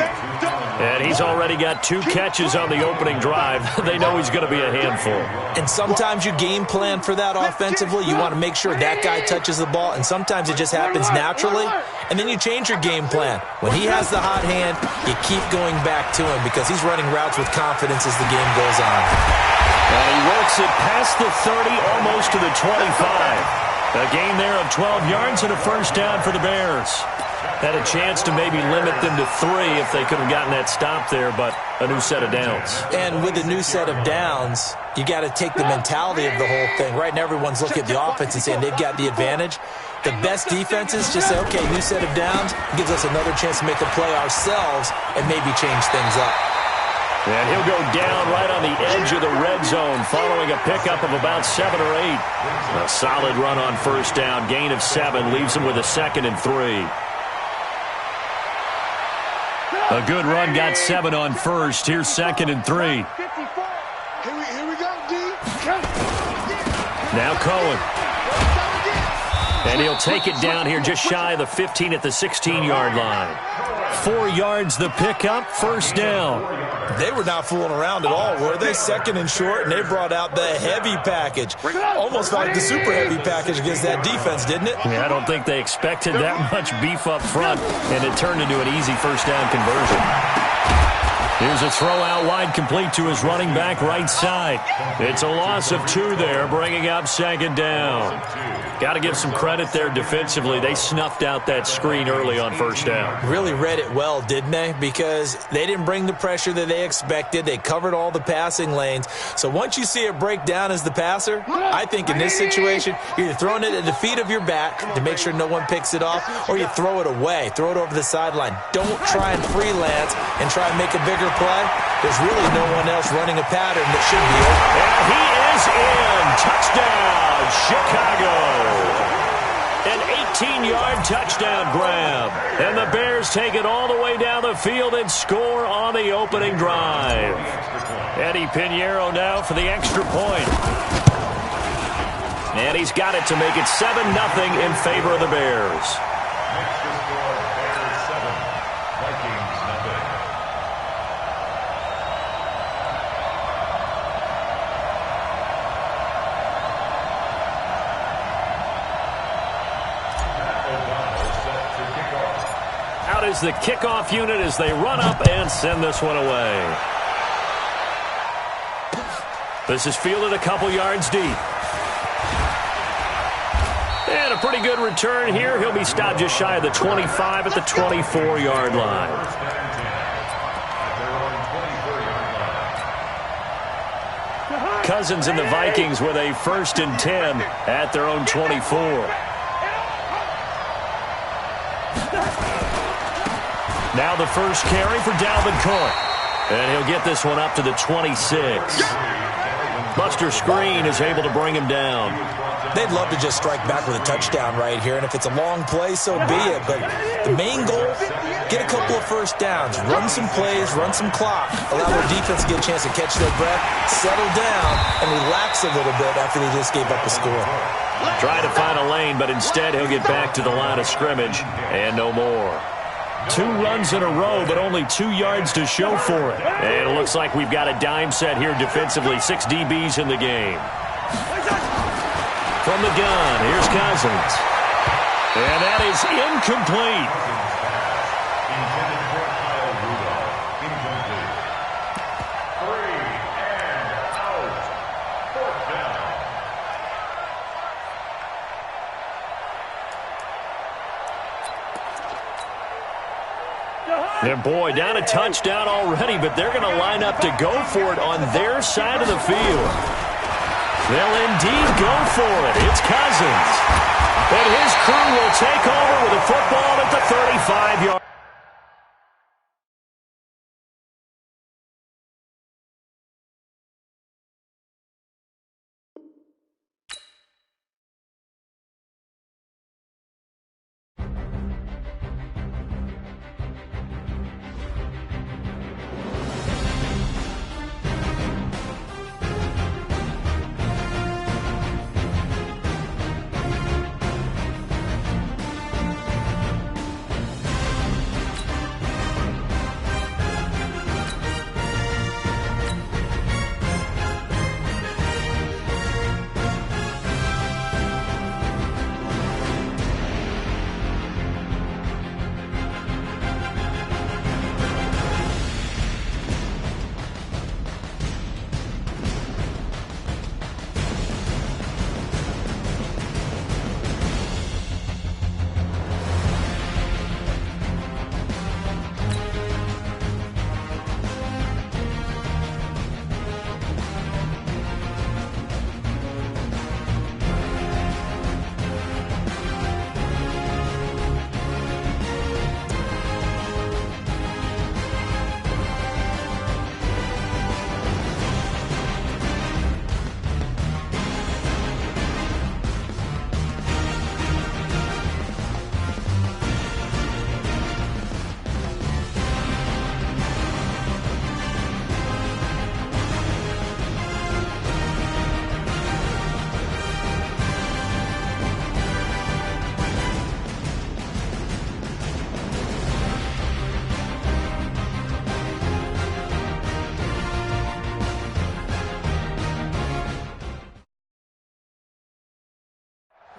And he's already got 2 catches on the opening drive. They know he's going to be a handful. And sometimes you game plan for that offensively. You want to make sure that guy touches the ball, and sometimes it just happens naturally. And then you change your game plan. When he has the hot hand, you keep going back to him because he's running routes with confidence as the game goes on. And he works it past the 30, almost to the 25. A gain there of 12 yards and a 1st down for the Bears. Had a chance to maybe limit them to 3 if they could have gotten that stop there, but a new set of downs. And with a new set of downs, you got to take the mentality of the whole thing. Right now, everyone's looking at the offense and saying they've got the advantage. The best defenses just say, okay, new set of downs gives us another chance to make a play ourselves and maybe change things up. And he'll go down right on the edge of the red zone following a pickup of about 7 or 8. A solid run on 1st down. Gain of 7 leaves him with a 2nd and 3. A good run got 7 on 1st. Here's 2nd and 3. Here we go, D. Now Cohen. And he'll take it down here just shy of the 15 at the 16-yard line. 4 yards the pickup, 1st down. They were not fooling around at all, were they? 2nd and short, and they brought out the heavy package. Almost like the super heavy package against that defense, didn't it? Yeah, I don't think they expected that much beef up front, and it turned into an easy 1st down conversion. Here's a throw out wide, complete to his running back right side. It's a loss of 2 there, bringing up 2nd down. Got to give some credit there defensively. They snuffed out that screen early on 1st down. Really read it well, didn't they? Because they didn't bring the pressure that they expected. They covered all the passing lanes. So once you see it break down as the passer, I think in this situation, you're either throwing it at the feet of your back to make sure no one picks it off, or you throw it away. Throw it over the sideline. Don't try and freelance and try and make a bigger play. There's really no one else running a pattern that should be open. And he is in. Touchdown, Chicago. An 18-yard touchdown grab. And the Bears take it all the way down the field and score on the opening drive. Eddie Pinheiro now for the extra point. And he's got it to make it 7-0 in favor of the Bears. is the kickoff unit as they run up and send this one away. This is fielded a couple yards deep. And a pretty good return here. He'll be stopped just shy of the 25 at the 24-yard line. Cousins and the Vikings with a 1st and 10 at their own 24. Now the first carry for Dalvin Cook. And he'll get this one up to the 26. Buster Screen is able to bring him down. They'd love to just strike back with a touchdown right here, and if it's a long play, so be it. But the main goal, get a couple of first downs, run some plays, run some clock, allow their defense to get a chance to catch their breath, settle down, and relax a little bit after they just gave up a score. Try to find a lane, but instead he'll get back to the line of scrimmage and no more. 2 runs in a row, but only 2 yards to show for it. And it looks like we've got a dime set here defensively. 6 DBs in the game. From the gun, here's Cousins. And that is incomplete. And boy, down a touchdown already, but they're going to line up to go for it on their side of the field. They'll indeed go for it. It's Cousins. And his crew will take over with a football at the 35-yard.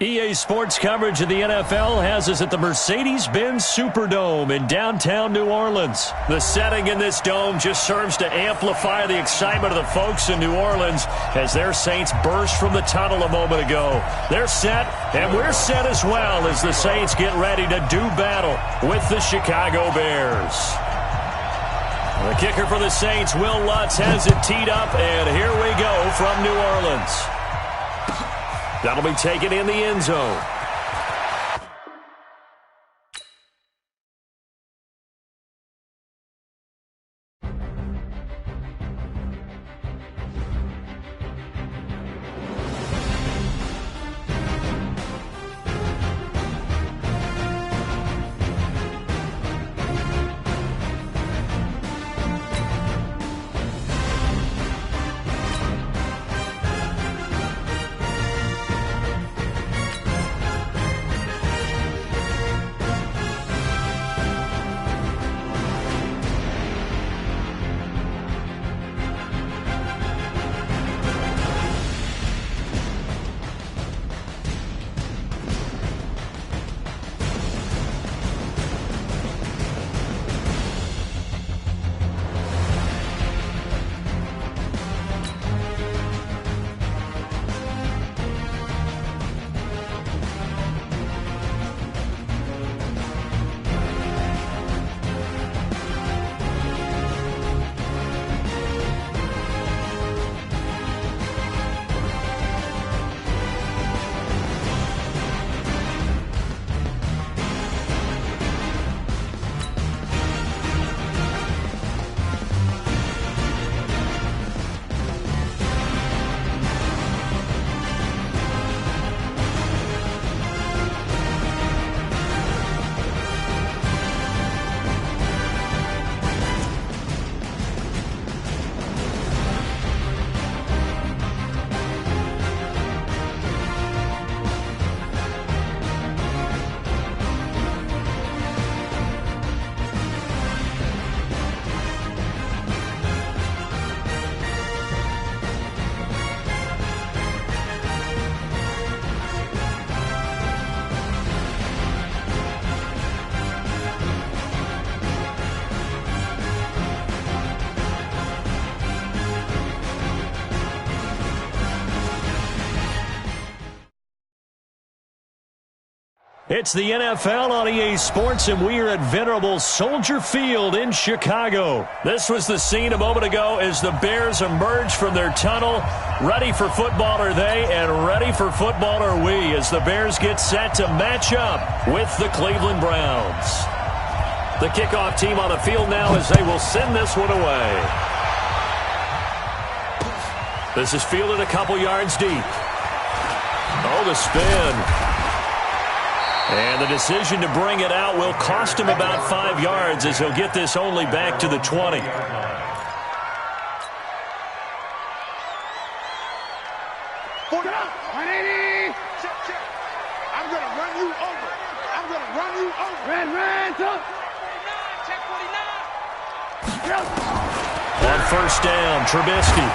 EA Sports coverage of the NFL has us at the Mercedes-Benz Superdome in downtown New Orleans. The setting in this dome just serves to amplify the excitement of the folks in New Orleans as their Saints burst from the tunnel a moment ago. They're set, and we're set as well as the Saints get ready to do battle with the Chicago Bears. The kicker for the Saints, Will Lutz, has it teed up, and here we go from New Orleans. That'll be taken in the end zone. It's the NFL on EA Sports, and we are at venerable Soldier Field in Chicago. This was the scene a moment ago as the Bears emerged from their tunnel. Ready for football are they, and ready for football are we, as the Bears get set to match up with the Cleveland Browns. The kickoff team on the field now as they will send this one away. This is fielded a couple yards deep. Oh, the spin. And the decision to bring it out will cost him about 5 yards as he'll get this only back to the 20. I'm going to run you over. I'm going to run you over. Ran, up. Check 49. On first down, Trubisky.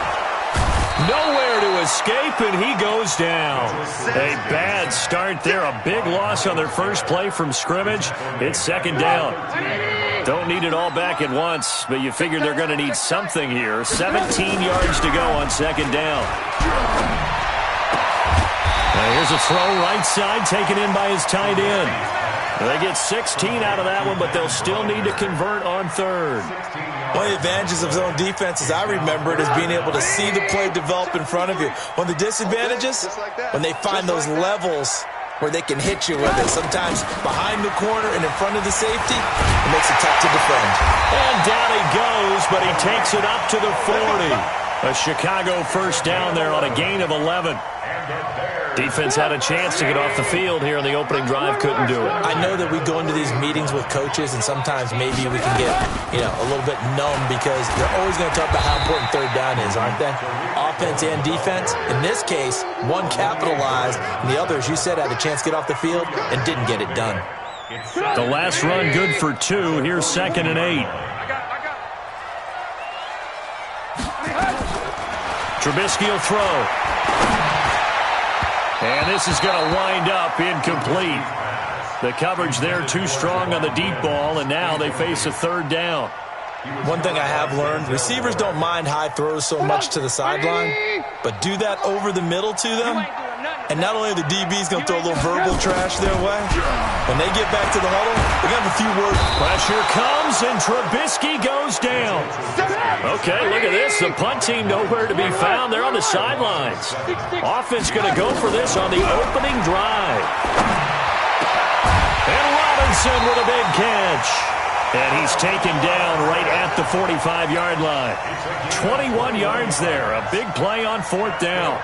Nowhere to escape, and he goes down. A bad start there. A big loss on their first play from scrimmage. It's second down. Don't need it all back at once, but you figure they're going to need something here. 17 yards to go on second down. Now here's a throw right side taken in by his tight end. They get 16 out of that one, but they'll still need to convert on third. One of the advantages of zone defense, as I remember it, is being able to see the play develop in front of you. One of the disadvantages, when they find those levels where they can hit you with it. Sometimes behind the corner and in front of the safety, it makes it tough to defend. And down he goes, but he takes it up to the 40. A Chicago first down there on a gain of 11. Defense had a chance to get off the field here on the opening drive, couldn't do it. I know that we go into these meetings with coaches, and sometimes maybe we can get, a little bit numb because they're always going to talk about how important third down is, aren't they? Offense and defense. In this case, one capitalized, and the other, as you said, had a chance to get off the field and didn't get it done. The last run good for 2. Here's 2nd and 8. Trubisky will throw. And this is going to wind up incomplete. The coverage there too strong on the deep ball, and now they face a third down. One thing I have learned, receivers don't mind high throws so much to the sideline, but do that over the middle to them, and not only are the DBs going to throw a little verbal trash their way, when they get back to the huddle, they're going to have a few words. Pressure comes, and Trubisky goes down. Okay, look at this. The punt team nowhere to be found. They're on the sidelines. Offense going to go for this on the opening drive. And Robinson with a big catch. And he's taken down right at the 45-yard line. 21 yards there. A big play on fourth down.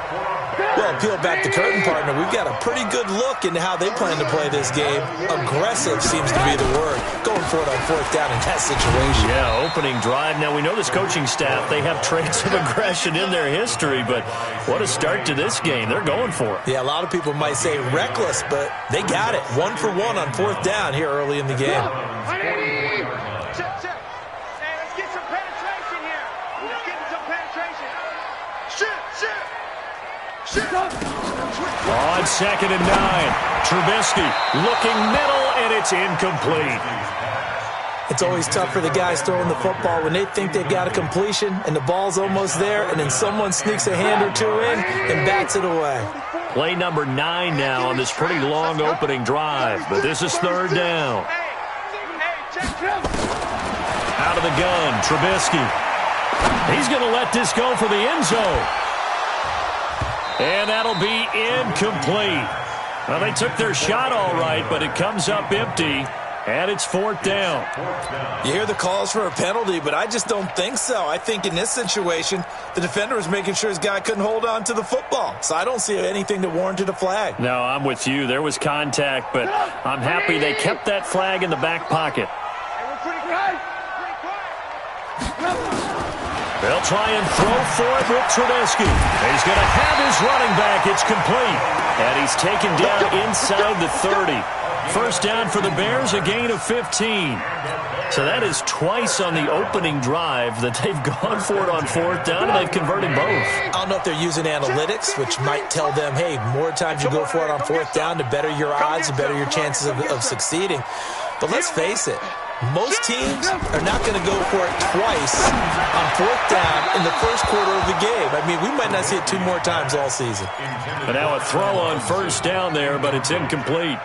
Well, peel back the curtain, partner. We've got a pretty good look into how they plan to play this game. Aggressive seems to be the word. Going for it on fourth down in that situation. Yeah, opening drive. Now, we know this coaching staff, they have traits of aggression in their history, but what a start to this game. They're going for it. Yeah, a lot of people might say reckless, but they got it. 1 for 1 on fourth down here early in the game. On 2nd and 9, Trubisky looking middle, and it's incomplete. It's always tough for the guys throwing the football when they think they've got a completion and the ball's almost there, and then someone sneaks a hand or two in and bats it away. Play number 9 now on this pretty long opening drive, but this is third down. Out of the gun, Trubisky. He's going to let this go for the end zone. And that'll be incomplete. Well, they took their shot all right, but it comes up empty, and it's fourth down. You hear the calls for a penalty, but I just don't think so. I think in this situation, the defender was making sure his guy couldn't hold on to the football. So I don't see anything that warranted a flag. No, I'm with you. There was contact, but I'm happy they kept that flag in the back pocket. They'll try and throw for it with Trubisky. He's going to have his running back. It's complete. And he's taken down inside the 30. First down for the Bears, a gain of 15. So that is twice on the opening drive that they've gone for it on fourth down, and they've converted both. I don't know if they're using analytics, which might tell them, hey, more times you go for it on fourth down, the better your odds, the better your chances of succeeding. But let's face it. Most teams are not going to go for it twice on fourth down in the first quarter of the game. I mean, we might not see it 2 more times all season. But now a throw on first down there, but it's incomplete.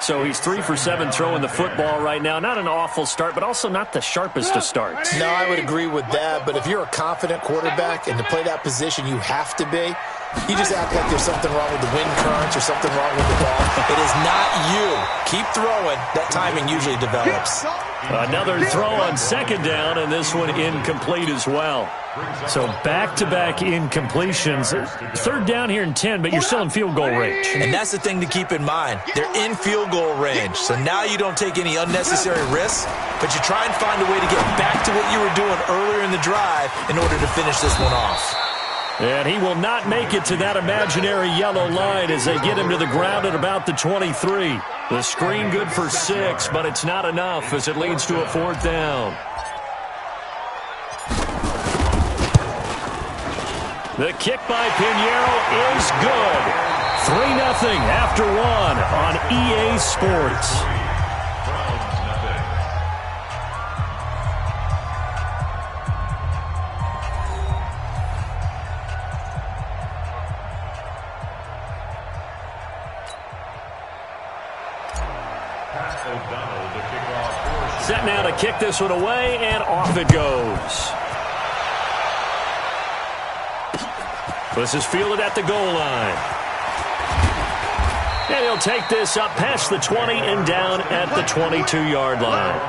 So he's 3 for 7 throwing the football right now. Not an awful start, but also not the sharpest of starts. No, I would agree with that. But if you're a confident quarterback and to play that position, you have to be. You just act like there's something wrong with the wind currents or something wrong with the ball. It is not you. Keep throwing. That timing usually develops. Another throw on second down, and this one incomplete as well. So back-to-back incompletions. Third down here in 10, but you're still in field goal range. And that's the thing to keep in mind. They're in field goal range. So now you don't take any unnecessary risks, but you try and find a way to get back to what you were doing earlier in the drive in order to finish this one off. And he will not make it to that imaginary yellow line as they get him to the ground at about the 23. The screen good for 6, but it's not enough as it leads to a 4th down. The kick by Pinheiro is good. 3-0 after 1 on EA Sports. Set now to kick this one away, and off it goes. This is fielded at the goal line. And he'll take this up past the 20 and down at the 22-yard line.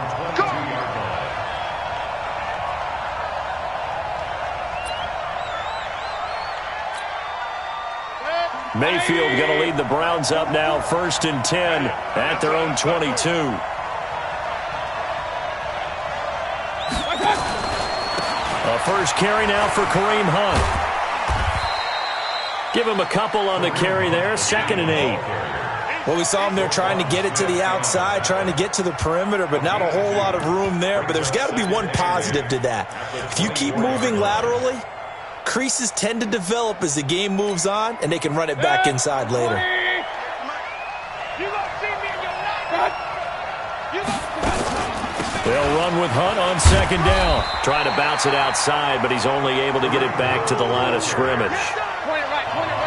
Mayfield going to lead the Browns up now, 1st and 10 at their own 22. A first carry now for Kareem Hunt. Give him a couple on the carry there, 2nd and 8. Well, we saw him there trying to get it to the outside, trying to get to the perimeter, but not a whole lot of room there. But there's got to be one positive to that. If you keep moving laterally, creases tend to develop as the game moves on, and they can run it back inside later. They'll run with Hunt on 2nd down. Trying to bounce it outside, but he's only able to get it back to the line of scrimmage.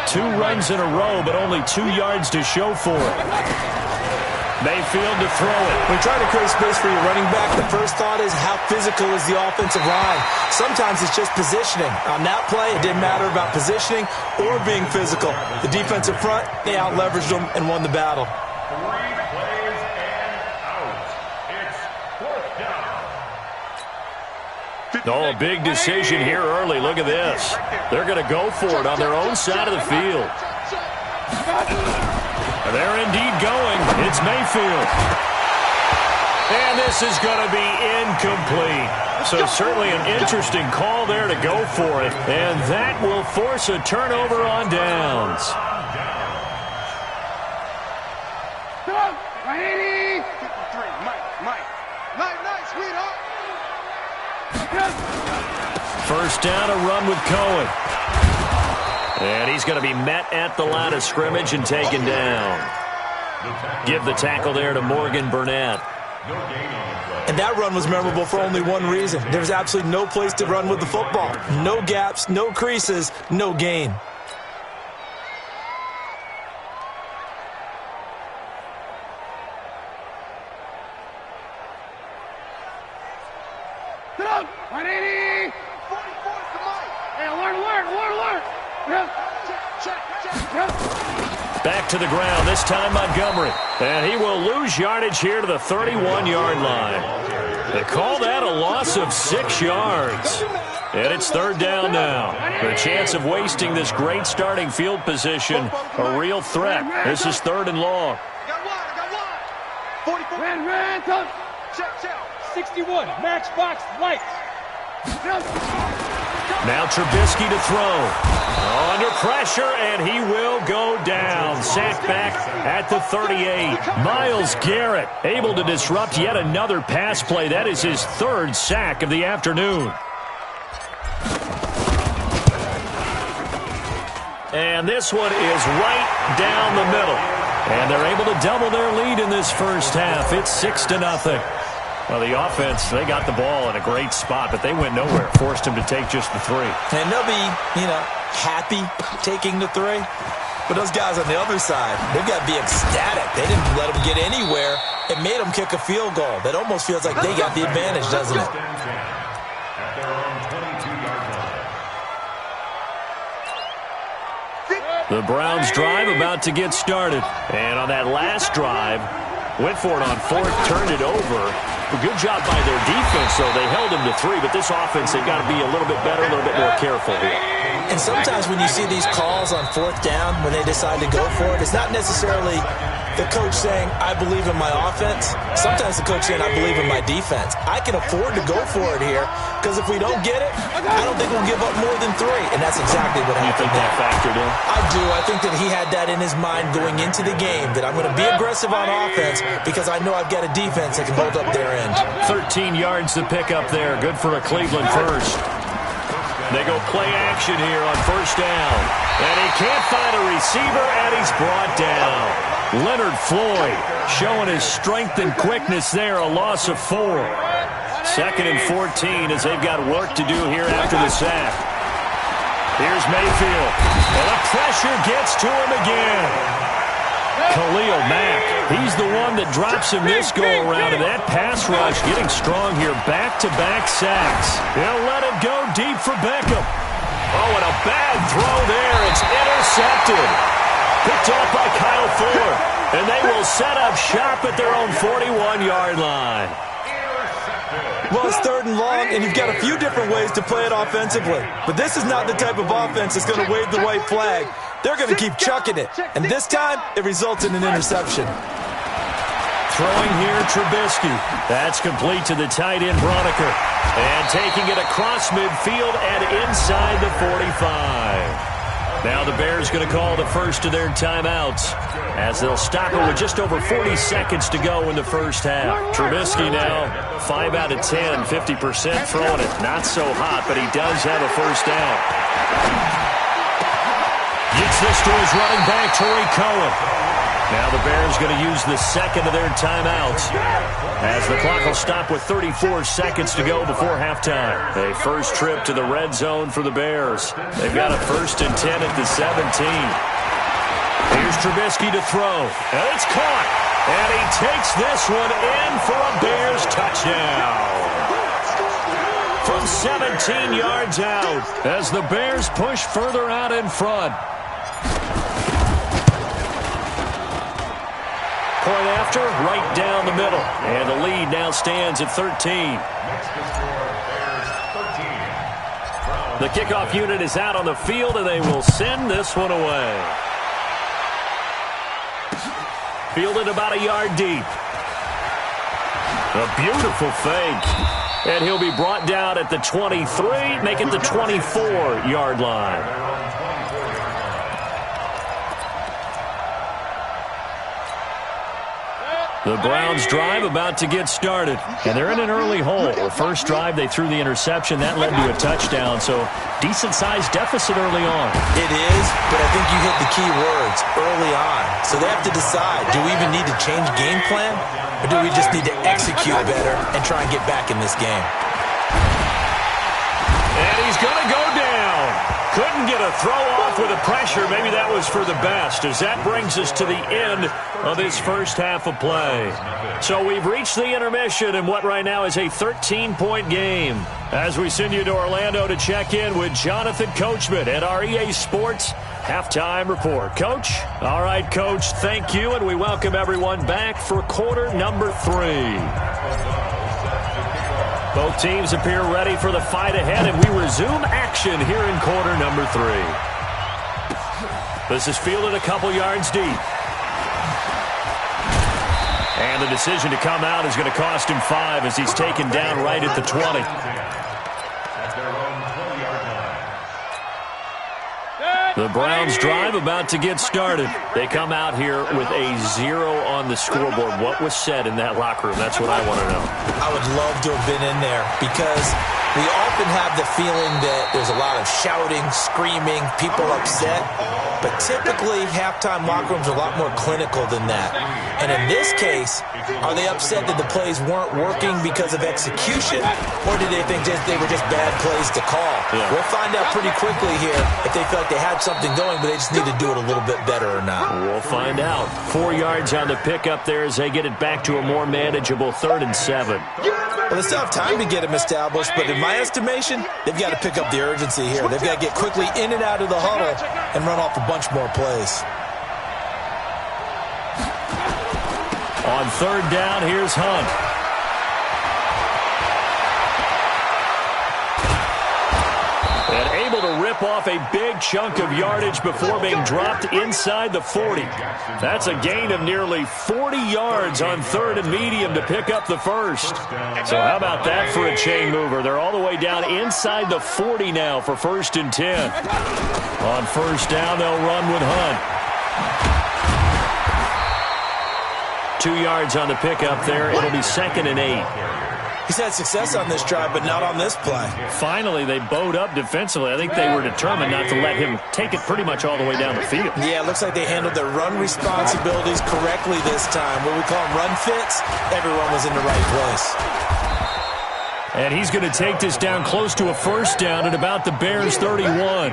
2 runs in a row, but only 2 yards to show for it. Mayfield to throw it. When you try to create space for your running back, the first thought is how physical is the offensive line. Sometimes it's just positioning. On that play, it didn't matter about positioning or being physical. The defensive front, they out-leveraged them and won the battle. 3 plays and out. It's 4th down. Oh, a big decision here early. Look at this. They're going to go for it on their own side of the field. They're indeed going. It's Mayfield. And this is going to be incomplete. So certainly an interesting call there to go for it. And that will force a turnover on downs. First down, a run with Cohen. And he's going to be met at the line of scrimmage and taken down. Give the tackle there to Morgan Burnett. And that run was memorable for only one reason. There's absolutely no place to run with the football. No gaps, no creases, no gain. Back to the ground, this time Montgomery. And he will lose yardage here to the 31-yard line. They call that a loss of 6 yards. And it's 3rd down now. The chance of wasting this great starting field position, a real threat. This is 3rd and long. I got 1. Ran, check. 61, matchbox, lights. Now Trubisky to throw. Under pressure, and he will go down. Sacked back at the 38. Myles Garrett able to disrupt yet another pass play. That is his 3rd sack of the afternoon. And this one is right down the middle. And they're able to double their lead in this first half. It's 6-0. Well, the offense, they got the ball in a great spot, but they went nowhere. Forced him to take just the 3. And they'll be, happy taking the 3. But those guys on the other side, they've got to be ecstatic. They didn't let them get anywhere. It made them kick a field goal. That almost feels like they got the advantage, doesn't it? At their own 22-yard line. The Browns drive about to get started. And on that last drive, went for it on fourth, turned it over. A good job by their defense, though. They held them to 3, but this offense, they've got to be a little bit better, a little bit more careful here. And sometimes when you see these calls on fourth down, when they decide to go for it, it's not necessarily the coach saying, I believe in my offense. Sometimes the coach saying, I believe in my defense. I can afford to go for it here, because if we don't get it, I don't think we'll give up more than 3. And that's exactly what happened. You think that factored in? I do. I think that he had that in his mind going into the game, that I'm going to be aggressive on offense because I know I've got a defense that can hold up their end. 13 yards to pick up there. Good for a Cleveland first. They go play action here on first down. And he can't find a receiver, and he's brought down. Leonard Floyd showing his strength and quickness there, a loss of 4. 2nd and 14 as they've got work to do here after the sack. Here's Mayfield. And the pressure gets to him again. Khalil Mack, he's the one that drops him this go-around, and that pass rush getting strong here. Back-to-back sacks. He'll let it go deep for Beckham. Oh, and a bad throw there. It's intercepted. Picked off by Kyle Fuller. And they will set up shop at their own 41-yard line. Well, it's 3rd and long, and you've got a few different ways to play it offensively. But this is not the type of offense that's going to wave the white flag. They're going to keep chucking it. And this time, it results in an interception. Throwing here, Trubisky. That's complete to the tight end, Broniker. And taking it across midfield and inside the 45. Now the Bears going to call the first of their timeouts as they'll stop it with just over 40 seconds to go in the first half. Trubisky now 5 out of 10, 50% throwing it. Not so hot, but he does have a first down. Gets this to his running back, Tariq Cohen. Now the Bears going to use the second of their timeouts as the clock will stop with 34 seconds to go before halftime. A first trip to the red zone for the Bears. They've got a 1st and 10 at the 17. Here's Trubisky to throw. And it's caught. And he takes this one in for a Bears touchdown. From 17 yards out as the Bears push further out in front. Point after, right down the middle. And the lead now stands at 13. Next to score, Bears 13. The kickoff unit is out on the field, and they will send this one away. Fielded about a yard deep. A beautiful fake. And he'll be brought down at the 23, make it the 24-yard line. The Browns drive about to get started. And they're in an early hole. The first drive, they threw the interception. That led to a touchdown. So decent-sized deficit early on. It is, but I think you hit the key words, early on. So they have to decide, do we even need to change game plan? Or do we just need to execute better and try and get back in this game? And he's going to go down. Couldn't get a throw off with the pressure. Maybe that was for the best, as that brings us to the end of this first half of play. So we've reached the intermission in what right now is a 13-point game. As we send you to Orlando to check in with Jonathan Coachman at our EA Sports Halftime Report. Coach? All right, Coach, thank you, and we welcome everyone back for quarter number 3. Both teams appear ready for the fight ahead, and we resume action here in quarter number 3. This is fielded a couple yards deep. And the decision to come out is going to cost him 5 as he's taken down right at the 20. The Browns drive about to get started. They come out here with a 0 on the scoreboard. What was said in that locker room? That's what I want to know. I would love to have been in there because we often have the feeling that there's a lot of shouting, screaming, people upset. But typically, halftime locker rooms are a lot more clinical than that. And in this case, are they upset that the plays weren't working because of execution? Or did they think they were just bad plays to call? Yeah. We'll find out pretty quickly here if they feel like they had something going, but they just need to do it a little bit better or not. We'll find out. 4 yards on the pickup there as they get it back to a more manageable 3rd and 7. Well, they still have time to get them established, but in my estimation, they've got to pick up the urgency here. They've got to get quickly in and out of the huddle and run off a bunch more plays. On 3rd down, here's Hunt. And able to rip off a big chunk of yardage before being dropped inside the 40. That's a gain of nearly 40 yards on 3rd and medium to pick up the first. So how about that for a chain mover? They're all the way down inside the 40 now for 1st and 10. On 1st down, they'll run with Hunt. 2 yards on the pickup there. It'll be 2nd and 8. He's had success on this drive, but not on this play. Finally, they bowed up defensively. I think they were determined not to let him take it pretty much all the way down the field. Yeah, it looks like they handled their run responsibilities correctly this time. What we call them run fits, everyone was in the right place. And he's going to take this down close to a 1st down at about the Bears' 31.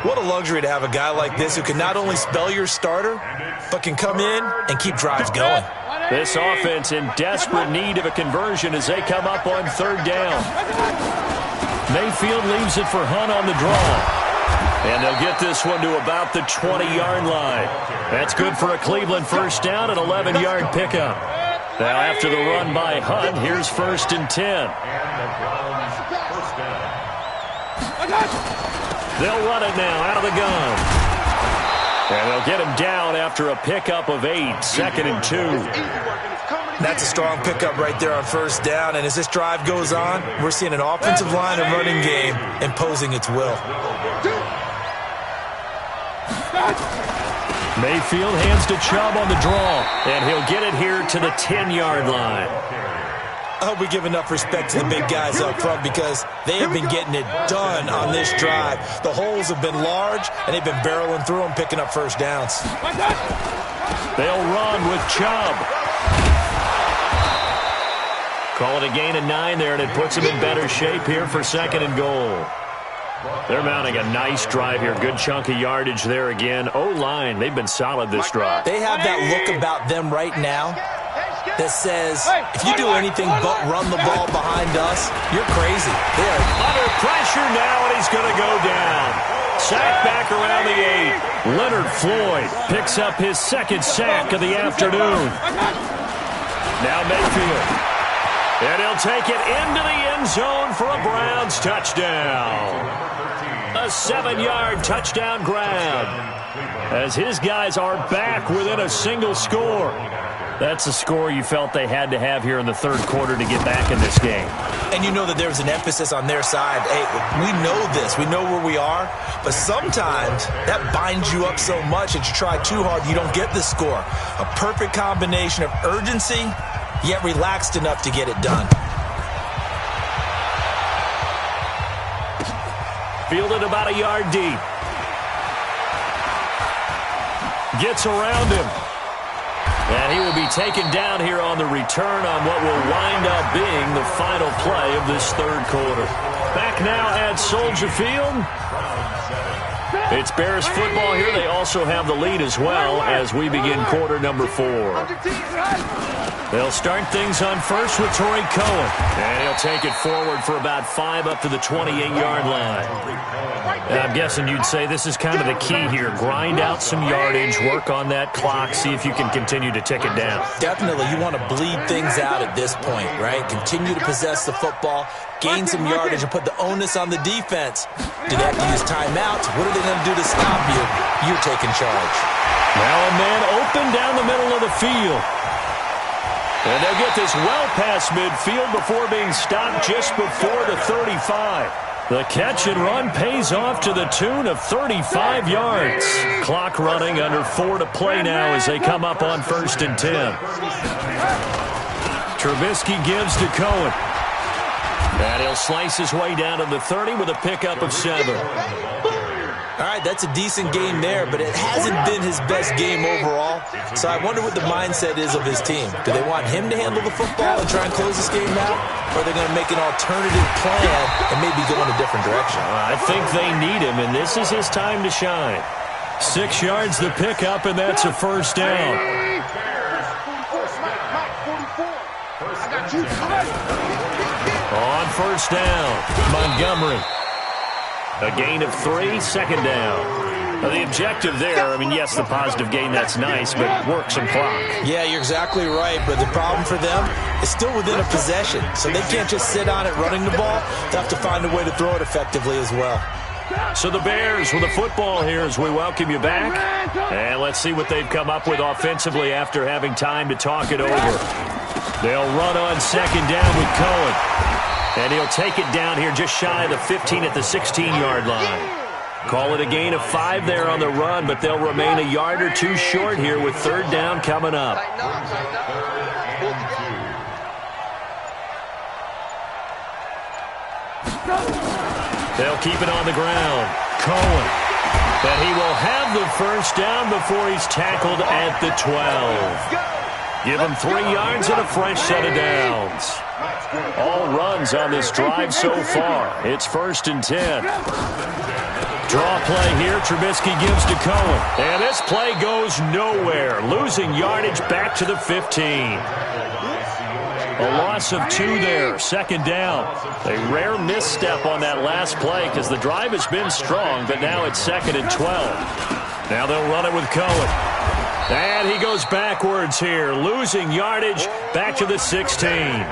What a luxury to have a guy like this who can not only spell your starter, but can come in and keep drives going. This offense in desperate need of a conversion as they come up on 3rd down. Mayfield leaves it for Hunt on the draw. And they'll get this one to about the 20-yard line. That's good for a Cleveland 1st down, an 11-yard pickup. Now after the run by Hunt, here's 1st and 10. They'll run it now out of the gun. And they'll get him down after a pickup of 8, 2nd and 2. That's a strong pickup right there on 1st down. And as this drive goes on, we're seeing an offensive line and running game imposing its will. Mayfield hands to Chubb on the draw. And he'll get it here to the 10-yard line. I hope we give enough respect to the big guys up front because they have been getting it done on this drive. The holes have been large, and they've been barreling through them, picking up 1st downs. They'll run with Chubb. Call it a gain of 9 there, and it puts them in better shape here for 2nd and goal. They're mounting a nice drive here. Good chunk of yardage there again. O-line, they've been solid this drive. They have that look about them right now that says, if you do anything but run the ball behind us, you're crazy. They are under pressure now, and he's going to go down. Sack back around the 8. Leonard Floyd picks up his 2nd sack of the afternoon. Now Mayfield. And he'll take it into the end zone for a Browns touchdown. A 7-yard touchdown grab as his guys are back within a single score. That's a score you felt they had to have here in the 3rd quarter to get back in this game. And you know that there's an emphasis on their side. Hey, we know this. We know where we are. But sometimes that binds you up so much that you try too hard, you don't get the score. A perfect combination of urgency, yet relaxed enough to get it done. Fielded about a yard deep. Gets around him. And he will be taken down here on the return on what will wind up being the final play of this 3rd quarter. Back now at Soldier Field. It's Bears football here. They also have the lead as well as we begin quarter number 4. They'll start things on first with Torrey Cohen. And he'll take it forward for about 5 up to the 28-yard line. And I'm guessing you'd say this is kind of the key here. Grind out some yardage, work on that clock, see if you can continue to tick it down. Definitely. You want to bleed things out at this point, right? Continue to possess the football, gain some yardage, and put the onus on the defense. Do they have to use timeouts? What are they going to do to stop you? You're taking charge. Now a man open down the middle of the field. And they'll get this well past midfield before being stopped just before the 35. The catch and run pays off to the tune of 35 yards. Clock running under 4 to play now as they come up on 1st and 10. Trubisky gives to Cohen. And he'll slice his way down to the 30 with a pickup of 7. All right, that's a decent game there, but it hasn't been his best game overall. So I wonder what the mindset is of his team. Do they want him to handle the football and try and close this game out? Or are they going to make an alternative plan and maybe go in a different direction? I think they need him, and this is his time to shine. 6 yards the pickup, and that's a first down. On first down, Montgomery. A gain of 3, second down. Now, the objective there, I mean, yes, the positive gain, that's nice, but work some clock. Yeah, you're exactly right, but the problem for them is still within a possession, so they can't just sit on it running the ball. They have to find a way to throw it effectively as well. So the Bears with the football here as we welcome you back. And let's see what they've come up with offensively after having time to talk it over. They'll run on second down with Cohen. And he'll take it down here just shy of the 15 at the 16-yard line. Call it a gain of 5 there on the run, but they'll remain a yard or 2 short here with third down coming up. They'll keep it on the ground. Cohen. And he will have the first down before he's tackled at the 12. Give him 3 yards and a fresh set of downs. All runs on this drive so far. It's 1st and 10. Draw play here. Trubisky gives to Cohen. And this play goes nowhere. Losing yardage back to the 15. A loss of 2 there. Second down. A rare misstep on that last play because the drive has been strong, but now it's 2nd and 12. Now they'll run it with Cohen. And he goes backwards here. Losing yardage back to the 16.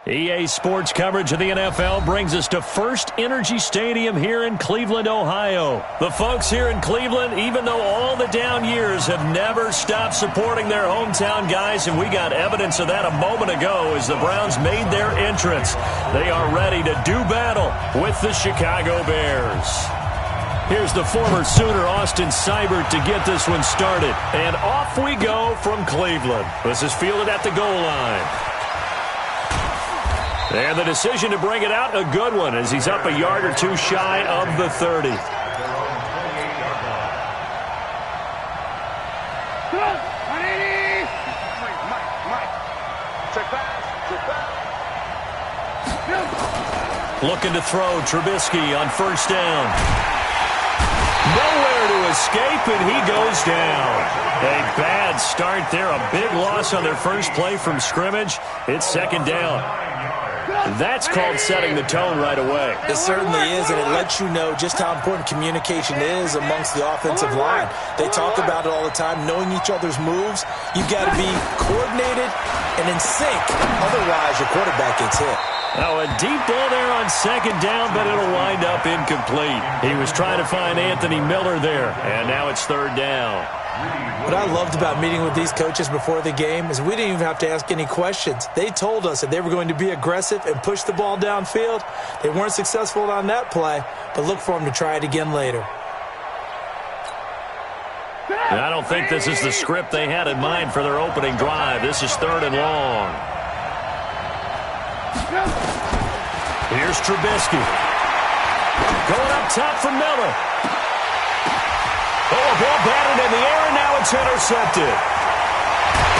EA Sports coverage of the NFL brings us to First Energy Stadium here in Cleveland, Ohio. The folks here in Cleveland, even though all the down years, have never stopped supporting their hometown guys, and we got evidence of that a moment ago as the Browns made their entrance. They are ready to do battle with the Chicago Bears. Here's the former Sooner, Austin Seibert, to get this one started. And off we go from Cleveland. This is fielded at the goal line. And the decision to bring it out, a good one, as he's up a yard or two shy of the 30. Looking to throw, Trubisky on first down. Nowhere to escape, and he goes down. A bad start there, a big loss on their first play from scrimmage. It's second down. That's called setting the tone right away. It certainly is, and it lets you know just how important communication is amongst the offensive line. They talk about it all the time, knowing each other's moves. You've got to be coordinated and in sync. Otherwise, your quarterback gets hit. Now, a deep ball there on second down, but it'll wind up incomplete. He was trying to find Anthony Miller there, and now it's third down. What I loved about meeting with these coaches before the game is we didn't even have to ask any questions. They told us that they were going to be aggressive and push the ball downfield. They weren't successful on that play, but look for them to try it again later. And I don't think this is the script they had in mind for their opening drive. This is third and long. Here's Trubisky. Going up top for Miller. Oh, a ball batted in the air, and now it's intercepted.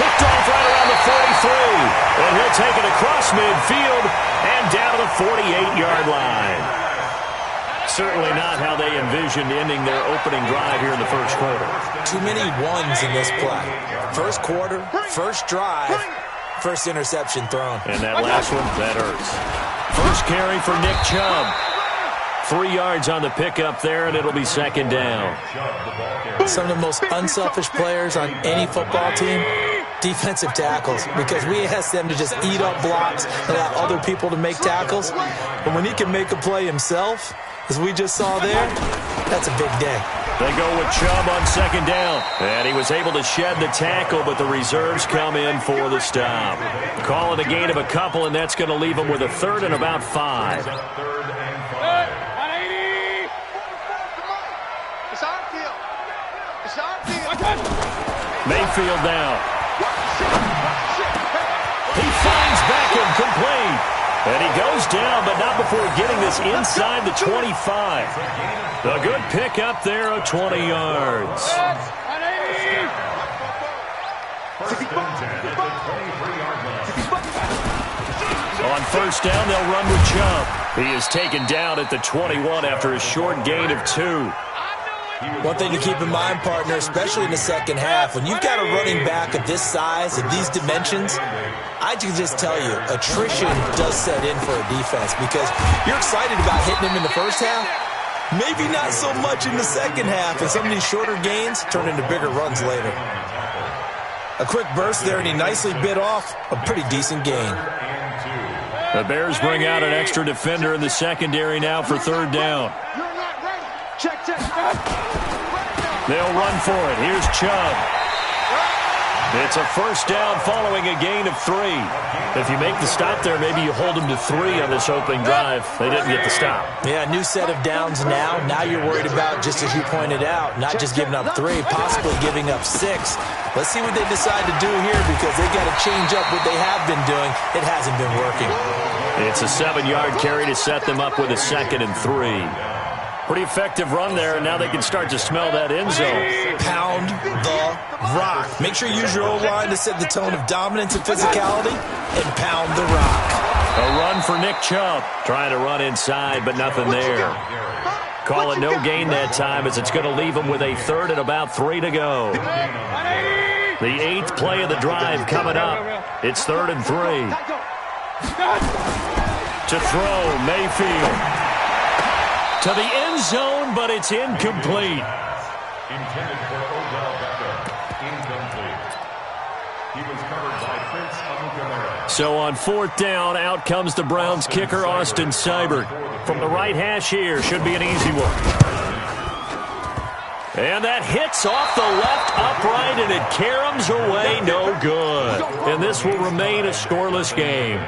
Picked off right around the 43. And he'll take it across midfield and down to the 48-yard line. Certainly not how they envisioned ending their opening drive here in the first quarter. Too many ones in this play. First quarter, first drive, first interception thrown. And that last one, that hurts. First carry for Nick Chubb. 3 yards on the pickup there, and it'll be second down. Some of the most unselfish players on any football team, defensive tackles, because we ask them to just eat up blocks, allow other people to make tackles. But when he can make a play himself, as we just saw there, that's a big day. They go with Chubb on second down. And he was able to shed the tackle, but the reserves come in for the stop. Call it a gain of a couple, and that's going to leave him with a third and about 5. Mayfield now. He finds Beckham complete. And he goes down, but not before getting this inside the 25. A good pick up there of 20 yards. On first down, they'll run with Chubb. He is taken down at the 21 after a short gain of 2. One thing to keep in mind, partner, especially in the second half, when you've got a running back of this size, of these dimensions, I can just tell you, attrition does set in for a defense because you're excited about hitting him in the first half, maybe not so much in the second half, and some of these shorter gains turn into bigger runs later. A quick burst there, and he nicely bit off a pretty decent gain. The Bears bring out an extra defender in the secondary now for third down. Check. They'll run for it. Here's Chubb. It's a first down following a gain of 3. If you make the stop there, maybe you hold them to 3 on this opening drive. They didn't get the stop. Yeah, new set of downs now. Now you're worried about, just as you pointed out, not just giving up 3, possibly giving up 6. Let's see what they decide to do here because they got to change up what they have been doing. It hasn't been working. It's a 7-yard carry to set them up with a 2nd and 3. Pretty effective run there, and now they can start to smell that end zone. Pound the rock. Make sure you use your O-line to set the tone of dominance and physicality, and pound the rock. A run for Nick Chubb. Trying to run inside, but nothing there. Call it no gain that time as it's going to leave him with a third and about 3 to go. The 8th play of the drive coming up. It's 3rd and 3. To throw, Mayfield. To the end zone, but it's incomplete. Intended for Odell Beckham. Incomplete. He was covered by Prince Amukamara. So on 4th down, out comes the Browns kicker, Austin Seibert. From the right hash here, should be an easy one. And that hits off the left upright, and it caroms away, no good. And this will remain a scoreless game.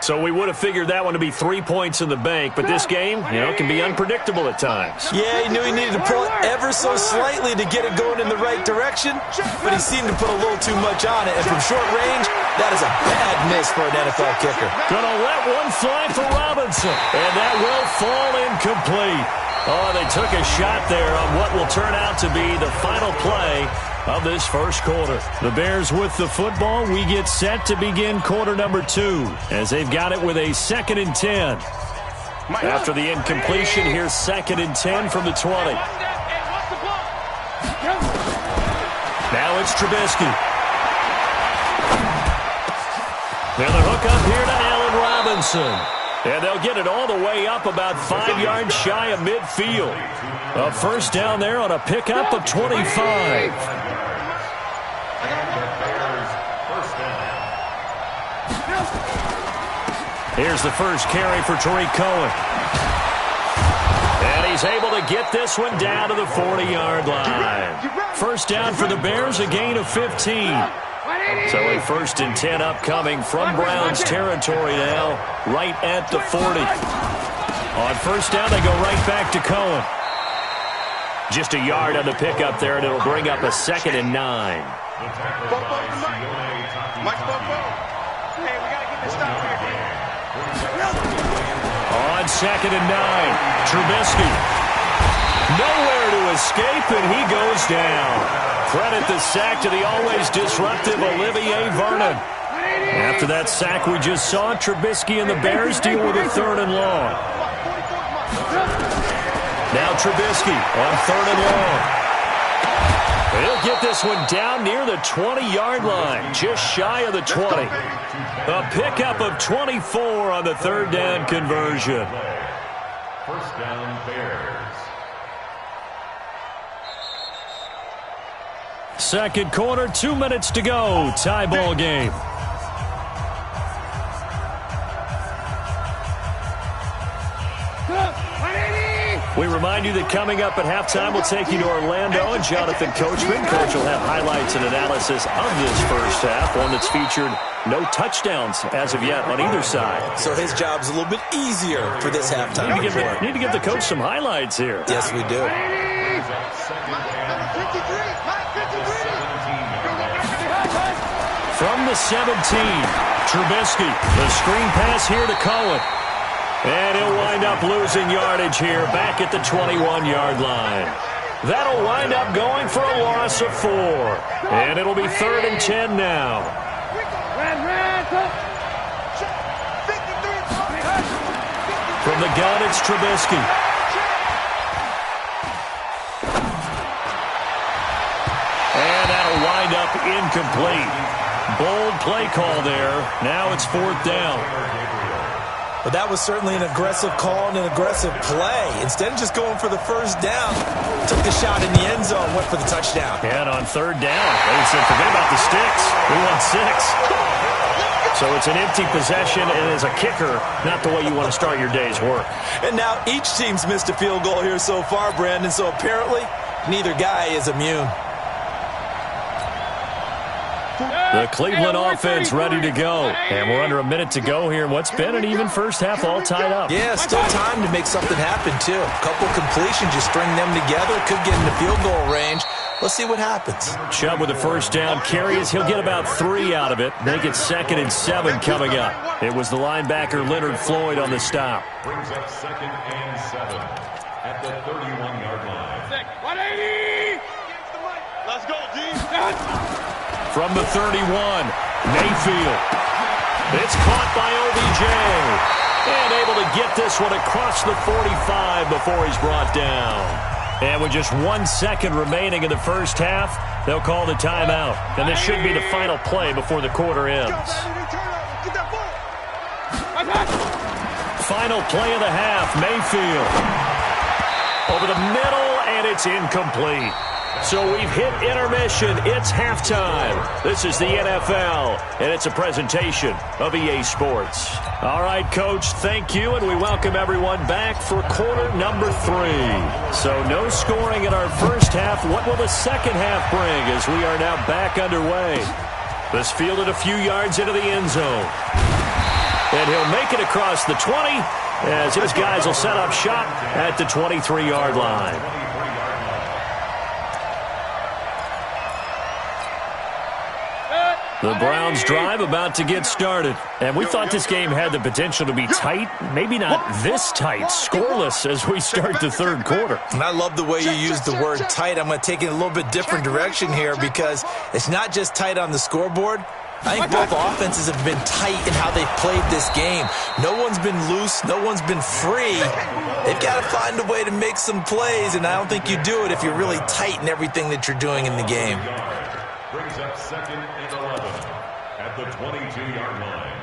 So we would have figured that one to be 3 points in the bank, but this game, can be unpredictable at times. Yeah, he knew he needed to pull it ever so slightly to get it going in the right direction, but he seemed to put a little too much on it. And from short range, that is a bad miss for an NFL kicker. Gonna let one fly for Robinson, and that will fall incomplete. Oh, they took a shot there on what will turn out to be the final play of this first quarter. The Bears with the football. We get set to begin quarter number 2 as they've got it with a 2nd and 10. After the incompletion, here's 2nd and 10 from the 20. Now it's Trubisky. Now the hook up here to Allen Robinson. And they'll get it all the way up about 5 yards shy of midfield. A first down there on a pickup of 25. Here's the first carry for Tariq Cohen. And he's able to get this one down to the 40-yard line. First down for the Bears, a gain of 15. So a 1st and 10 upcoming from Browns territory now, right at the 40. On first down, they go right back to Cohen. Just a yard on the pickup there, and it'll bring up a 2nd and 9. Hey, we got to get this stop here. On 2nd and 9, Trubisky. Nowhere to escape, and he goes down. Credit the sack to the always disruptive Olivier Vernon. After that sack we just saw, Trubisky and the Bears deal with a 3rd and long. Now Trubisky on 3rd and long. He'll get this one down near the 20-yard line, just shy of the 20. A pickup of 24 on the 3rd down conversion. First down, Bears. Second quarter, 2 minutes to go. Tie ball game. We remind you that coming up at halftime, we'll take you to Orlando, and Jonathan Coachman. Coach will have highlights and analysis of this first half, one that's featured no touchdowns as of yet on either side. So his job's a little bit easier for this halftime. Need to give the coach some highlights here. Yes, we do. From the 17, Trubisky. The screen pass here to Cohen. And he'll wind up losing yardage here back at the 21-yard line. That'll wind up going for a loss of 4. And it'll be 3rd and 10 now. From the gun, it's Trubisky. And that'll wind up incomplete. Bold play call there. Now it's 4th down. But that was certainly an aggressive call and an aggressive play. Instead of just going for the first down, took the shot in the end zone, went for the touchdown. And on 3rd down, they said, forget about the sticks. We want 6. So it's an empty possession, and as a kicker, not the way you want to start your day's work. And now each team's missed a field goal here so far, Brandon, so apparently neither guy is immune. The Cleveland offense ready to go. And we're under a minute to go here in what's been an even first half, all tied up. Yeah, still time to make something happen, too. A couple completions, just string them together. Could get into field goal range. Let's see what happens. Chubb with the first down carries. He'll get about 3 out of it. Make it 2nd and 7 coming up. It was the linebacker Leonard Floyd on the stop. Brings up 2nd and 7 at the 31-yard line. 180! Let's go, D. From the 31, Mayfield. It's caught by OBJ. And able to get this one across the 45 before he's brought down. And with just 1 second remaining in the first half, they'll call the timeout. And this should be the final play before the quarter ends. Final play of the half, Mayfield. Over the middle, and it's incomplete. So we've hit intermission. It's halftime. This is the NFL, and it's a presentation of EA Sports. All right, Coach, thank you, and we welcome everyone back for quarter number 3. So no scoring in our first half. What will the second half bring as we are now back underway? This fielded a few yards into the end zone. And he'll make it across the 20 as his guys will set up shop at the 23-yard line. The Browns drive about to get started. And we thought this game had the potential to be tight. Maybe not this tight, scoreless as we start the third quarter. And I love the way you use the word tight. I'm going to take it in a little bit different direction here because it's not just tight on the scoreboard. I think both offenses have been tight in how they've played this game. No one's been loose. No one's been free. They've got to find a way to make some plays, and I don't think you do it if you're really tight in everything that you're doing in the game. Brings up 2nd and 11 at the 22-yard line.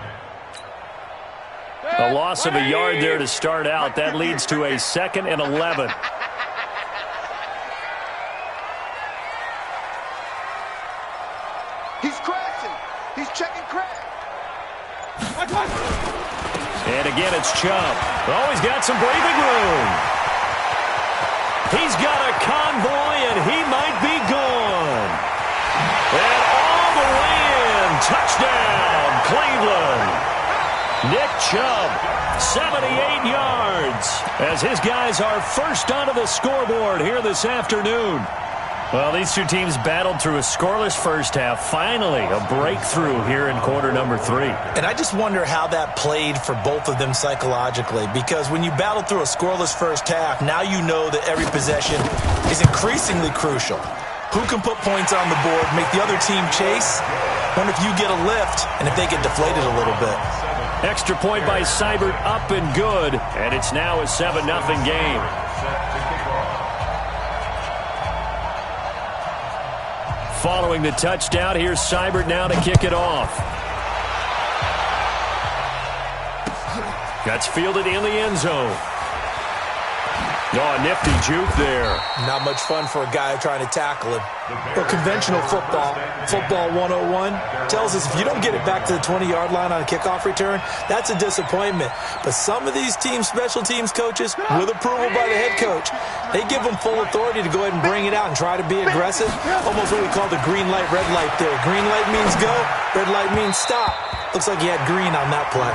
A loss of a yard there to start out. That leads to a 2nd and 11. He's crashing. He's checking crash. And again, it's Chubb. Oh, he's got some breathing room. He's got a convoy, and he might be gone. And all the way in. Touchdown, Cleveland. Nick Chubb, 78 yards, as his guys are first onto the scoreboard here this afternoon. Well, these two teams battled through a scoreless first half. Finally, a breakthrough here in quarter number 3. And I just wonder how that played for both of them psychologically, because when you battle through a scoreless first half, now you know that every possession is increasingly crucial. Who can put points on the board, make the other team chase? Wonder if you get a lift and if they get deflated a little bit. Extra point by Seibert, up and good, and it's now a 7-0 game. Following the touchdown, here's Seibert now to kick it off. That's fielded in the end zone. Oh, a nifty juke there. Not much fun for a guy trying to tackle him. Well, conventional football 101, tells us if you don't get it back to the 20-yard line on a kickoff return, that's a disappointment. But some of these special teams coaches, with approval by the head coach, they give them full authority to go ahead and bring it out and try to be aggressive. Almost what we call the green light, red light theory. Green light means go, red light means stop. Looks like he had green on that play.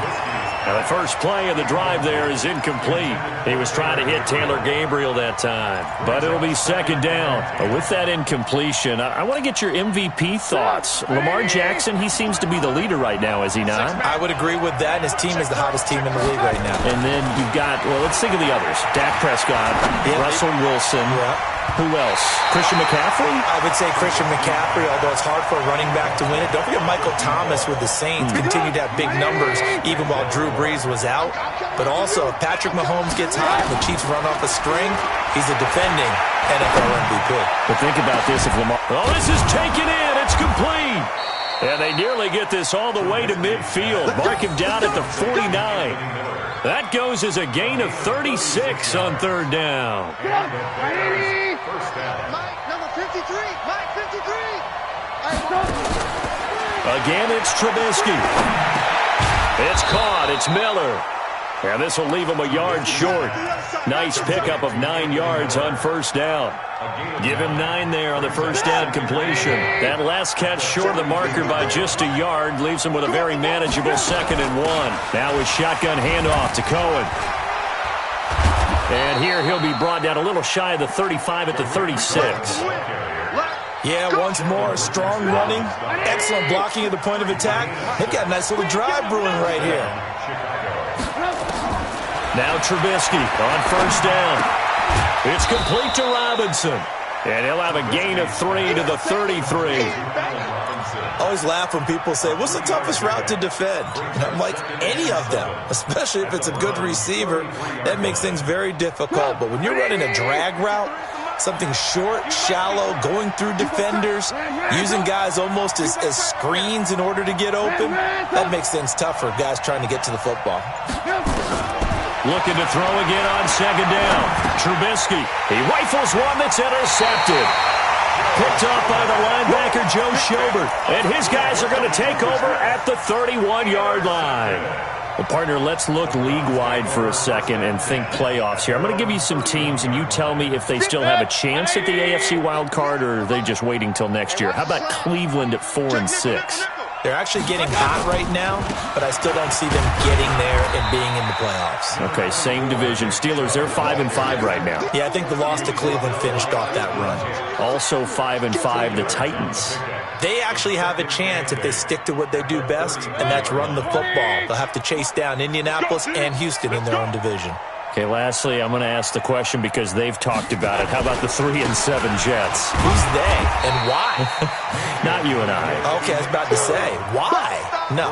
Now the first play of the drive there is incomplete. He was trying to hit Taylor Gabriel that time, but it'll be 2nd down. But with that incompletion, I want to get your MVP thoughts. Lamar Jackson, he seems to be the leader right now, is he not? I would agree with that. His team is the hottest team in the league right now. And then you've got, well, let's think of the others. Dak Prescott, Russell Wilson. Yeah. Who else? Christian McCaffrey? I would say Christian McCaffrey, although it's hard for a running back to win it. Don't forget Michael Thomas with the Saints continued to have big numbers even while Drew Brees was out. But also, if Patrick Mahomes gets hot and the Chiefs run off a string, he's a defending NFL MVP. But think about this if Lamar... Oh, this is taken in. It's complete. And they nearly get this all the way to midfield. Mark him down at the 49. That goes as a gain of 36 on 3rd down. Mike, number 53. Mike, 53. Again, it's Trubisky. It's caught. It's Miller. And this will leave him a yard short. Nice pickup of 9 yards on 1st down. Give him 9 there on the 1st down completion. That last catch short of the marker by just a yard leaves him with a very manageable 2nd and 1. Now with shotgun handoff to Cohen. And here he'll be brought down a little shy of the 35 at the 36. Yeah, once more, strong running, excellent blocking at the point of attack. They've got a nice little drive brewing right here. Now Trubisky on 1st down. It's complete to Robinson. And he'll have a gain of 3 to the 33. I always laugh when people say, what's the toughest route to defend? And I'm like, any of them, especially if it's a good receiver. That makes things very difficult. But when you're running a drag route, something short, shallow, going through defenders, using guys almost as screens in order to get open, that makes things tough for guys trying to get to the football. Looking to throw again on 2nd down. Trubisky, he rifles one that's intercepted. Picked off by the linebacker, Joe Schobert. And his guys are going to take over at the 31-yard line. Well, partner, let's look league-wide for a second and think playoffs here. I'm going to give you some teams, and you tell me if they still have a chance at the AFC wild card or are they just waiting till next year. How about Cleveland at 4-6? They're actually getting hot right now, but I still don't see them getting there and being in the playoffs. Okay, same division. Steelers, they're 5-5 right now. Yeah, I think the loss to Cleveland finished off that run. Also 5-5, the Titans. They actually have a chance if they stick to what they do best, and that's run the football. They'll have to chase down Indianapolis and Houston in their own division. Okay, lastly, I'm going to ask the question because they've talked about it. How about the 3-7 Jets? Who's they and why? Not you and I. Okay, I was about to say, why? No.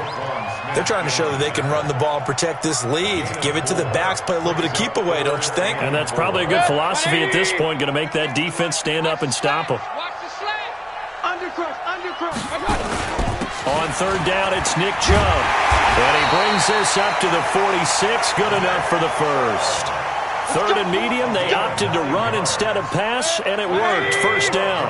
They're trying to show that they can run the ball and protect this lead. Give it to the backs, play a little bit of keep away, don't you think? And that's probably a good philosophy at this point, going to make that defense stand up and stop them. Watch the slant. Undercross. On third down, it's Nick Chubb. And he brings this up to the 46. Good enough for the first. Third and medium, they opted to run instead of pass, and it worked. First down.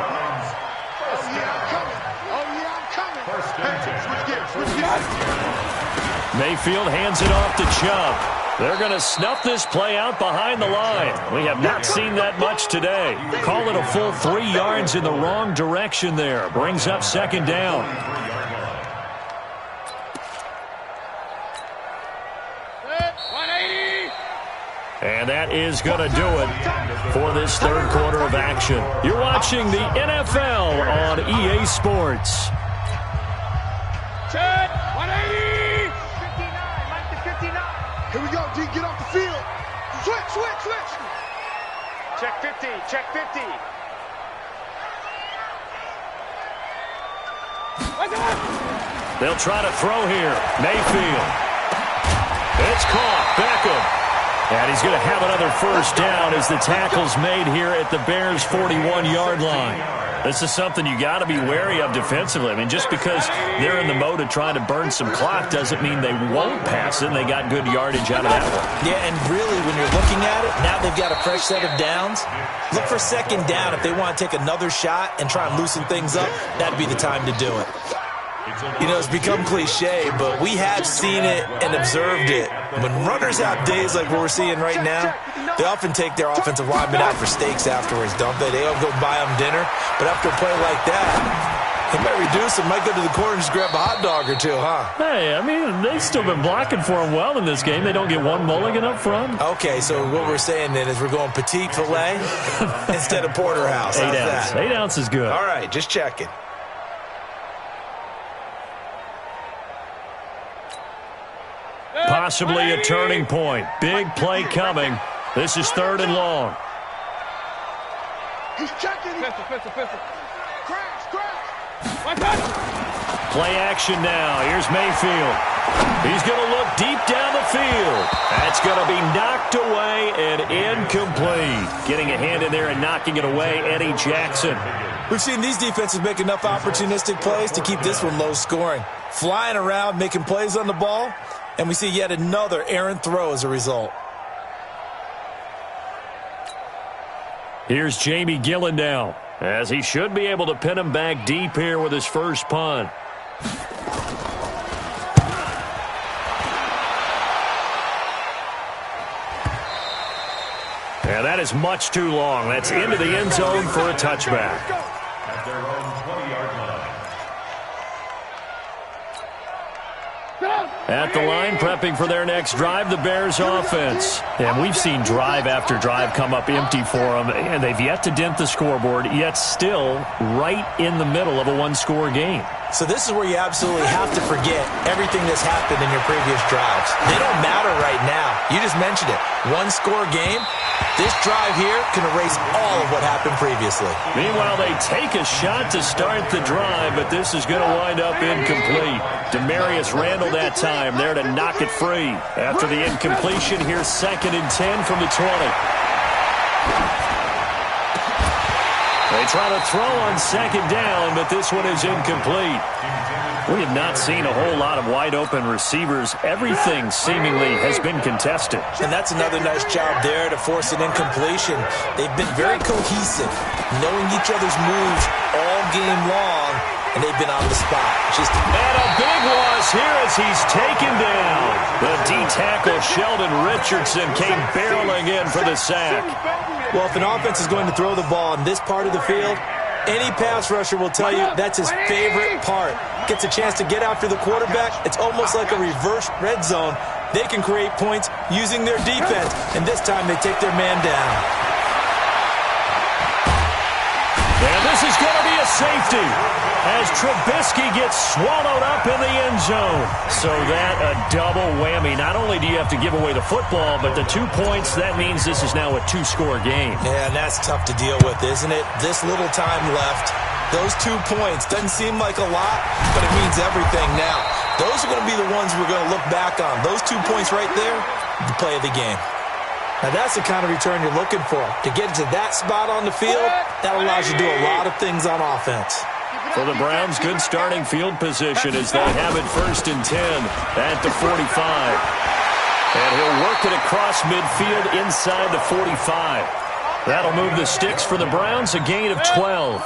Mayfield hands it off to Chubb. They're going to snuff this play out behind the line. We have not seen that much today. Call it a full 3 yards in the wrong direction there. Brings up second down. And that is going to do it for this third quarter of action. You're watching the NFL on EA Sports. 180! 59, Mike to 59. Here we go, D, get off the field. Switch. Check 50, check 50. They'll try to throw here. Mayfield. It's caught. Beckham. And he's going to have another first down as the tackle's made here at the Bears' 41-yard line. This is something you got to be wary of defensively. I mean, just because they're in the mode of trying to burn some clock doesn't mean they won't pass it, and they got good yardage out of that one. Yeah, and really, when you're looking at it, now they've got a fresh set of downs. Look for second down. If they want to take another shot and try and loosen things up, that'd be the time to do it. You know, it's become cliche, but we have seen it and observed it. When runners have days like what we're seeing right now, they often take their offensive linemen out for steaks afterwards, don't they? They all go buy them dinner. But after a play like that, they might reduce them, might go to the corner and just grab a hot dog or two, huh? Hey, I mean, they've still been blocking for them well in this game. They don't get one mulligan up front. Okay, so what we're saying then is we're going petite filet instead of porterhouse. 8 ounce. 8 ounce is good. All right, just checking. Possibly a turning point. Big play coming. This is third and long. He's checking. Pistol. Crash. Play action now. Here's Mayfield. He's going to look deep down the field. That's going to be knocked away and incomplete. Getting a hand in there and knocking it away, Eddie Jackson. We've seen these defenses make enough opportunistic plays to keep this one low scoring. Flying around, making plays on the ball. And we see yet another errant throw as a result. Here's Jamie Gillen now, as he should be able to pin him back deep here with his first punt. And that is much too long. That's into the end zone for a touchback. At their own 20-yard line. At the line, prepping for their next drive, the Bears offense. And we've seen drive after drive come up empty for them, and they've yet to dent the scoreboard, yet still right in the middle of a one-score game. So this is where you absolutely have to forget everything that's happened in your previous drives. They don't matter right now. You just mentioned it. One-score game. This drive here can erase all of what happened previously. Meanwhile, they take a shot to start the drive, but this is going to wind up incomplete. Demarius Randall that time there to knock it free. After the incompletion, here's 2nd and 10 from the 20. They try to throw on second down, but this one is incomplete. We have not seen a whole lot of wide-open receivers. Everything seemingly has been contested. And that's another nice job there to force an incompletion. They've been very cohesive, knowing each other's moves all game long, and they've been on the spot. And a big loss here as he's taken down. The D-tackle Sheldon Richardson came barreling in for the sack. Well, if an offense is going to throw the ball in this part of the field, any pass rusher will tell you that's his favorite part. Gets a chance to get after the quarterback. It's almost like a reverse red zone. They can create points using their defense, and this time they take their man down. And this is going to be a safety as Trubisky gets swallowed up in the end zone. So that a double whammy. Not only do you have to give away the football, but the 2 points, that means this is now a 2-score game. Yeah, and that's tough to deal with, isn't it? This little time left. Those 2 points doesn't seem like a lot, but it means everything now. Those are going to be the ones we're going to look back on. Those 2 points right there, the play of the game. Now, that's the kind of return you're looking for. To get to that spot on the field, that allows you to do a lot of things on offense. For the Browns, good starting field position as they have it 1st and 10 at the 45. And he'll work it across midfield inside the 45. That'll move the sticks for the Browns, a gain of 12.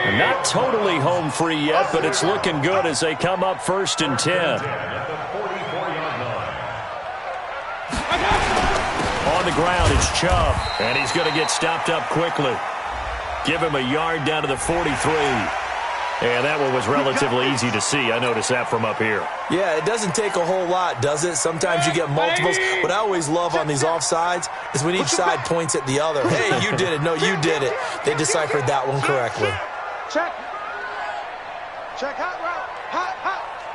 And not totally home free yet, but it's looking good as they come up 1st and 10. On the ground, it's Chubb, and he's going to get stopped up quickly. Give him a yard down to the 43. And that one was relatively easy to see. I noticed that from up here. Yeah, it doesn't take a whole lot, does it? Sometimes you get multiples. What I always love on these offsides is when each side points at the other. Hey, you did it. No, you did it. They deciphered that one correctly. Check. Check hot.